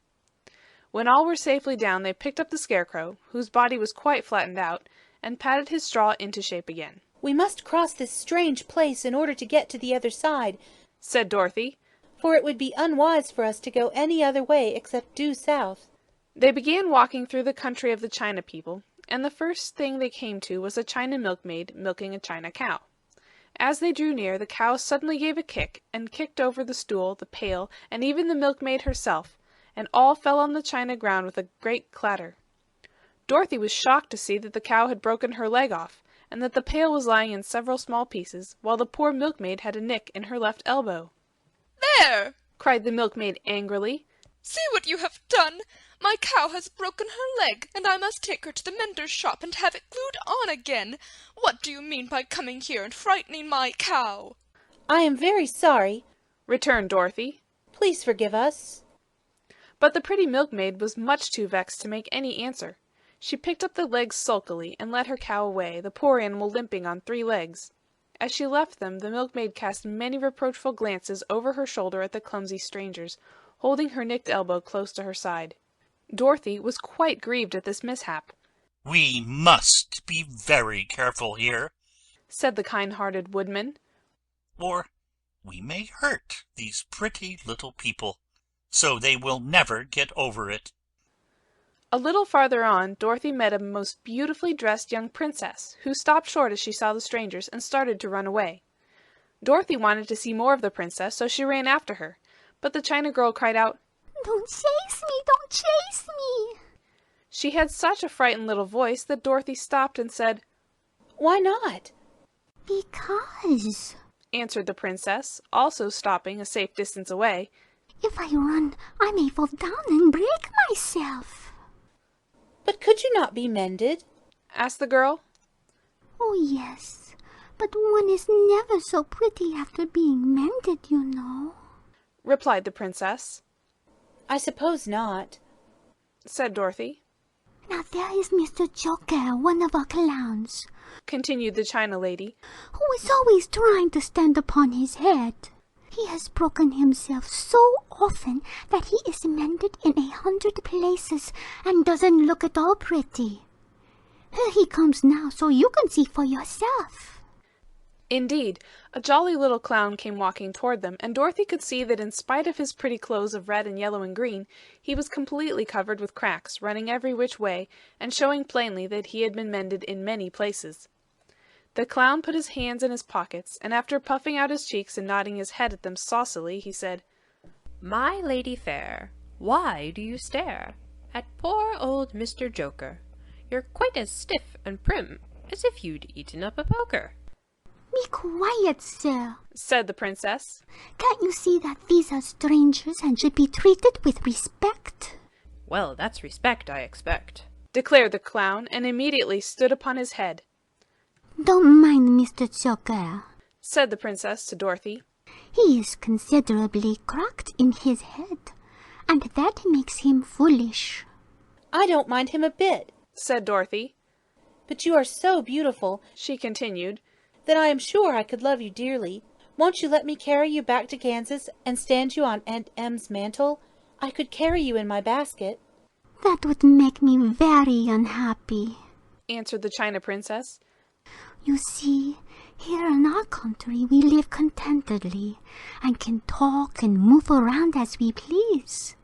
When all were safely down they picked up the Scarecrow, whose body was quite flattened out, and patted his straw into shape again. "We must cross this strange place in order to get to the other side," said Dorothy. for it would be unwise for us to go any other way except due south." They began walking through the country of the China people, and the first thing they came to was a China milkmaid milking a China cow. As they drew near, the cow suddenly gave a kick, and kicked over the stool, the pail, and even the milkmaid herself, and all fell on the china ground with a great clatter. Dorothy was shocked to see that the cow had broken her leg off, and that the pail was lying in several small pieces, while the poor milkmaid had a nick in her left elbow. "There!" cried the milkmaid angrily. "See what you have done! My cow has broken her leg, and I must take her to the mender's shop and have it glued on again. What do you mean by coming here and frightening my cow?" "I am very sorry," returned Dorothy. "Please forgive us." But the pretty milkmaid was much too vexed to make any answer. She picked up the legs sulkily, and led her cow away, the poor animal limping on 3 legs. As she left them, the milkmaid cast many reproachful glances over her shoulder at the clumsy strangers, holding her nicked elbow close to her side. Dorothy was quite grieved at this mishap. "We must be very careful here," said the kind-hearted woodman, "or we may hurt these pretty little people, so they will never get over it." A little farther on, Dorothy met a most beautifully dressed young princess, who stopped short as she saw the strangers, and started to run away. Dorothy wanted to see more of the princess, so she ran after her, but the China girl cried out, "Don't chase me! Don't chase me!" She had such a frightened little voice that Dorothy stopped and said, "Why not?" "Because," answered the princess, also stopping a safe distance away, "if I run, I may fall down and break myself." "But could you not be mended?" asked the girl. "Oh, yes, but one is never so pretty after being mended, you know," replied the princess. "I suppose not," said Dorothy. "Now there is Mr. Joker, one of our clowns," continued the China lady, "who is always trying to stand upon his head. He has broken himself so often that he is mended in 100 places and doesn't look at all pretty. Here he comes now, so you can see for yourself." Indeed, a jolly little clown came walking toward them, and Dorothy could see that in spite of his pretty clothes of red and yellow and green, he was completely covered with cracks, running every which way, and showing plainly that he had been mended in many places. The clown put his hands in his pockets, and after puffing out his cheeks and nodding his head at them saucily, he said, "My lady fair, why do you stare at poor old Mr. Joker? You're quite as stiff and prim as if you'd eaten up a poker." "Be quiet, sir," said the princess. "Can't you see that these are strangers and should be treated with respect?" "Well, that's respect, I expect," declared the clown, and immediately stood upon his head. "Don't mind Mr. Joker," said the princess to Dorothy. "He is considerably cracked in his head, and that makes him foolish." "I don't mind him a bit," said Dorothy. "But you are so beautiful," she continued, "that I am sure I could love you dearly. Won't you let me carry you back to Kansas and stand you on Aunt Em's mantle? I could carry you in my basket." "That would make me very unhappy," answered the China princess. "You see, here in our country we live contentedly, and can talk and move around as we please.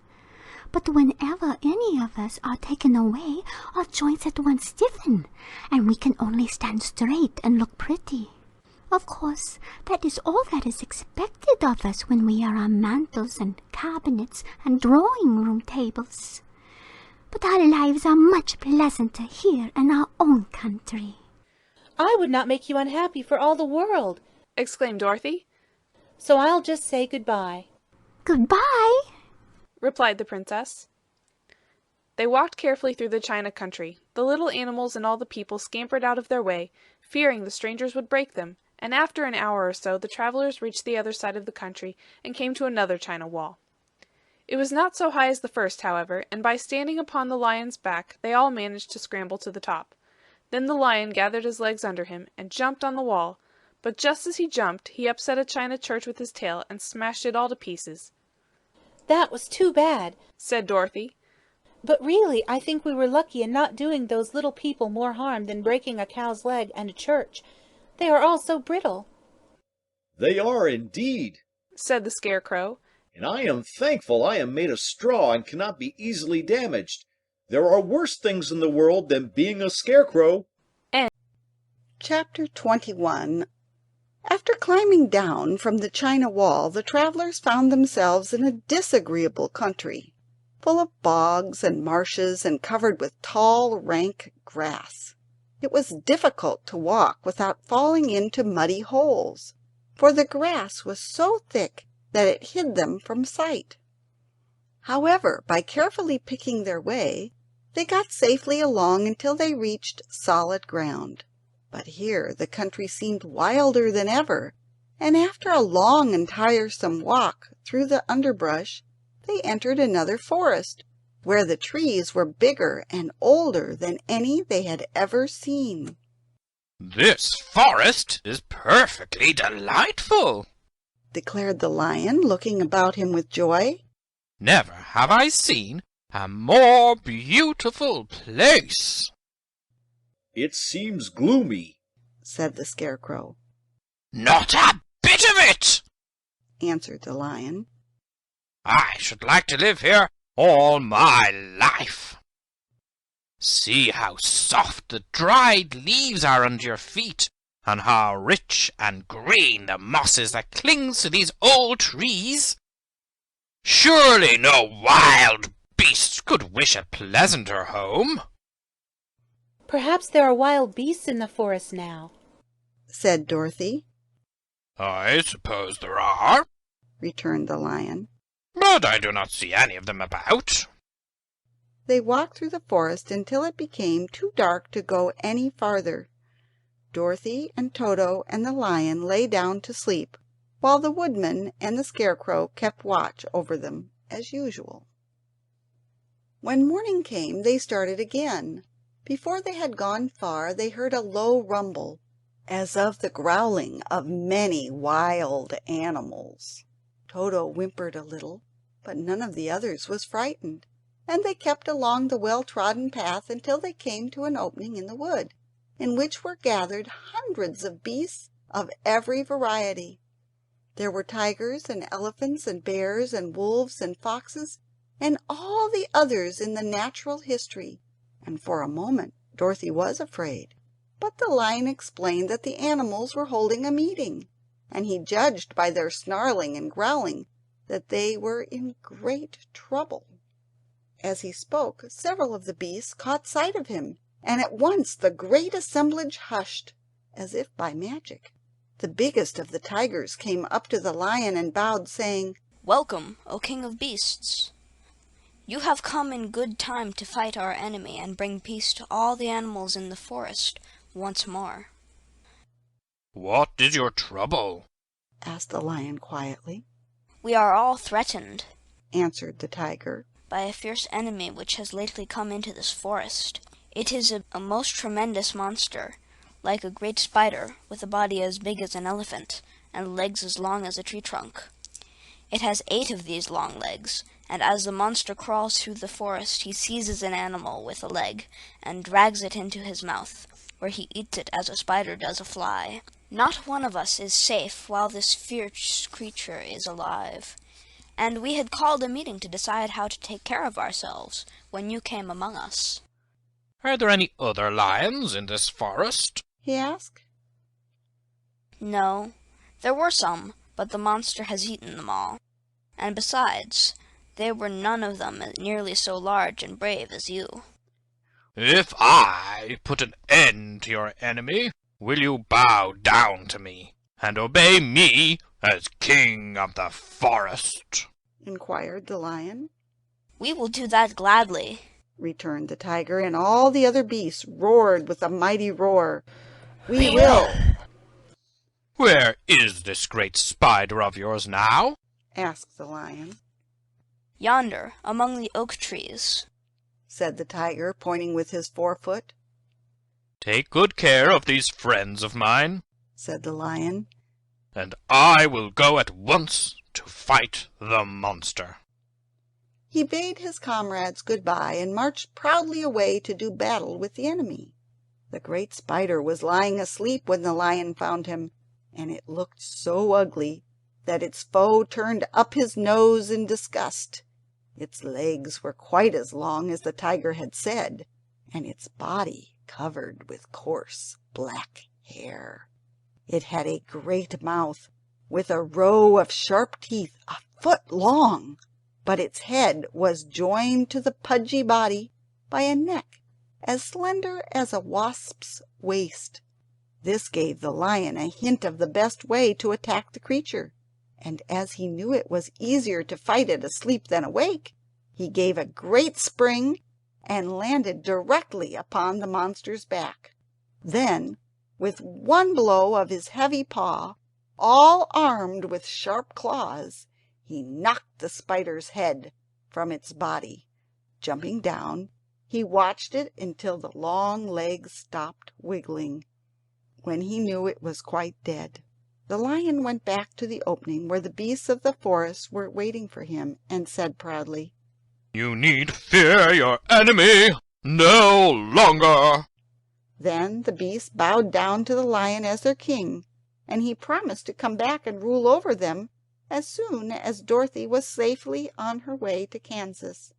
But whenever any of us are taken away, our joints at once stiffen, and we can only stand straight and look pretty. Of course, that is all that is expected of us when we are on mantels and cabinets and drawing-room tables. But our lives are much pleasanter here in our own country." "I would not make you unhappy for all the world," exclaimed Dorothy. "So I'll just say good-bye." "Goodbye," replied the princess. They walked carefully through the China country. The little animals and all the people scampered out of their way, fearing the strangers would break them, and after an hour or so the travelers reached the other side of the country and came to another China wall. It was not so high as the first, however, and by standing upon the lion's back they all managed to scramble to the top. Then the lion gathered his legs under him and jumped on the wall, but just as he jumped he upset a china church with his tail and smashed it all to pieces. "That was too bad," said Dorothy. "But really I think we were lucky in not doing those little people more harm than breaking a cow's leg and a church. They are all so brittle." "They are indeed," said the Scarecrow. and I am thankful I am made of straw and cannot be easily damaged. There are worse things in the world than being a scarecrow. Chapter 21. After climbing down from the china wall, the travellers found themselves in a disagreeable country, full of bogs and marshes and covered with tall, rank grass. It was difficult to walk without falling into muddy holes, for the grass was so thick that it hid them from sight. However, by carefully picking their way, they got safely along until they reached solid ground. But here the country seemed wilder than ever, and after a long and tiresome walk through the underbrush they entered another forest, where the trees were bigger and older than any they had ever seen. "This forest is perfectly delightful," declared the lion, looking about him with joy. "Never have I seen a more beautiful place." "It seems gloomy," said the Scarecrow. "Not a bit of it," answered the lion. "I should like to live here all my life. See how soft the dried leaves are under your feet, and how rich and green the moss is that clings to these old trees. Surely no wild beast could wish a pleasanter home." "Perhaps there are wild beasts in the forest now," said Dorothy. "I suppose there are," returned the lion. "but I do not see any of them about." They walked through the forest until it became too dark to go any farther. Dorothy and Toto and the lion lay down to sleep, while the woodman and the Scarecrow kept watch over them as usual. When morning came they started again. Before they had gone far they heard a low rumble, as of the growling of many wild animals. Toto whimpered a little, but none of the others was frightened, and they kept along the well-trodden path until they came to an opening in the wood, in which were gathered hundreds of beasts of every variety. There were tigers and elephants and bears and wolves and foxes and all the others in the natural history, and for a moment Dorothy was afraid. But the lion explained that the animals were holding a meeting, and he judged by their snarling and growling that they were in great trouble. As he spoke, several of the beasts caught sight of him, and at once the great assemblage hushed, as if by magic. The biggest of the tigers came up to the lion and bowed, saying, "Welcome, O King of Beasts. You have come in good time to fight our enemy and bring peace to all the animals in the forest once more." "What is your trouble?" asked the lion quietly. "We are all threatened," answered the tiger, "by a fierce enemy which has lately come into this forest. It is a most tremendous monster, like a great spider, with a body as big as an elephant, and legs as long as a tree trunk. It has 8 of these long legs, and as the monster crawls through the forest he seizes an animal with a leg, and drags it into his mouth, where he eats it as a spider does a fly. Not one of us is safe while this fierce creature is alive, and we had called a meeting to decide how to take care of ourselves when you came among us." "Are there any other lions in this forest?" he asked. "No, there were some, but the monster has eaten them all. And besides, they were none of them nearly so large and brave as you." "If I put an end to your enemy, will you bow down to me and obey me as king of the forest?" inquired the lion. "We will do that gladly," returned the tiger, and all the other beasts roared with a mighty roar. We will! "Where is this great spider of yours now?" asked the lion. "Yonder, among the oak trees," said the tiger, pointing with his forefoot. "Take good care of these friends of mine," said the lion, "and I will go at once to fight the monster." He bade his comrades good-bye and marched proudly away to do battle with the enemy. The great spider was lying asleep when the lion found him, and it looked so ugly that its foe turned up his nose in disgust. Its legs were quite as long as the tiger had said, and its body covered with coarse black hair. It had a great mouth, with a row of sharp teeth a foot long, but its head was joined to the pudgy body by a neck as slender as a wasp's waist. This gave the lion a hint of the best way to attack the creature, and as he knew it was easier to fight it asleep than awake, he gave a great spring and landed directly upon the monster's back. Then, with one blow of his heavy paw, all armed with sharp claws, he knocked the spider's head from its body. Jumping down, he watched it until the long legs stopped wiggling, when he knew it was quite dead. The lion went back to the opening where the beasts of the forest were waiting for him, and said proudly, "You need fear your enemy no longer." Then the beasts bowed down to the lion as their king, and he promised to come back and rule over them as soon as Dorothy was safely on her way to Kansas.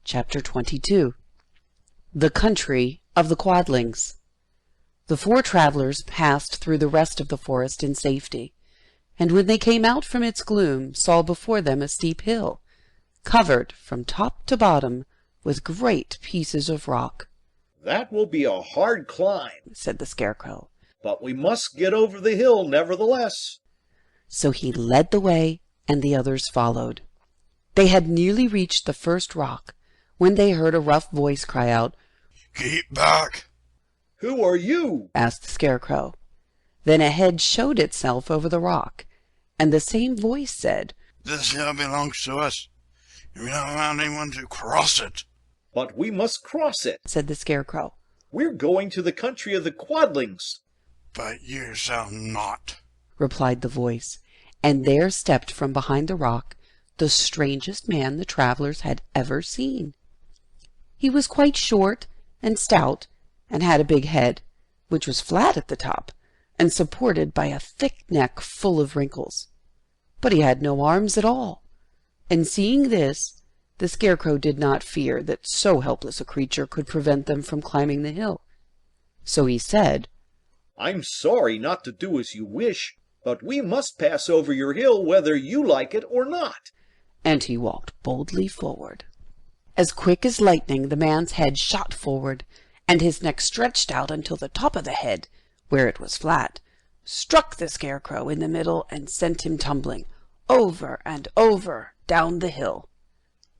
Chapter 22. The Country of the Quadlings. The four travelers passed through the rest of the forest in safety, and when they came out from its gloom saw before them a steep hill, covered from top to bottom with great pieces of rock. "That will be a hard climb," said the Scarecrow, "but we must get over the hill nevertheless." So he led the way, and the others followed. They had nearly reached the first rock when they heard a rough voice cry out, "Keep back!" "Who are you?" asked the Scarecrow. Then a head showed itself over the rock, and the same voice said, "This hill belongs to us. We don't want anyone to cross it." "But we must cross it," said the Scarecrow. "We're going to the country of the Quadlings." "But you shall not," replied the voice, and there stepped from behind the rock the strangest man the travelers had ever seen. He was quite short and stout, and had a big head, which was flat at the top, and supported by a thick neck full of wrinkles. But he had no arms at all, and seeing this, the Scarecrow did not fear that so helpless a creature could prevent them from climbing the hill. So he said, "I'm sorry not to do as you wish, but we must pass over your hill whether you like it or not." And he walked boldly forward. As quick as lightning the man's head shot forward, and his neck stretched out until the top of the head, where it was flat, struck the Scarecrow in the middle and sent him tumbling over and over down the hill.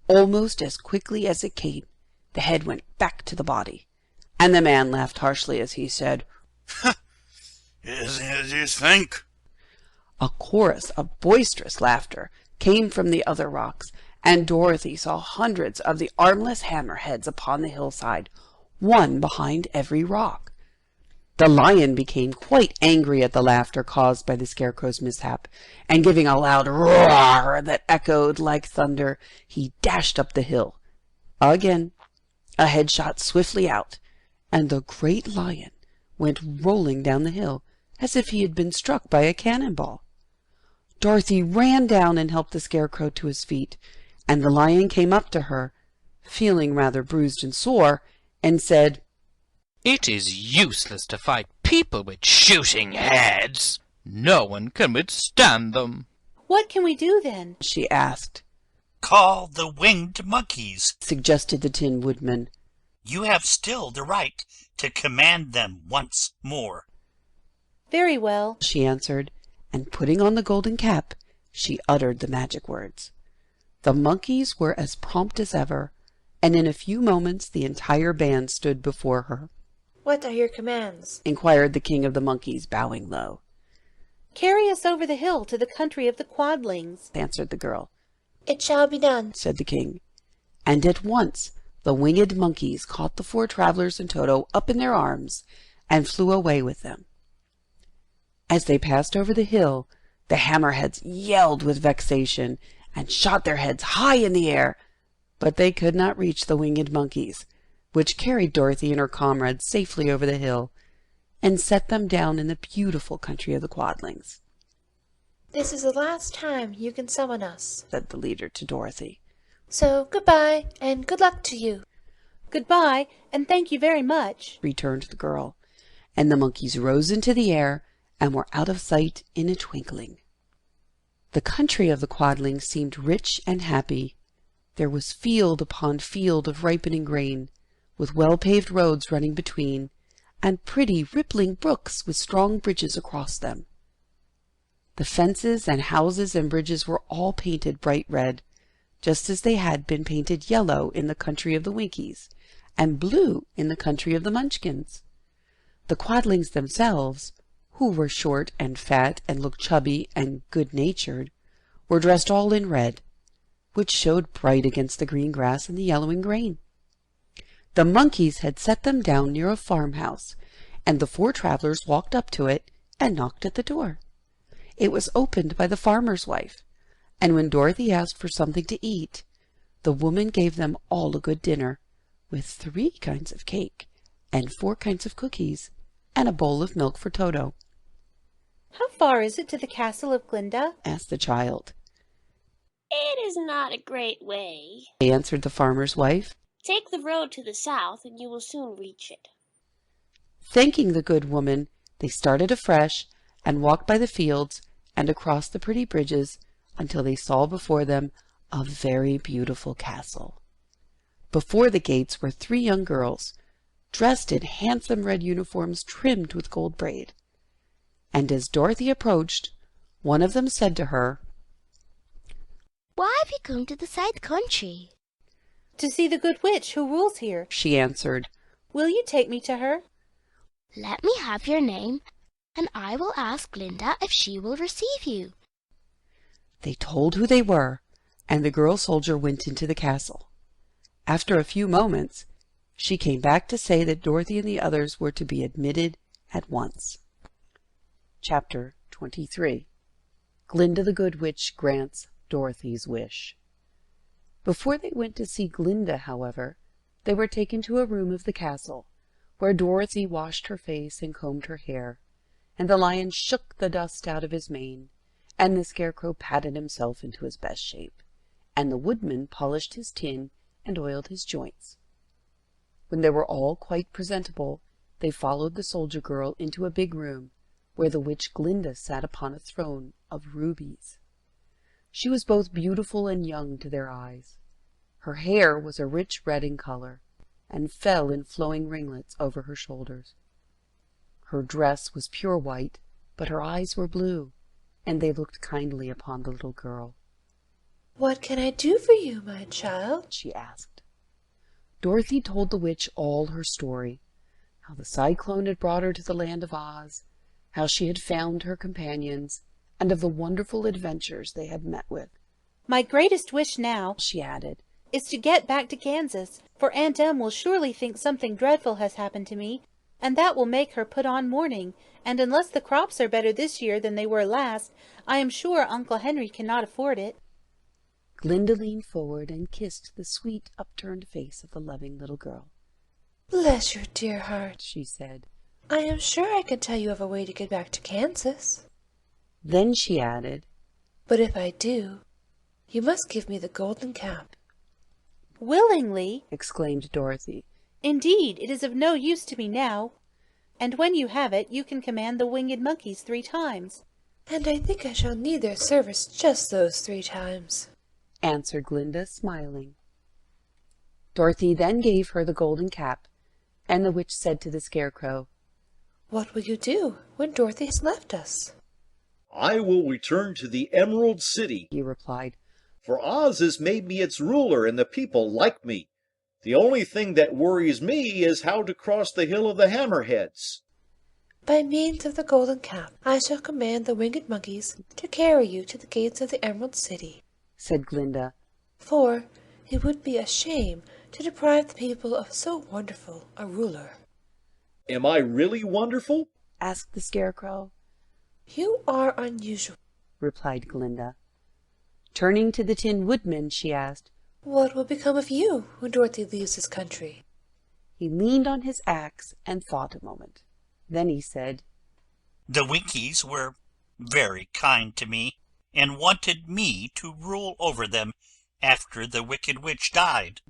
Almost as quickly as it came, the head went back to the body, and the man laughed harshly as he said, "Isn't it as you think?" A chorus of boisterous laughter came from the other rocks, and Dorothy saw hundreds of the armless hammerheads upon the hillside, one behind every rock. The lion became quite angry at the laughter caused by the Scarecrow's mishap, and giving a loud roar that echoed like thunder, he dashed up the hill. Again, a head shot swiftly out, and the great lion went rolling down the hill as if he had been struck by a cannonball. Dorothy ran down and helped the Scarecrow to his feet, and the lion came up to her, feeling rather bruised and sore, and said, "It is useless to fight people with shooting heads. No one can withstand them." "What can we do then?" she asked. "Call the winged monkeys," suggested the Tin Woodman. "You have still the right to command them once more." "Very well," she answered, and putting on the golden cap, she uttered the magic words. The monkeys were as prompt as ever, and in a few moments the entire band stood before her. "What are your commands?" inquired the King of the Monkeys, bowing low. "Carry us over the hill to the country of the Quadlings," answered the girl. "It shall be done," said the king. And at once the winged monkeys caught the four travelers and Toto up in their arms and flew away with them. As they passed over the hill, the hammerheads yelled with vexation and shot their heads high in the air, but they could not reach the winged monkeys, which carried Dorothy and her comrades safely over the hill and set them down in the beautiful country of the Quadlings. This is the last time you can summon us, said the leader to Dorothy. so goodbye, and good luck to you. Goodbye, and thank you very much, returned the girl, and the monkeys rose into the air and were out of sight in a twinkling. The country of the Quadlings seemed rich and happy. There was field upon field of ripening grain, with well-paved roads running between, and pretty rippling brooks with strong bridges across them. The fences and houses and bridges were all painted bright red, just as they had been painted yellow in the country of the Winkies, and blue in the country of the Munchkins. The Quadlings themselves, who were short and fat and looked chubby and good-natured, were dressed all in red, which showed bright against the green grass and the yellowing grain. The monkeys had set them down near a farmhouse, and the four travelers walked up to it and knocked at the door. It was opened by the farmer's wife, and when Dorothy asked for something to eat, the woman gave them all a good dinner, with 3 kinds of cake, and 4 kinds of cookies, and a bowl of milk for Toto. How far is it to the castle of Glinda? asked the child. It is not a great way, Answered the farmer's wife. Take the road to the south, and you will soon reach it. Thanking the good woman, they started afresh, and walked by the fields and across the pretty bridges until they saw before them a very beautiful castle. Before the gates were 3 young girls, dressed in handsome red uniforms trimmed with gold braid. And as Dorothy approached, one of them said to her, "Why have you come to the side country?" To see the good witch who rules here, she answered. Will you take me to her? "Let me have your name, and I will ask Glinda if she will receive you." They told who they were, and the girl soldier went into the castle. After a few moments, she came back to say that Dorothy and the others were to be admitted at once. Chapter 23. Glinda the Good Witch grants Dorothy's wish. Before they went to see Glinda, however, they were taken to a room of the castle, where Dorothy washed her face and combed her hair, and the lion shook the dust out of his mane, and the Scarecrow patted himself into his best shape, and the woodman polished his tin and oiled his joints. When they were all quite presentable, they followed the soldier girl into a big room, where the witch Glinda sat upon a throne of rubies. She was both beautiful and young to their eyes. Her hair was a rich red in color, and fell in flowing ringlets over her shoulders. Her dress was pure white, but her eyes were blue, and they looked kindly upon the little girl. What can I do for you, my child? She asked. Dorothy told the witch all her story, how the Cyclone had brought her to the land of Oz, how she had found her companions, and of the wonderful adventures they had met with. My greatest wish now, she added, is to get back to Kansas, for Aunt Em will surely think something dreadful has happened to me, and that will make her put on mourning, and unless the crops are better this year than they were last, I am sure Uncle Henry cannot afford it. Glinda leaned forward and kissed the sweet, upturned face of the loving little girl. Bless your dear heart, she said. I am sure I can tell you of a way to get back to Kansas. Then she added, But if I do, you must give me the golden cap. Willingly, exclaimed Dorothy. Indeed, it is of no use to me now. And when you have it, you can command the winged monkeys 3 times. And I think I shall need their service just those 3 times, answered Glinda, smiling. Dorothy then gave her the golden cap, and the witch said to the Scarecrow, What will you do when Dorothy has left us? I will return to the Emerald City, he replied, for Oz has made me its ruler and the people like me. The only thing that worries me is how to cross the Hill of the Hammerheads. By means of the golden cap, I shall command the winged monkeys to carry you to the gates of the Emerald City, said Glinda. For it would be a shame to deprive the people of so wonderful a ruler. Am I really wonderful? asked the Scarecrow. You are unusual, replied Glinda. Turning to the Tin Woodman, she asked, What will become of you when Dorothy leaves this country? He leaned on his axe and thought a moment. Then he said, The Winkies were very kind to me, and wanted me to rule over them after the Wicked Witch died.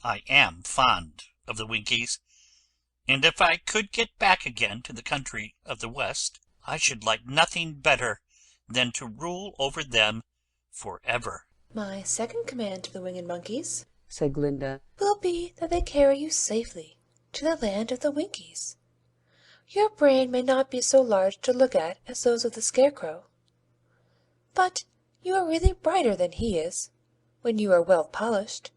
I am fond of the Winkies, and if I could get back again to the country of the West, I should like nothing better than to rule over them forever. My second command to the winged monkeys, said Glinda, will be that they carry you safely to the land of the Winkies. Your brain may not be so large to look at as those of the Scarecrow, but you are really brighter than he is, when you are well polished,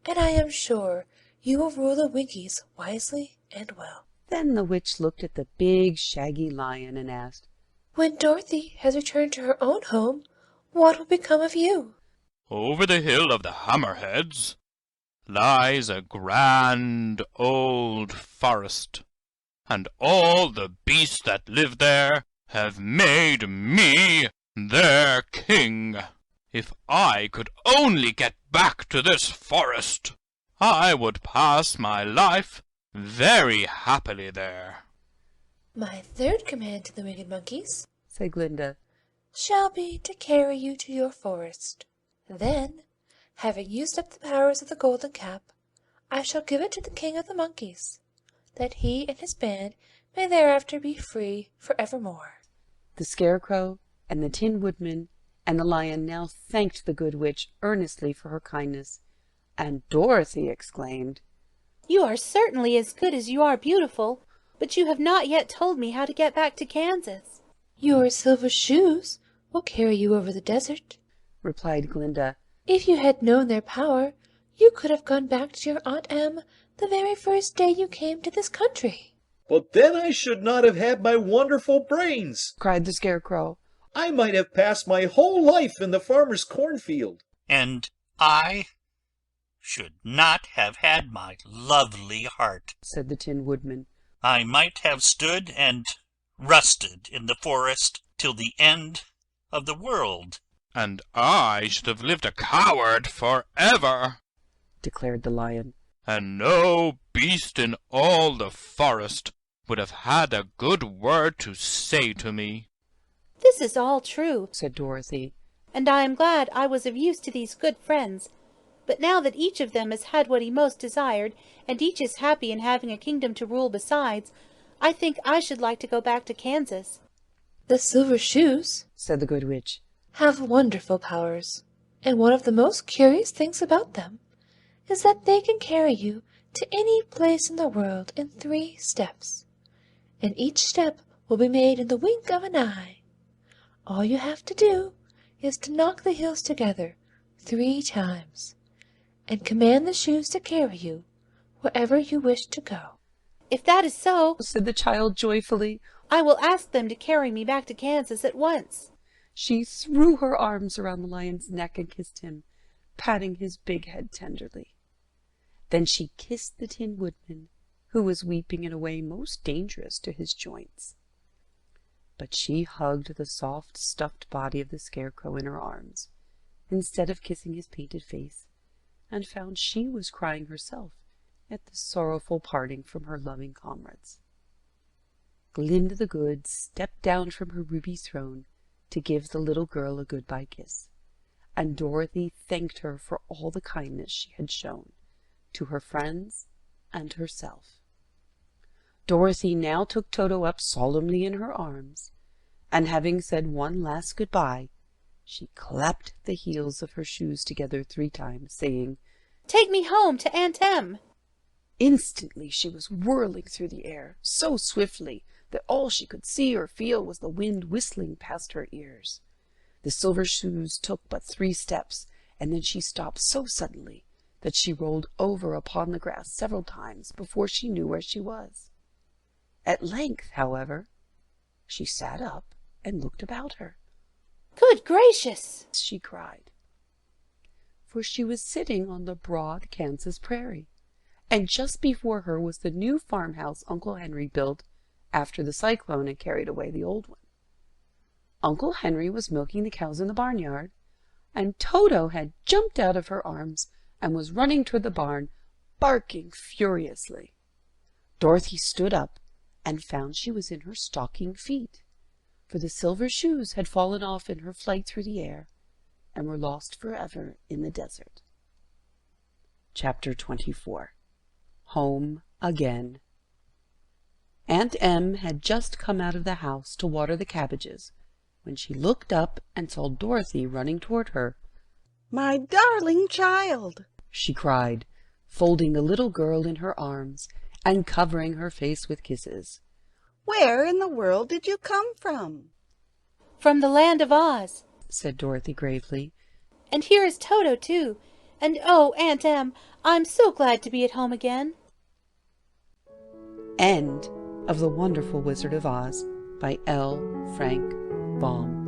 and I am sure you will rule the Winkies wisely and well. Then the witch looked at the big, shaggy lion and asked, When Dorothy has returned to her own home, what will become of you? Over the hill of the Hammerheads lies a grand old forest, and all the beasts that live there have made me their king. If I could only get back to this forest, I would pass my life very happily there. My third command to the winged monkeys, said Glinda, shall be to carry you to your forest. Then, having used up the powers of the golden cap, I shall give it to the king of the monkeys, that he and his band may thereafter be free for evermore. The Scarecrow and the Tin Woodman and the lion now thanked the good witch earnestly for her kindness, and Dorothy exclaimed, You are certainly as good as you are beautiful, but you have not yet told me how to get back to Kansas. Your silver shoes will carry you over the desert, replied Glinda. If you had known their power, you could have gone back to your Aunt Em the very first day you came to this country. But then I should not have had my wonderful brains, cried the Scarecrow. I might have passed my whole life in the farmer's cornfield. And I should not have had my lovely heart, said the Tin Woodman. I might have stood and rusted in the forest till the end of the world. And I should have lived a coward forever, declared the lion. And no beast in all the forest would have had a good word to say to me. This is all true, said Dorothy, and I am glad I was of use to these good friends. But now that each of them has had what he most desired, and each is happy in having a kingdom to rule besides, I think I should like to go back to Kansas. The silver shoes, said the good witch, have wonderful powers, and one of the most curious things about them is that they can carry you to any place in the world in 3 steps, and each step will be made in the wink of an eye. All you have to do is to knock the heels together 3 times, and command the shoes to carry you wherever you wish to go. If that is so, said the child joyfully, I will ask them to carry me back to Kansas at once. She threw her arms around the lion's neck and kissed him, patting his big head tenderly. Then she kissed the Tin Woodman, who was weeping in a way most dangerous to his joints. But she hugged the soft, stuffed body of the Scarecrow in her arms, instead of kissing his painted face, and found she was crying herself at the sorrowful parting from her loving comrades. Glinda the Good stepped down from her ruby throne to give the little girl a good-bye kiss, and Dorothy thanked her for all the kindness she had shown to her friends and herself. Dorothy now took Toto up solemnly in her arms, and having said one last good-bye, she clapped the heels of her shoes together 3 times, saying, Take me home to Aunt Em. Instantly she was whirling through the air, so swiftly that all she could see or feel was the wind whistling past her ears. The silver shoes took but 3 steps, and then she stopped so suddenly that she rolled over upon the grass several times before she knew where she was. At length, however, she sat up and looked about her. Good gracious! She cried. For she was sitting on the broad Kansas prairie, and just before her was the new farmhouse Uncle Henry built after the cyclone had carried away the old one. Uncle Henry was milking the cows in the barnyard, and Toto had jumped out of her arms and was running toward the barn, barking furiously. Dorothy stood up and found she was in her stocking feet, for the silver shoes had fallen off in her flight through the air and were lost forever in the desert. Chapter 24. Home Again. Aunt Em had just come out of the house to water the cabbages when she looked up and saw Dorothy running toward her. "My darling child!" she cried, folding the little girl in her arms and covering her face with kisses. "Where in the world did you come from?" "From the land of Oz," said Dorothy gravely. "And here is Toto, too. And oh, Aunt Em, I'm so glad to be at home again." End of The Wonderful Wizard of Oz by L. Frank Baum.